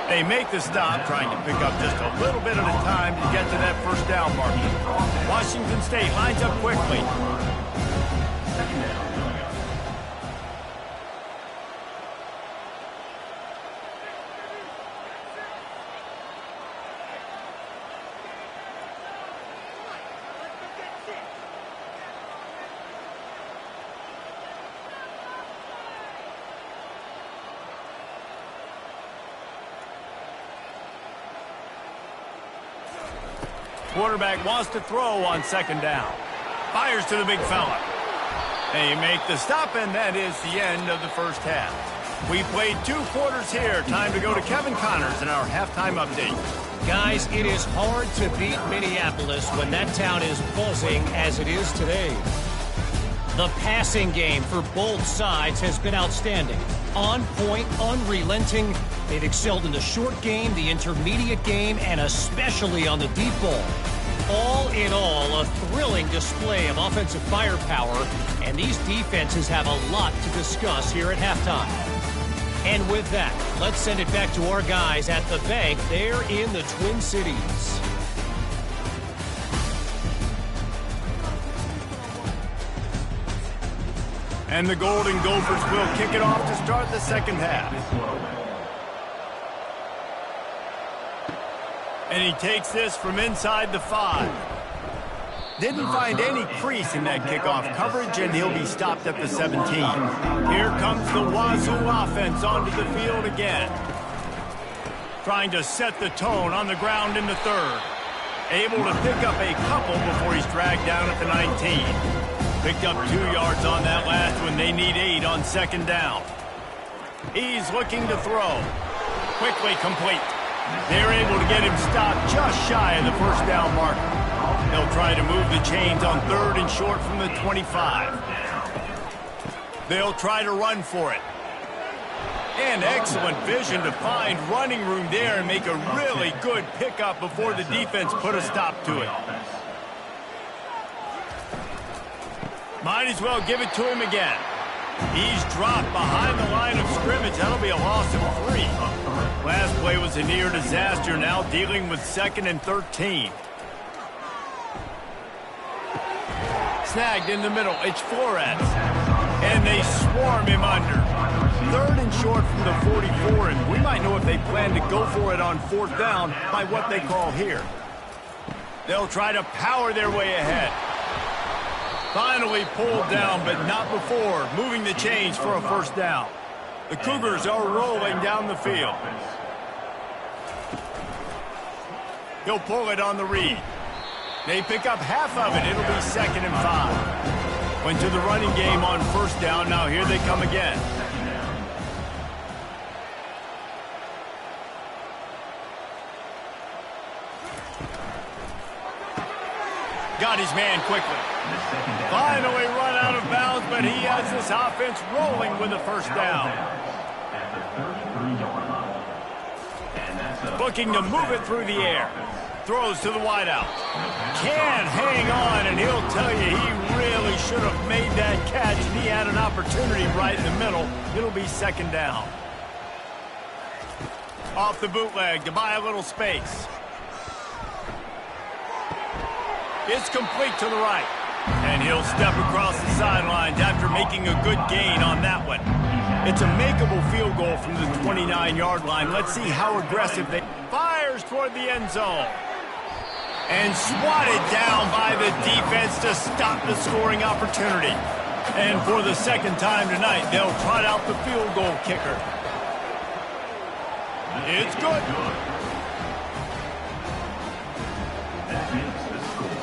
They make the stop, trying to pick up just a little bit at a time to get to that first down mark. Washington State lines up quickly. Quarterback wants to throw on second down. Fires to the big fella. They make the stop, and that is the end of the first half. We played 2 quarters here. Time to go to Kevin Connors in our halftime update. Guys, it is hard to beat Minneapolis when that town is buzzing as it is today. The passing game for both sides has been outstanding. On point, unrelenting. They've excelled in the short game, the intermediate game, and especially on the deep ball. All in all, a thrilling display of offensive firepower, and these defenses have a lot to discuss here at halftime. And with that, let's send it back to our guys at the bank there in the Twin Cities. And the Golden Gophers will kick it off to start the second half. And he takes this from inside the 5. Didn't find any crease in that kickoff coverage, and he'll be stopped at the 17. Here comes the Wazoo offense onto the field again. Trying to set the tone on the ground in the 3rd. Able to pick up a couple before he's dragged down at the 19. Picked up 2 yards on that last one. They need 8 on second down. He's looking to throw. Quickly complete. They're able to get him stopped just shy of the first down marker. They'll try to move the chains on 3rd and short from the 25. They'll try to run for it. And excellent vision to find running room there and make a really good pickup before the defense put a stop to it. Might as well give it to him again. He's dropped behind the line of scrimmage. That'll be a loss of 3. Last play was a near disaster, now dealing with 2nd and 13. Snagged in the middle. It's Flores. And they swarm him under. 3rd and short from the 44, and we might know if they plan to go for it on 4th down by what they call here. They'll try to power their way ahead. Finally pulled down, but not before moving the chains for a first down. The Cougars are rolling down the field. He'll pull it on the read. They pick up half of it. It'll be 2nd and 5. Went to the running game on first down. Now here they come again. Got his man quickly. Finally run out of bounds, but he has this offense rolling with a first down. Looking to move it through the air. Throws to the wideout. Can't hang on, and he'll tell you he really should have made that catch. He had an opportunity right in the middle. It'll be 2nd down. Off the bootleg to buy a little space. It's complete to the right. And he'll step across the sidelines after making a good gain on that one. It's a makeable field goal from the 29-yard line. Let's see how aggressive they... Fires toward the end zone. And swatted down by the defense to stop the scoring opportunity. And for the 2nd time tonight, they'll trot out the field goal kicker. It's good. That makes the score.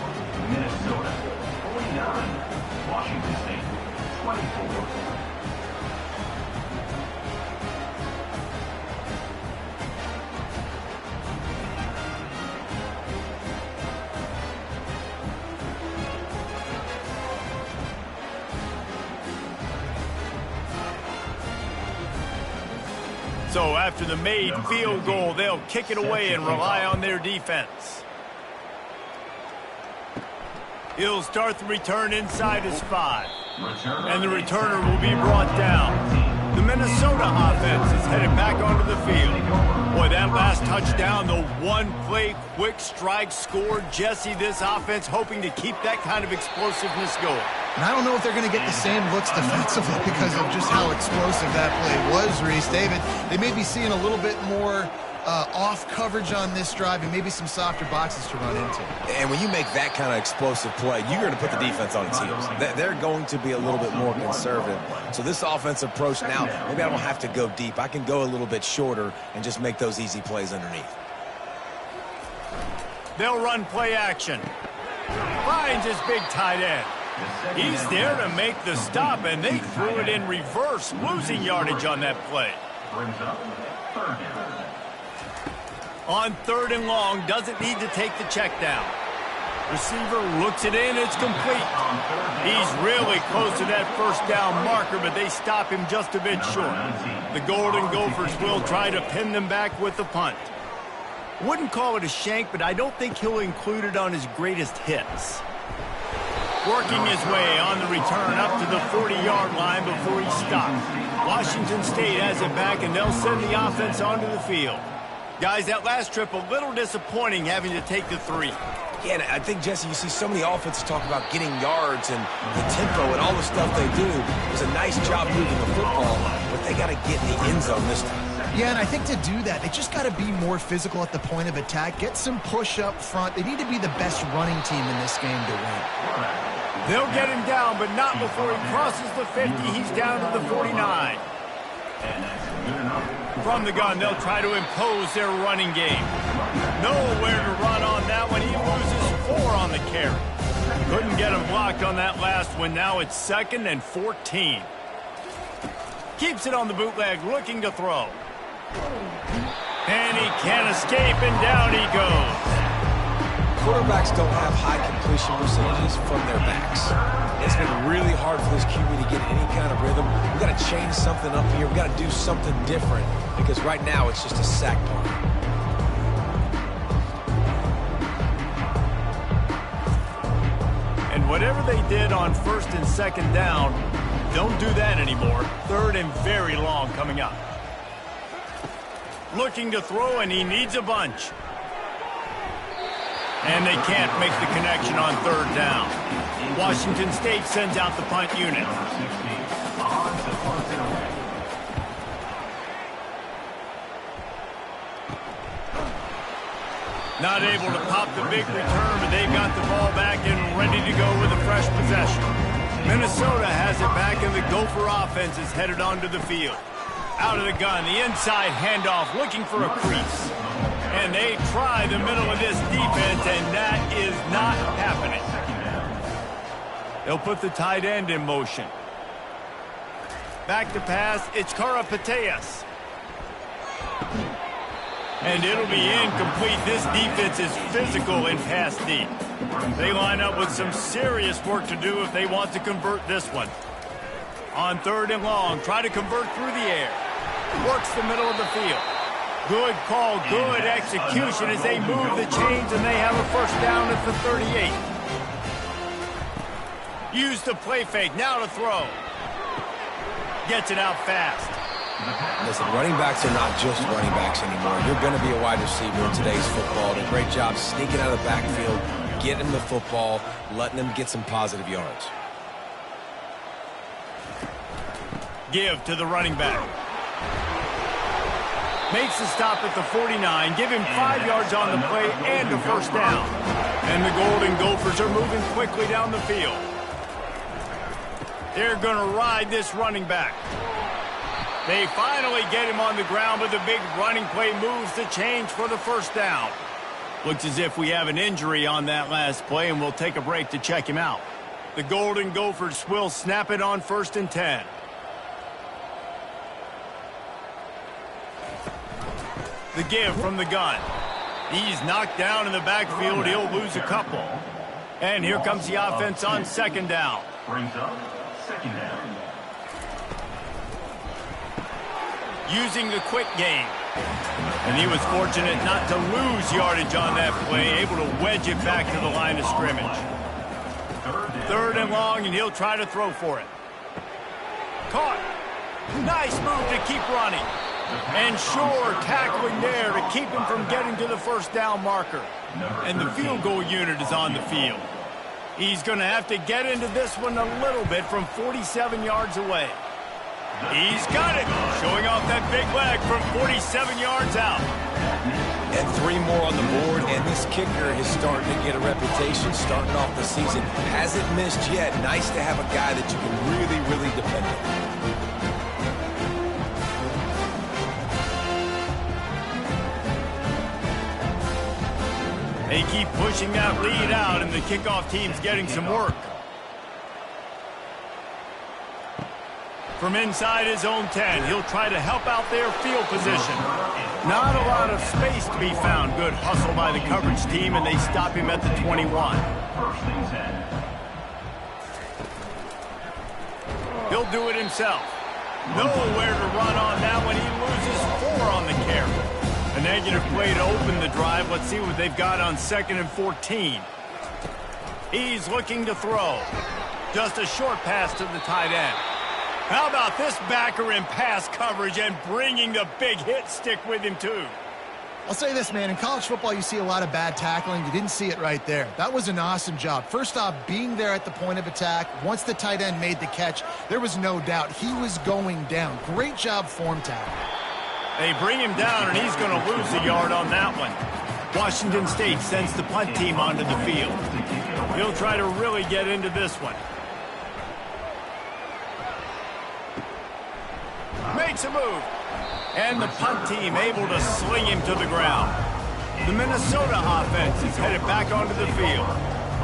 Minnesota 49, Washington State 24. So after the made field goal, they'll kick it away and rely on their defense. He'll start the return inside his 5. And the returner will be brought down. The Minnesota offense is headed back onto the field. Boy, that last touchdown, the one-play quick strike score. Jesse, this offense hoping to keep that kind of explosiveness going. And I don't know if they're going to get the same looks defensively because of just how explosive that play was, Reese. David, they may be seeing a little bit more off coverage on this drive and maybe some softer boxes to run into. And when you make that kind of explosive play, you're going to put the defense on its heels. They're going to be a little bit more conservative. So this offensive approach now, maybe I don't have to go deep. I can go a little bit shorter and just make those easy plays underneath. They'll run play action. Finds his big tight end. He's there to make the stop, and they threw it in reverse, losing yardage on that play. On 3rd and long, doesn't need to take the check down. Receiver looks it in, it's complete. He's really close to that first down marker, but they stop him just a bit short. The Golden Gophers will try to pin them back with the punt. Wouldn't call it a shank, but I don't think he'll include it on his greatest hits. Working his way on the return up to the 40-yard line before he stopped. Washington State has it back, and they'll send the offense onto the field. Guys, that last trip, a little disappointing having to take the 3. Yeah, and I think, Jesse, you see so many offenses talk about getting yards and the tempo and all the stuff they do. It was a nice job moving the football, but they got to get in the end zone this time. Yeah, and I think to do that, they just got to be more physical at the point of attack, get some push up front. They need to be the best running team in this game to win. They'll get him down, but not before he crosses the 50. He's down to the 49. From the gun, they'll try to impose their running game. Nowhere to run on that one. He loses 4 on the carry. Couldn't get him blocked on that last one. Now it's 2nd and 14. Keeps it on the bootleg, looking to throw. And he can't escape, and down he goes. Quarterbacks don't have high completion percentages from their backs. It's been really hard for this QB to get any kind of rhythm. We've got to change something up here. We've got to do something different because right now it's just a sack punt. And whatever they did on 1st and 2nd down, don't do that anymore. 3rd and very long coming up. Looking to throw, and he needs a bunch. And they can't make the connection on 3rd down. Washington State sends out the punt unit. Not able to pop the big return, but they've got the ball back and ready to go with a fresh possession. Minnesota has it back, and the Gopher offense is headed onto the field. Out of the gun, the inside handoff, looking for a crease. And they try the middle of this defense, and that is not happening. They'll put the tight end in motion. Back to pass, it's Karapateas. And it'll be incomplete. This defense is physical in pass deep. They line up with some serious work to do if they want to convert this one. On 3rd and long, try to convert through the air. Works the middle of the field. Good call, good execution as they move the chains, and they have a first down at the 38. Use the play fake, now to throw. Gets it out fast. Listen, running backs are not just running backs anymore. You're going to be a wide receiver in today's football. Did a great job sneaking out of the backfield, getting the football, letting them get some positive yards. Give to the running back. Makes the stop at the 49. Give him 5 yards on the play and a first down. And the Golden Gophers are moving quickly down the field. They're going to ride this running back. They finally get him on the ground, but the big running play moves the chains for the first down. Looks as if we have an injury on that last play, and we'll take a break to check him out. The Golden Gophers will snap it on 1st and 10. The give from the gun. He's knocked down in the backfield. He'll lose a couple. And here comes the offense on 2nd down. Brings up 2nd down. using the quick game. And he was fortunate not to lose yardage on that play, able to wedge it back to the line of scrimmage. 3rd and long, and he'll try to throw for it. Caught. Nice move to keep running. And sure, tackling there to keep him from getting to the first down marker. And the field goal unit is on the field. He's going to have to get into this one a little bit from 47 yards away. He's got it, showing off that big leg from 47 yards out. And 3 more on the board, and this kicker is starting to get a reputation starting off the season. Hasn't missed yet. Nice to have a guy that you can really, really depend on. They keep pushing that lead out, and the kickoff team's getting some work. From inside his own 10, he'll try to help out their field position. Not a lot of space to be found. Good hustle by the coverage team, and they stop him at the 21. He'll do it himself. Nowhere to run on that one. He loses 4 on the carry. A negative play to open the drive. Let's see what they've got on 2nd and 14. He's looking to throw. Just a short pass to the tight end. How about this backer in pass coverage and bringing the big hit stick with him, too? I'll say this, man. In college football, you see a lot of bad tackling. You didn't see it right there. That was an awesome job. First off, being there at the point of attack. Once the tight end made the catch, there was no doubt he was going down. Great job form tackle. They bring him down, and he's going to lose a yard on that one. Washington State sends the punt team onto the field. He'll try to really get into this one. Makes a move. And the punt team able to sling him to the ground. The Minnesota offense is headed back onto the field.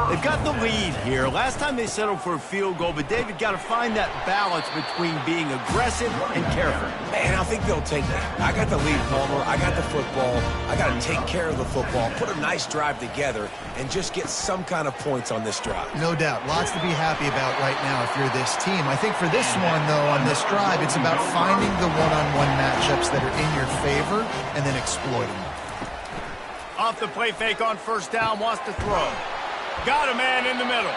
They've got the lead here. Last time they settled for a field goal, but David got to find that balance between being aggressive and careful. Man, I think they'll take that. I got the lead, Palmer. I got the football. I got to take care of the football, put a nice drive together, and just get some kind of points on this drive. No doubt. Lots to be happy about right now if you're this team. I think for this one, though, on this drive, it's about finding the one-on-one matchups that are in your favor and then exploiting them. Off the play fake on 1st down, wants to throw. Got a man in the middle.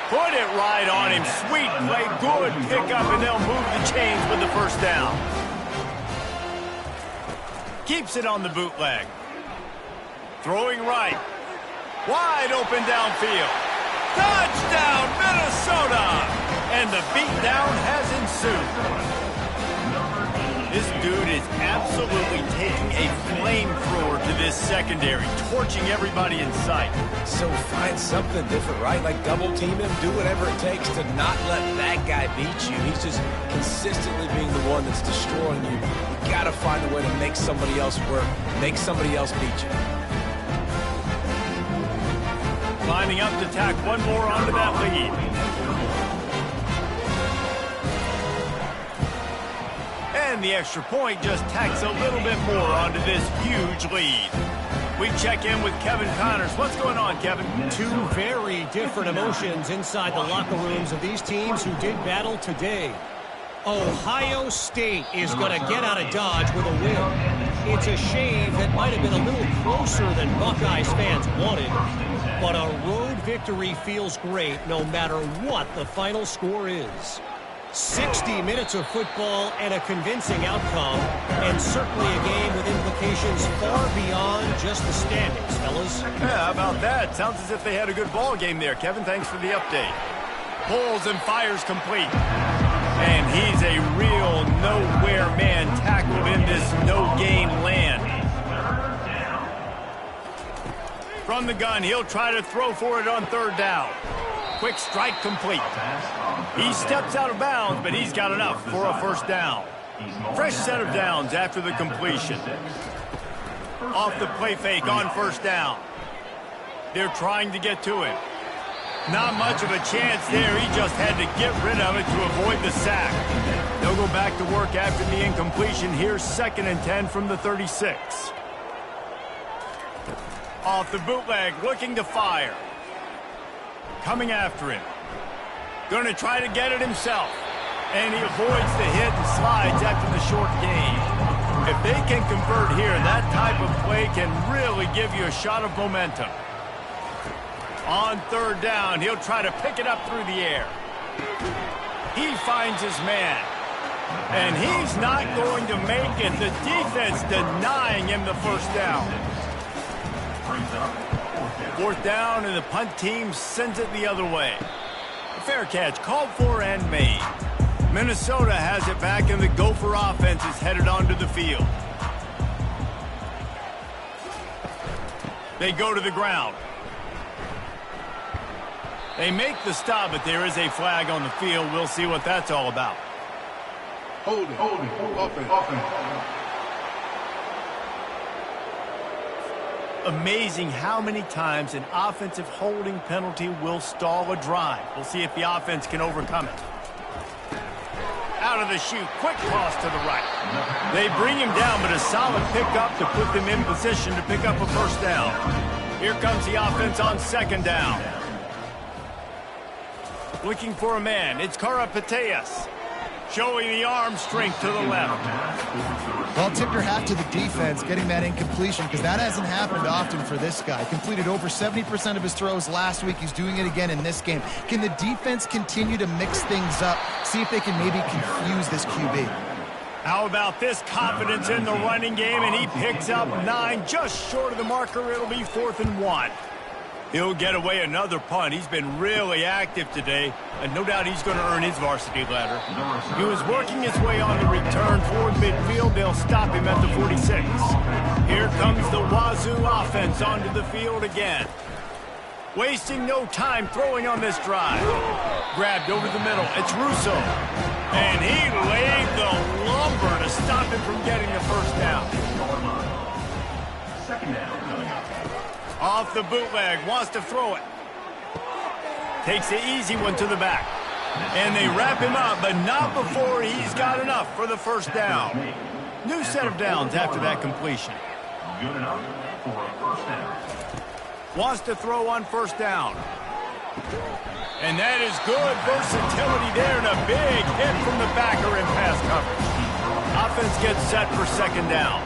Put it right on him. Sweet play, good pickup, and they'll move the chains with the 1st down. Keeps it on the bootleg. Throwing right. Wide open downfield. Touchdown, Minnesota! And the beatdown has ensued. This dude is absolutely taking a flamethrower to this secondary, torching everybody in sight. So find something different, right? Like double team him, do whatever it takes to not let that guy beat you. He's just consistently being the one that's destroying you. You got to find a way to make somebody else work, make somebody else beat you. Lining up to tack one more onto that lead. And the extra point just tacks a little bit more onto this huge lead. We check in with Kevin Connors. What's going on, Kevin? 2 very different emotions inside the locker rooms of these teams who did battle today. Ohio State is going to get out of Dodge with a win. It's a shame that might have been a little closer than Buckeyes fans wanted. But a road victory feels great no matter what the final score is. 60 minutes of football and a convincing outcome, and certainly a game with implications far beyond just the standings, fellas. Yeah, how about that? Sounds as if they had a good ball game there. Kevin, thanks for the update. Pulls and fires complete. And he's a real nowhere man tackled in this no-gain land. From the gun, he'll try to throw for it on 3rd down. Quick strike complete. He steps out of bounds, but he's got enough for a 1st down. Fresh set of downs after the completion. Off the play fake on 1st down. They're trying to get to him. Not much of a chance there. He just had to get rid of it to avoid the sack. They'll go back to work after the incompletion. Here's 2nd and 10 from the 36. Off the bootleg, looking to fire. Coming after him. Going to try to get it himself. And he avoids the hit and slides after the short gain. If they can convert here, that type of play can really give you a shot of momentum. On third down, he'll try to pick it up through the air. He finds his man. And he's not going to make it. The defense denying him the first down. Fourth down, and the punt team sends it the other way. A fair catch called for and made. Minnesota has it back, and the Gopher offense is headed onto the field. They go to the ground. They make the stop, but there is a flag on the field. We'll see what that's all about. Holding, offense. Amazing how many times an offensive holding penalty will stall a drive. We'll see if the offense can overcome it. Out of the chute, quick cross to the right. They bring him down, but a solid pickup to put them in position to pick up a first down. Here comes the offense on second down. Looking for a man. It's Karapateas. Showing the arm strength to the left. Well, tip your hat to the defense getting that incompletion, because that hasn't happened often for this guy. Completed over 70% of his throws last week. He's doing it again in this game. Can the defense continue to mix things up? See if they can maybe confuse this QB. How about this confidence in the running game, and he picks up 9, just short of the marker. It'll be 4th and 1. He'll get away another punt. He's been really active today, and no doubt he's going to earn his varsity ladder. He was working his way on the return toward midfield. They'll stop him at the 46. Here comes the Wazoo offense onto the field again. Wasting no time throwing on this drive. Grabbed over the middle. It's Russo. And he laid the lumber to stop him from getting the first down. Second down coming up. Off the bootleg, wants to throw it. Takes the easy one to the back. And they wrap him up, but not before he's got enough for the first down. New set of downs after that completion. Good enough for a first down. Wants to throw on first down. And that is good versatility there, and a big hit from the backer in pass coverage. Offense gets set for second down.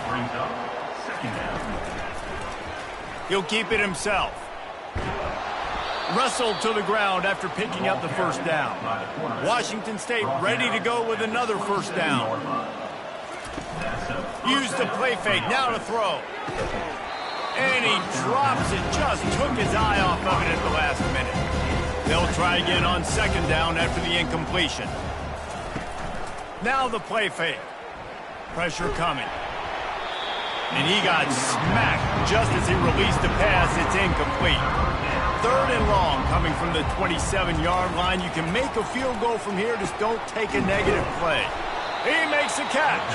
Brings up second down. He'll keep it himself. Wrestled to the ground after picking up the first down. Washington State ready to go with another first down. Used the play fake, now to throw. And he drops it, just took his eye off of it at the last minute. They'll try again on second down after the incompletion. Now the play fake. Pressure coming. And he got smacked just as he released the pass. It's incomplete. 3rd and long coming from the 27-yard line. You can make a field goal from here. Just don't take a negative play. He makes a catch.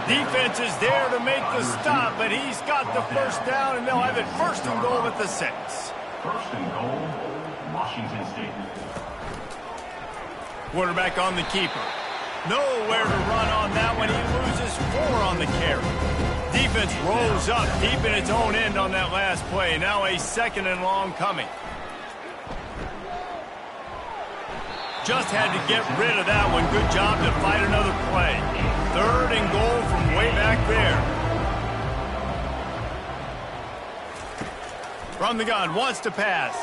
Defense is there to make the stop, but he's got the first down, and they'll have it 1st and goal at the 6. 1st and goal, Washington State. Quarterback on the keeper. Nowhere to run on that one. He loses 4 on the carry. Defense rolls up deep in its own end on that last play. Now a 2nd and long coming. Just had to get rid of that one. Good job to fight another play. 3rd and goal from way back there. From the gun, wants to pass.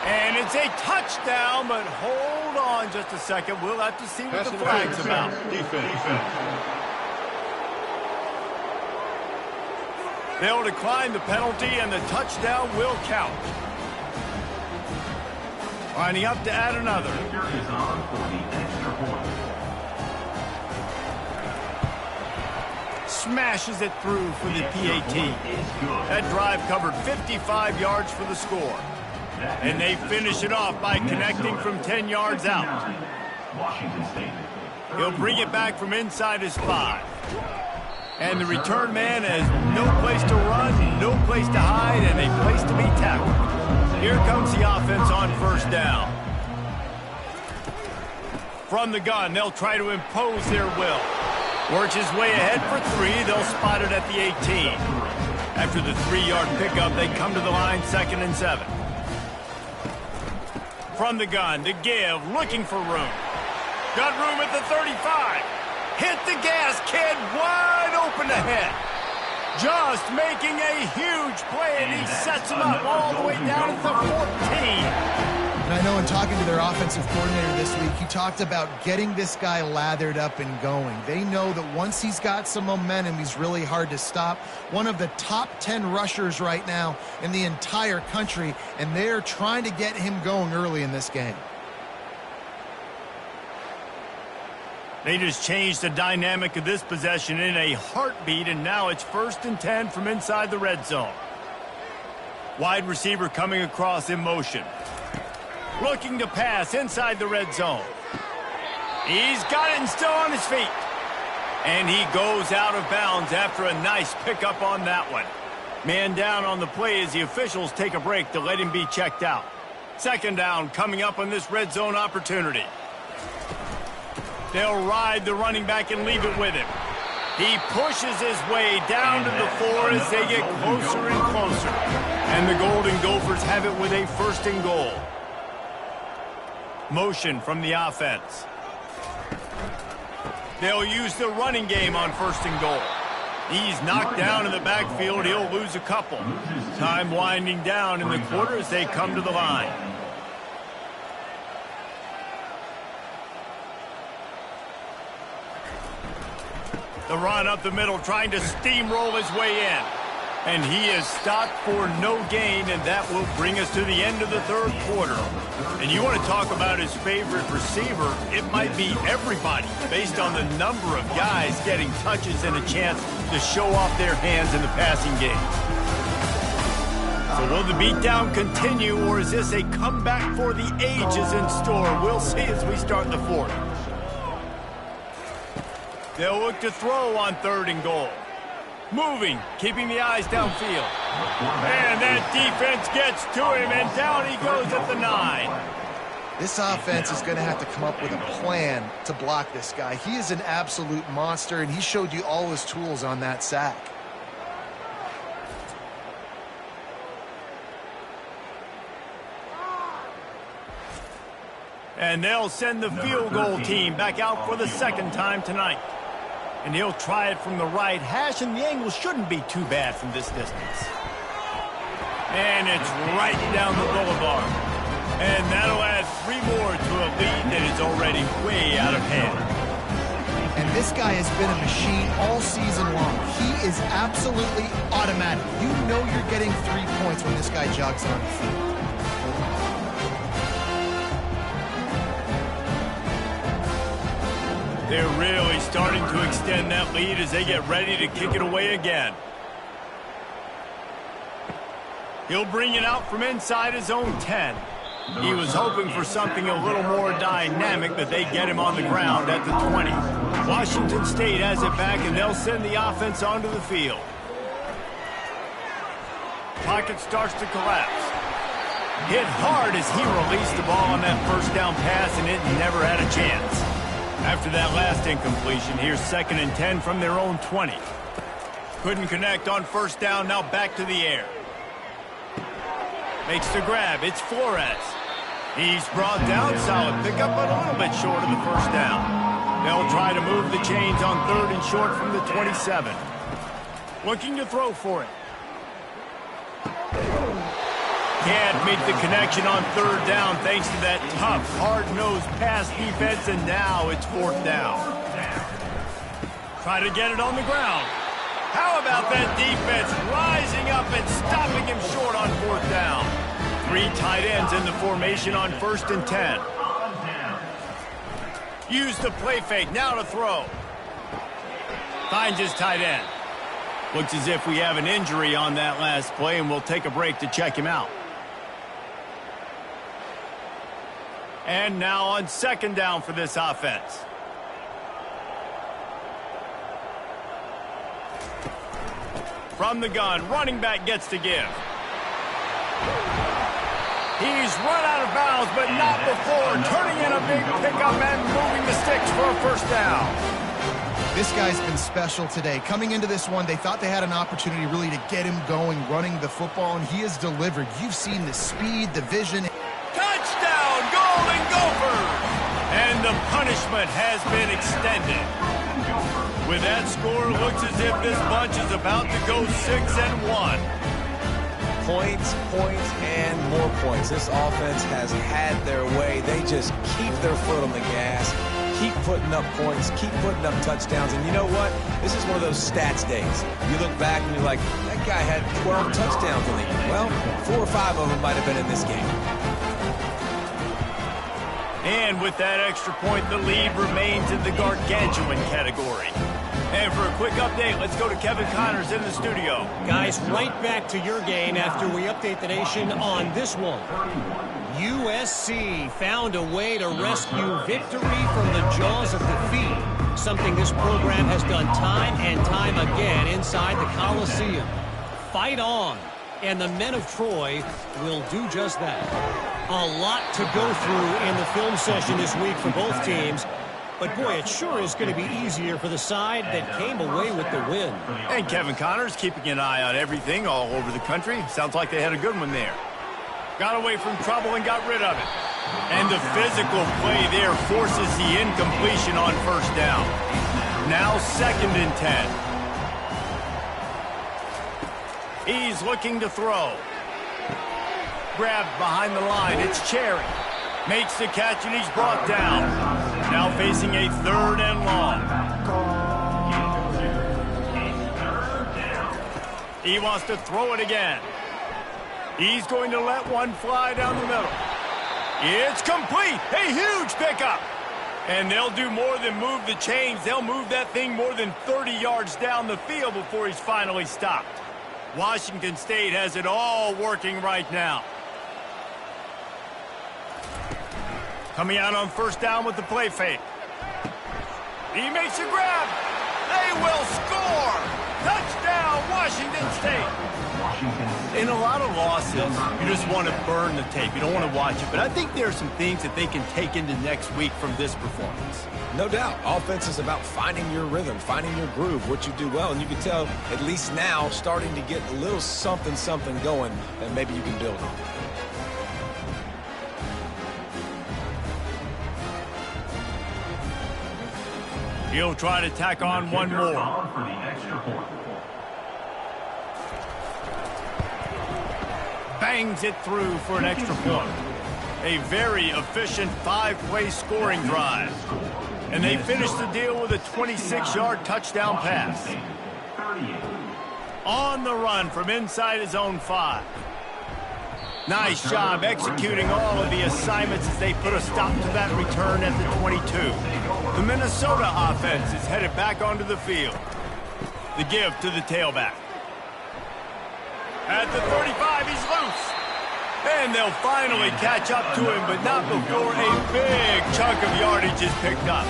And it's a touchdown, but hold on just a second. We'll have to see what the flag's about. Defense. They'll decline the penalty, and the touchdown will count. Lining up to add another. Kicker is on for the extra point. Smashes it through for the PAT. That drive covered 55 yards for the score. And they finish it off by connecting from 10 yards out. Washington State. He'll bring it back from inside his 5. And the return man has no place to run, no place to hide, and a place to be tackled. Here comes the offense on first down. From the gun, they'll try to impose their will. Works his way ahead for 3. They'll spot it at the 18. After the 3-yard pickup, they come to the line 2nd and 7. From the gun, to give, looking for room. Got room at the 35. Hit the gas, kid, wide open ahead. Just making a huge play, and he sets him up all the way down at the 14. And I know in talking to their offensive coordinator this week, he talked about getting this guy lathered up and going. They know that once he's got some momentum, he's really hard to stop. One of the top 10 rushers right now in the entire country, and they're trying to get him going early in this game. They just changed the dynamic of this possession in a heartbeat, and now it's 1st and 10 from inside the red zone. Wide receiver coming across in motion. Looking to pass inside the red zone. He's got it and still on his feet. And he goes out of bounds after a nice pickup on that one. Man down on the play as the officials take a break to let him be checked out. 2nd down coming up on this red zone opportunity. They'll ride the running back and leave it with him. He pushes his way down to the 4 as they get closer and closer. And the Golden Gophers have it with a 1st and goal. Motion from the offense. They'll use the running game on 1st and goal. He's knocked down in the backfield. He'll lose a couple. Time winding down in the quarter as they come to the line. The run up the middle, trying to steamroll his way in. And he is stopped for no gain, and that will bring us to the end of the 3rd quarter. And you want to talk about his favorite receiver, it might be everybody, based on the number of guys getting touches and a chance to show off their hands in the passing game. So will the beatdown continue, or is this a comeback for the ages in store? We'll see as we start the 4th. They'll look to throw on 3rd and goal. Moving, keeping the eyes downfield. And that defense gets to him, and down he goes at the 9. This offense is going to have to come up with a plan to block this guy. He is an absolute monster, and he showed you all his tools on that sack. And they'll send the field goal team back out for the 2nd time tonight. And he'll try it from the right hash, and the angle shouldn't be too bad from this distance. And it's right down the boulevard. And that'll add 3 more to a lead that is already way out of hand. And this guy has been a machine all season long. He is absolutely automatic. You know you're getting 3 points when this guy jogs on the field. They're really starting to extend that lead as they get ready to kick it away again. He'll bring it out from inside his own 10. He was hoping for something a little more dynamic, but they get him on the ground at the 20. Washington State has it back, and they'll send the offense onto the field. Pocket starts to collapse. Hit hard as he released the ball on that 1st down pass, and it never had a chance. After that last incompletion, here's 2nd and 10 from their own 20. Couldn't connect on 1st down, now back to the air. Makes the grab, it's Flores. He's brought down, solid pickup, but a little bit short of the 1st down. They'll try to move the chains on 3rd and short from the 27. Looking to throw for it. Can't make the connection on 3rd down thanks to that tough, hard-nosed pass defense, and now it's 4th down. Try to get it on the ground. How about that defense rising up and stopping him short on 4th down? 3 tight ends in the formation on 1st and 10. Use the play fake, now to throw. Finds his tight end. Looks as if we have an injury on that last play, and we'll take a break to check him out. And now on 2nd down for this offense. From the gun, running back gets to give. He's run out of bounds, but not before. Turning in a big pickup and moving the sticks for a 1st down. This guy's been special today. Coming into this one, they thought they had an opportunity really to get him going, running the football, and he has delivered. You've seen the speed, the vision. Touchdown! Go Golden Gophers! And the punishment has been extended. With that score, it looks as if this bunch is about to go 6-1. Points, points, and more points. This offense has had their way. They just keep their foot on the gas, keep putting up points, keep putting up touchdowns. And you know what? This is one of those stats days. You look back and you're like, that guy had 12 touchdowns in the year. Well, 4 or 5 of them might have been in this game. And with that extra point, the lead remains in the gargantuan category. And for a quick update, let's go to Kevin Connors in the studio. Guys, right back to your game after we update the nation on this one. USC found a way to rescue victory from the jaws of defeat, something this program has done time and time again inside the Coliseum. Fight on, and the men of Troy will do just that. A lot to go through in the film session this week for both teams. But, boy, it sure is going to be easier for the side that came away with the win. And Kevin Connors keeping an eye on everything all over the country. Sounds like they had a good one there. Got away from trouble and got rid of it. And the physical play there forces the incompletion on first down. Now 2nd and 10. He's looking to throw. Grabbed behind the line. It's Cherry. Makes the catch and he's brought down. Now facing a 3rd and long. He wants to throw it again. He's going to let one fly down the middle. It's complete. A huge pickup. And they'll do more than move the chains. They'll move that thing more than 30 yards down the field before he's finally stopped. Washington State has it all working right now. Coming out on first down with the play fake. He makes a grab. They will score. Touchdown, Washington State. In a lot of losses, you just want to burn the tape. You don't want to watch it. But I think there are some things that they can take into next week from this performance. No doubt. Offense is about finding your rhythm, finding your groove, what you do well. And you can tell, at least now, starting to get a little something going that maybe you can build on. He'll try to tack on one more. Bangs it through for an extra point. A very efficient 5-play scoring drive. And they finish the deal with a 26-yard touchdown pass. On the run from inside his own 5. Nice job executing all of the assignments as they put a stop to that return at the 22. The Minnesota offense is headed back onto the field. The give to the tailback. At the 35, he's loose. And they'll finally catch up to him, but not before a big chunk of yardage is picked up.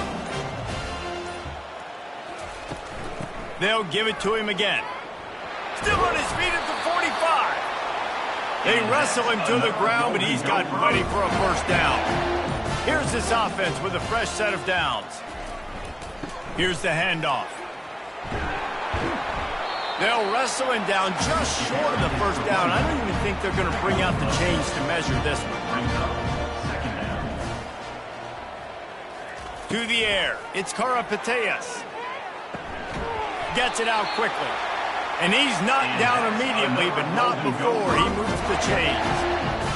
They'll give it to him again. Still on his feet at the 45. They wrestle him to the ground, but he's got plenty for a first down. Here's this offense with a fresh set of downs. Here's the handoff. They'll wrestle him down just short of the first down. I don't even think they're going to bring out the chains to measure this one. To the air. It's Karapateas. Gets it out quickly. And he's knocked down immediately, but not before he moves the chains.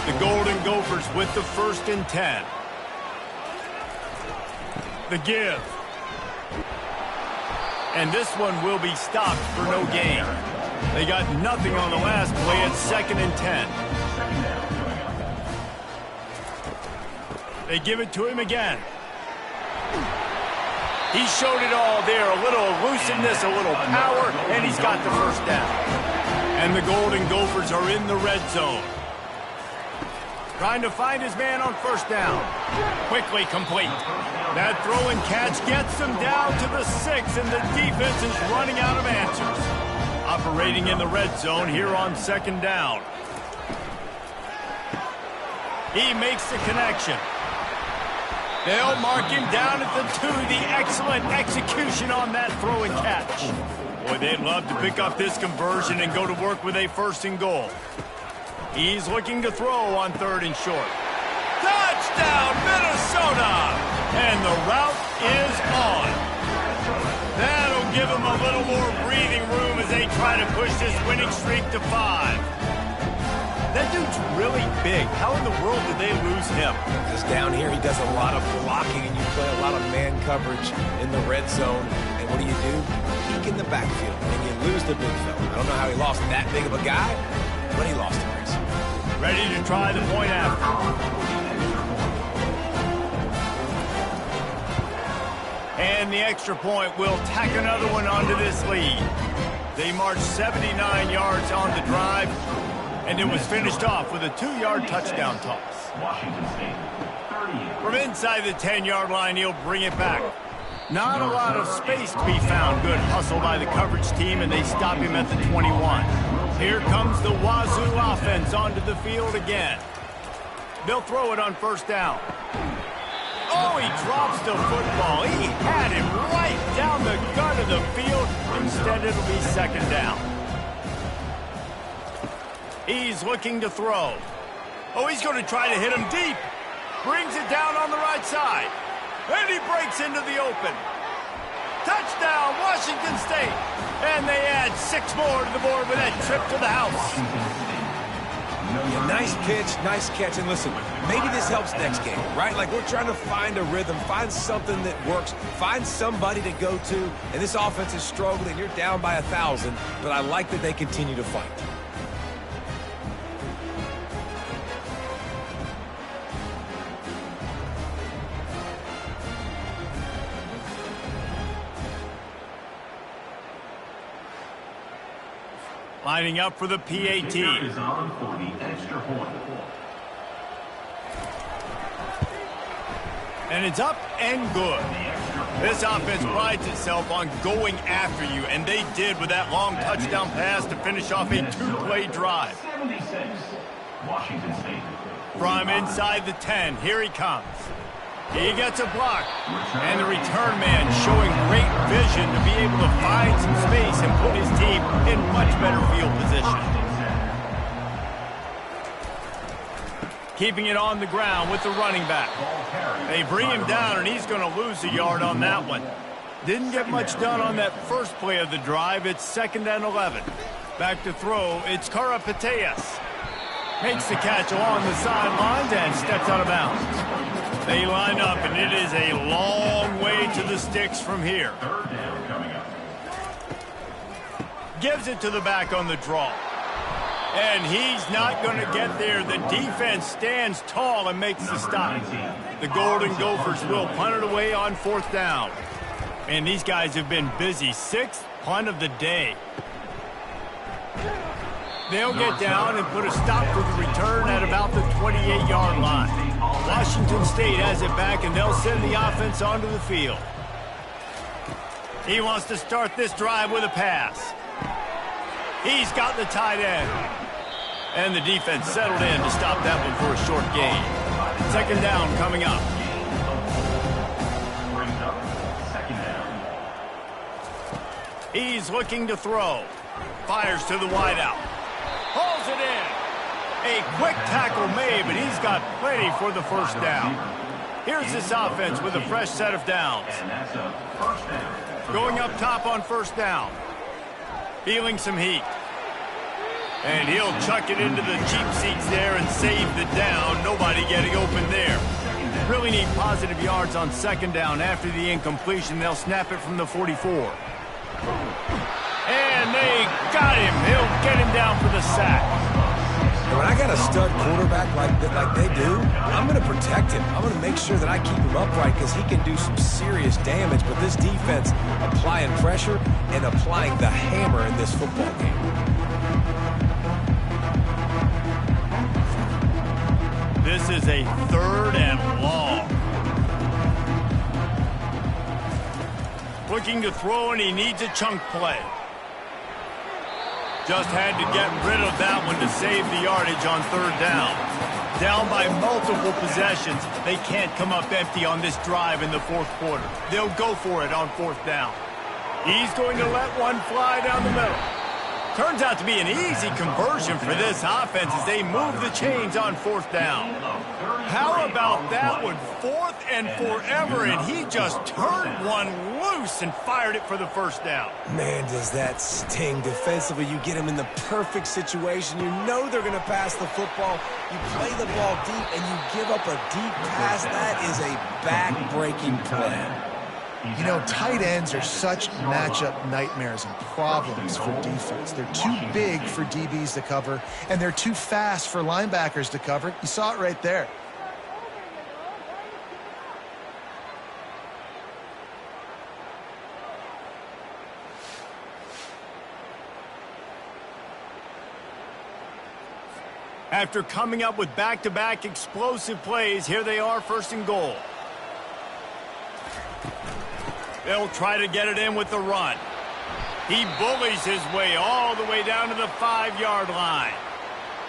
The Golden Gophers with the 1st and 10. The give. And this one will be stopped for no gain. They got nothing on the last play at 2nd and 10. They give it to him again. He showed it all there, a little elusiveness, a little power, and he's got the first down. And the Golden Gophers are in the red zone. Trying to find his man on first down. Quickly complete. That throw and catch gets them down to the 6, and the defense is running out of answers. Operating in the red zone here on 2nd down. He makes the connection. They'll mark him down at the 2. The excellent execution on that throw and catch. Boy, they'd love to pick up this conversion and go to work with a 1st and goal. He's looking to throw on 3rd and short. Touchdown! Touchdown, Minnesota! And the route is on. That'll give them a little more breathing room as they try to push this winning streak to 5. That dude's really big. How in the world did they lose him? Because down here he does a lot of blocking, and you play a lot of man coverage in the red zone. And what do? Peek in the backfield, and you lose the big fella. I don't know how he lost that big of a guy, but he lost the race. Ready to try the point after. And the extra point will tack another one onto this lead. They marched 79 yards on the drive, and it was finished off with a 2-yard touchdown toss. Washington State, 38. From inside the 10-yard line, he'll bring it back. Not a lot of space to be found. Good hustle by the coverage team, and they stop him at the 21. Here comes the Wazoo offense onto the field again. They'll throw it on first down. Oh, he drops the football. He had him right down the gut of the field. Instead, it'll be second down. He's looking to throw. Oh, he's going to try to hit him deep. Brings it down on the right side. And he breaks into the open. Touchdown, Washington State. And they add 6 more to the board with that trip to the house. Yeah, nice pitch, nice catch. And listen, maybe this helps next game, right? Like, we're trying to find a rhythm, find something that works, find somebody to go to. And this offense is struggling. You're down by 1,000, but I like that they continue to fight. Lining up for the PAT. Is on for the extra point. And it's up and good. This offense prides itself on going after you, and they did with that long touchdown pass to finish off a 2-play drive. 76. Washington State. From inside the 10, here he comes. He gets a block, and the return man showing great vision to be able to find some space and put his team in much better field position. Keeping it on the ground with the running back. They bring him down, and he's going to lose a yard on that one. Didn't get much done on that first play of the drive. It's 2nd and 11. Back to throw, it's Karapateas. Makes the catch along the sidelines and steps out of bounds. They line up, and it is a long way to the sticks from here. Third down coming up. Gives it to the back on the draw. And he's not going to get there. The defense stands tall and makes the stop. The Golden Gophers will punt it away on 4th down. And these guys have been busy. 6th punt of the day. They'll get down and put a stop to the return at about the 28-yard line. Washington State has it back, and they'll send the offense onto the field. He wants to start this drive with a pass. He's got the tight end. And the defense settled in to stop that one for a short gain. 2nd down coming up. Brings up 2nd down. He's looking to throw. Fires to the wideout. Pulls it in. A quick tackle made, but he's got plenty for the first down. Here's this offense with a fresh set of downs. And that's a first down. Going up top on 1st down. Feeling some heat. And he'll chuck it into the cheap seats there and save the down. Nobody getting open there. Really need positive yards on 2nd down. After the incompletion, they'll snap it from the 44. And they got him. He'll get him down for the sack. And when I got a stud quarterback like they do, I'm going to protect him. I'm going to make sure that I keep him upright because he can do some serious damage. But this defense applying pressure and applying the hammer in this football game. This is a 3rd and long. Looking to throw, and he needs a chunk play. Just had to get rid of that one to save the yardage on 3rd down. Down by multiple possessions. They can't come up empty on this drive in the 4th quarter. They'll go for it on 4th down. He's going to let one fly down the middle. Turns out to be an easy conversion for this offense as they move the chains on 4th down. How about that one? 4th and forever, and he just turned one loose and fired it for the 1st down. Man, does that sting defensively. You get him in the perfect situation. You know they're going to pass the football. You play the ball deep, and you give up a deep pass. That is a back-breaking play. You know, tight ends are such matchup nightmares and problems for defense. They're too big for DBs to cover, and they're too fast for linebackers to cover. You saw it right there. After coming up with back-to-back explosive plays, here they are, 1st and goal. They'll try to get it in with the run. He bullies his way all the way down to the 5-yard line.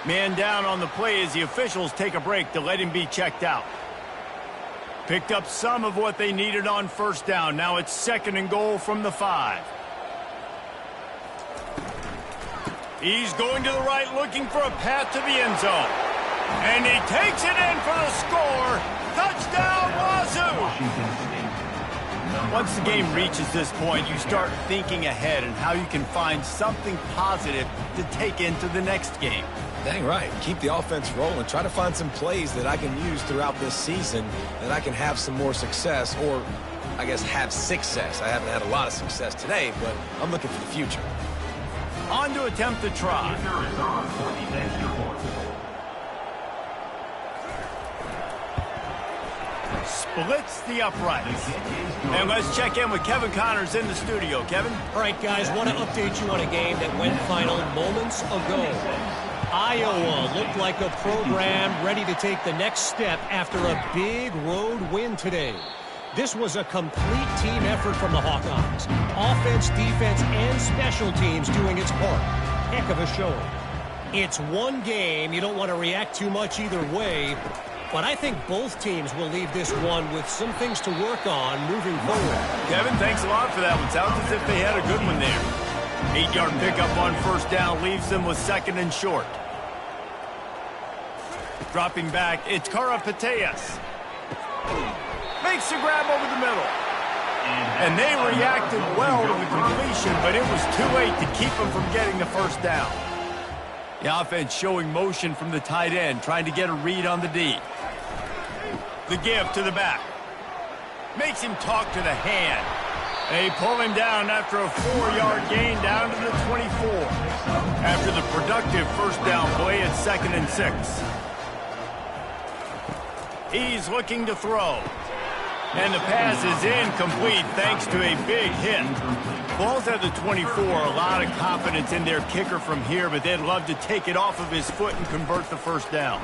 Man down on the play as the officials take a break to let him be checked out. Picked up some of what they needed on 1st down. Now it's 2nd and goal from the 5. He's going to the right looking for a path to the end zone. And he takes it in for the score. Touchdown, Wazoo! Once the game reaches this point, you start thinking ahead and how you can find something positive to take into the next game. Dang right. Keep the offense rolling. Try to find some plays that I can use throughout this season that I can have some more success, or I guess have success. I haven't had a lot of success today, but I'm looking for the future. On to attempt the try. Splits the uprights. And let's check in with Kevin Connors in the studio. Kevin? All right, guys, want to update you on a game that went final moments ago. Iowa looked like a program ready to take the next step after a big road win today. This was a complete team effort from the Hawkeyes. Offense, defense, and special teams doing its part. Heck of a showing. It's one game. You don't want to react too much either way. But I think both teams will leave this one with some things to work on moving forward. Kevin, thanks a lot for that one. Sounds as if they had a good one there. 8-yard pickup on 1st down leaves them with 2nd and short. Dropping back, it's Karapateas. Makes the grab over the middle. And they reacted well to the completion, but it was too late to keep them from getting the 1st down. The offense showing motion from the tight end, trying to get a read on the D. The give to the back. Makes him talk to the hand. They pull him down after a 4-yard gain down to the 24. After the productive 1st down play at 2nd and 6. He's looking to throw. And the pass is incomplete thanks to a big hit. Ball's at the 24. A lot of confidence in their kicker from here, but they'd love to take it off of his foot and convert the 1st down.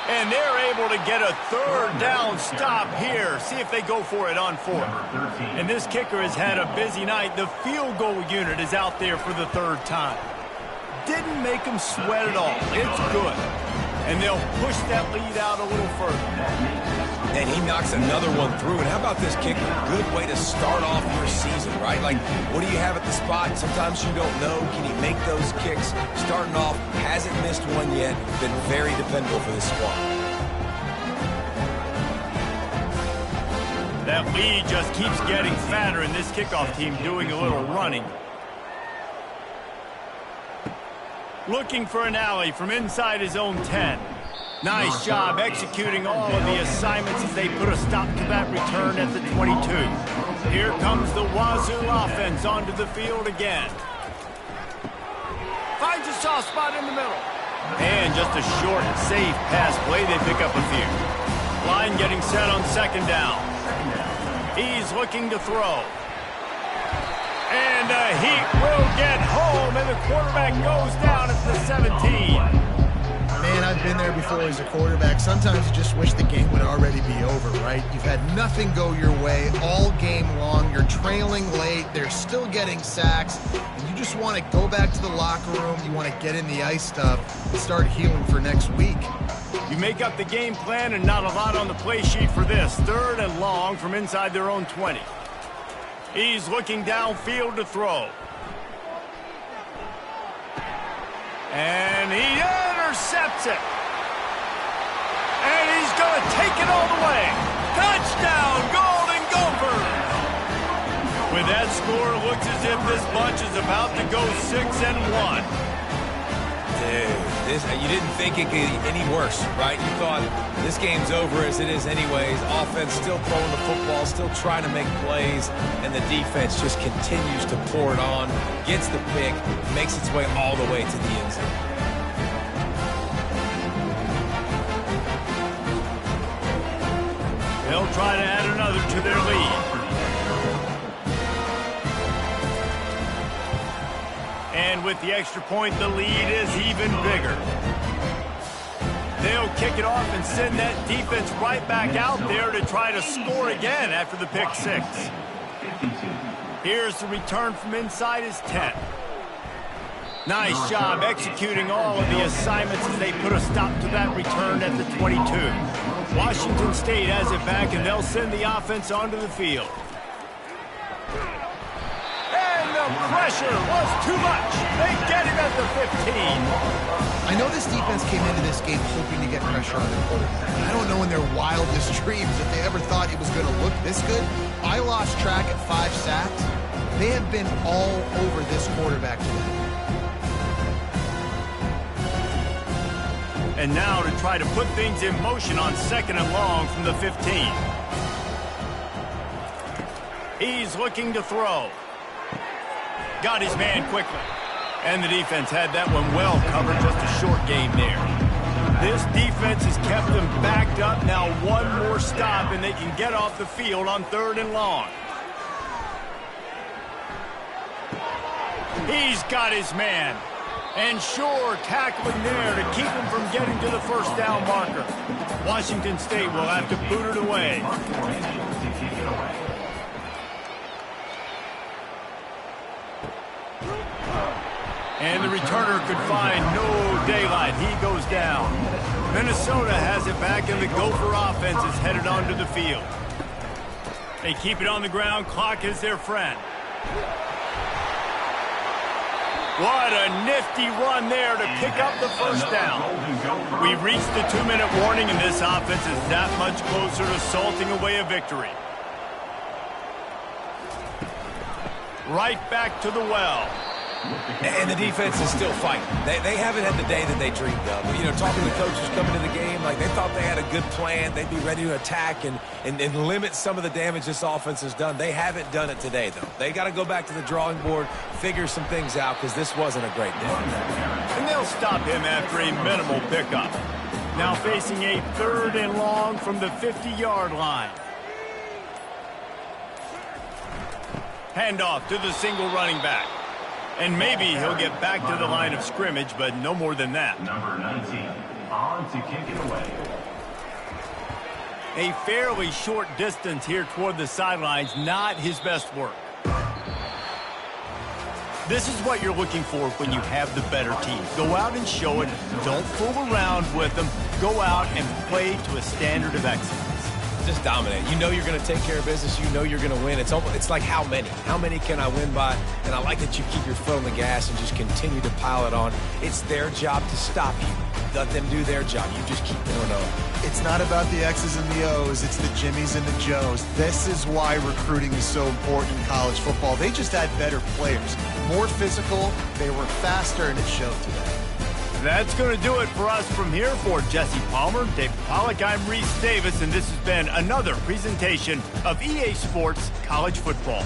And they're able to get a 3rd down stop here. See if they go for it on 4th. And this kicker has had a busy night. The field goal unit is out there for the 3rd time. Didn't make them sweat at all. It's good. And they'll push that lead out a little further. And he knocks another one through. And how about this kicker? Good way to start off your season, right? Like, what do you have at the spot? Sometimes you don't know. Can he make those kicks? Starting off, hasn't missed one yet. Been very dependable for this squad. That lead just keeps getting fatter, and this kickoff team doing a little running. Looking for an alley from inside his own 10. Nice job executing all of the assignments as they put a stop to that return at the 22. Here comes the Wazoo offense onto the field again. Finds a soft spot in the middle. And just a short, safe pass play. They pick up a few. Line getting set on 2nd down. He's looking to throw. And he will get home, and the quarterback goes down at the 17. Man, I've been there before as a quarterback. Sometimes you just wish the game would already be over, right? You've had nothing go your way all game long. You're trailing late. They're still getting sacks. And you just want to go back to the locker room. You want to get in the ice tub and start healing for next week. You make up the game plan and not a lot on the play sheet for this. 3rd and long from inside their own 20. He's looking downfield to throw. And he intercepts it. And he's going to take it all the way. Touchdown, Golden Gophers! With that score, it looks as if this bunch is about to go 6-1. Dude, you didn't think it could get any worse, right? You thought this game's over as it is anyways. Offense still throwing the football, still trying to make plays, and the defense just continues to pour it on, gets the pick, makes its way all the way to the end zone. They'll try to add another to their lead. And with the extra point, the lead is even bigger. They'll kick it off and send that defense right back out there to try to score again after the pick six. Here's the return from inside his 10. Nice job executing all of the assignments as they put a stop to that return at the 22. Washington State has it back, and they'll send the offense onto the field. The pressure was too much. They get him at the 15. I know this defense came into this game hoping to get pressure on the quarterback. I don't know in their wildest dreams if they ever thought it was going to look this good. I lost track at 5 sacks. They have been all over this quarterback today. And now to try to put things in motion on 2nd and long from the 15. He's looking to throw. Got his man quickly. And the defense had that one well covered, just a short game there. This defense has kept them backed up. Now one more stop, and they can get off the field on 3rd and long. He's got his man. And sure, tackling there to keep him from getting to the 1st down marker. Washington State will have to boot it away. And the returner could find no daylight. He goes down. Minnesota has it back, and the Gopher offense is headed onto the field. They keep it on the ground. Clock is their friend. What a nifty run there to pick up the 1st down. We've reached the 2-minute warning, and this offense is that much closer to salting away a victory. Right back to the well. And the defense is still fighting. They haven't had the day that they dreamed of. You know, talking to the coaches coming to the game, like they thought they had a good plan. They'd be ready to attack and limit some of the damage this offense has done. They haven't done it today, though. They got to go back to the drawing board, figure some things out, because this wasn't a great day. And they'll stop him after a minimal pickup. Now facing a 3rd and long from the 50-yard line. Handoff to the single running back. And maybe he'll get back to the line of scrimmage, but no more than that. Number 19, on to kick it away. A fairly short distance here toward the sidelines, not his best work. This is what you're looking for when you have the better team. Go out and show it. Don't fool around with them. Go out and play to a standard of excellence. Just dominate. You know you're going to take care of business. You know you're going to win. It's like how many? How many can I win by? And I like that you keep your foot on the gas and just continue to pile it on. It's their job to stop you. Let them do their job. You just keep going on. It's not about the X's and the O's. It's the Jimmies and the Joes. This is why recruiting is so important in college football. They just had better players. More physical. They were faster, and it showed today. That's going to do it for us from here. For Jesse Palmer, David Pollack, I'm Reese Davis, and this has been another presentation of EA Sports College Football.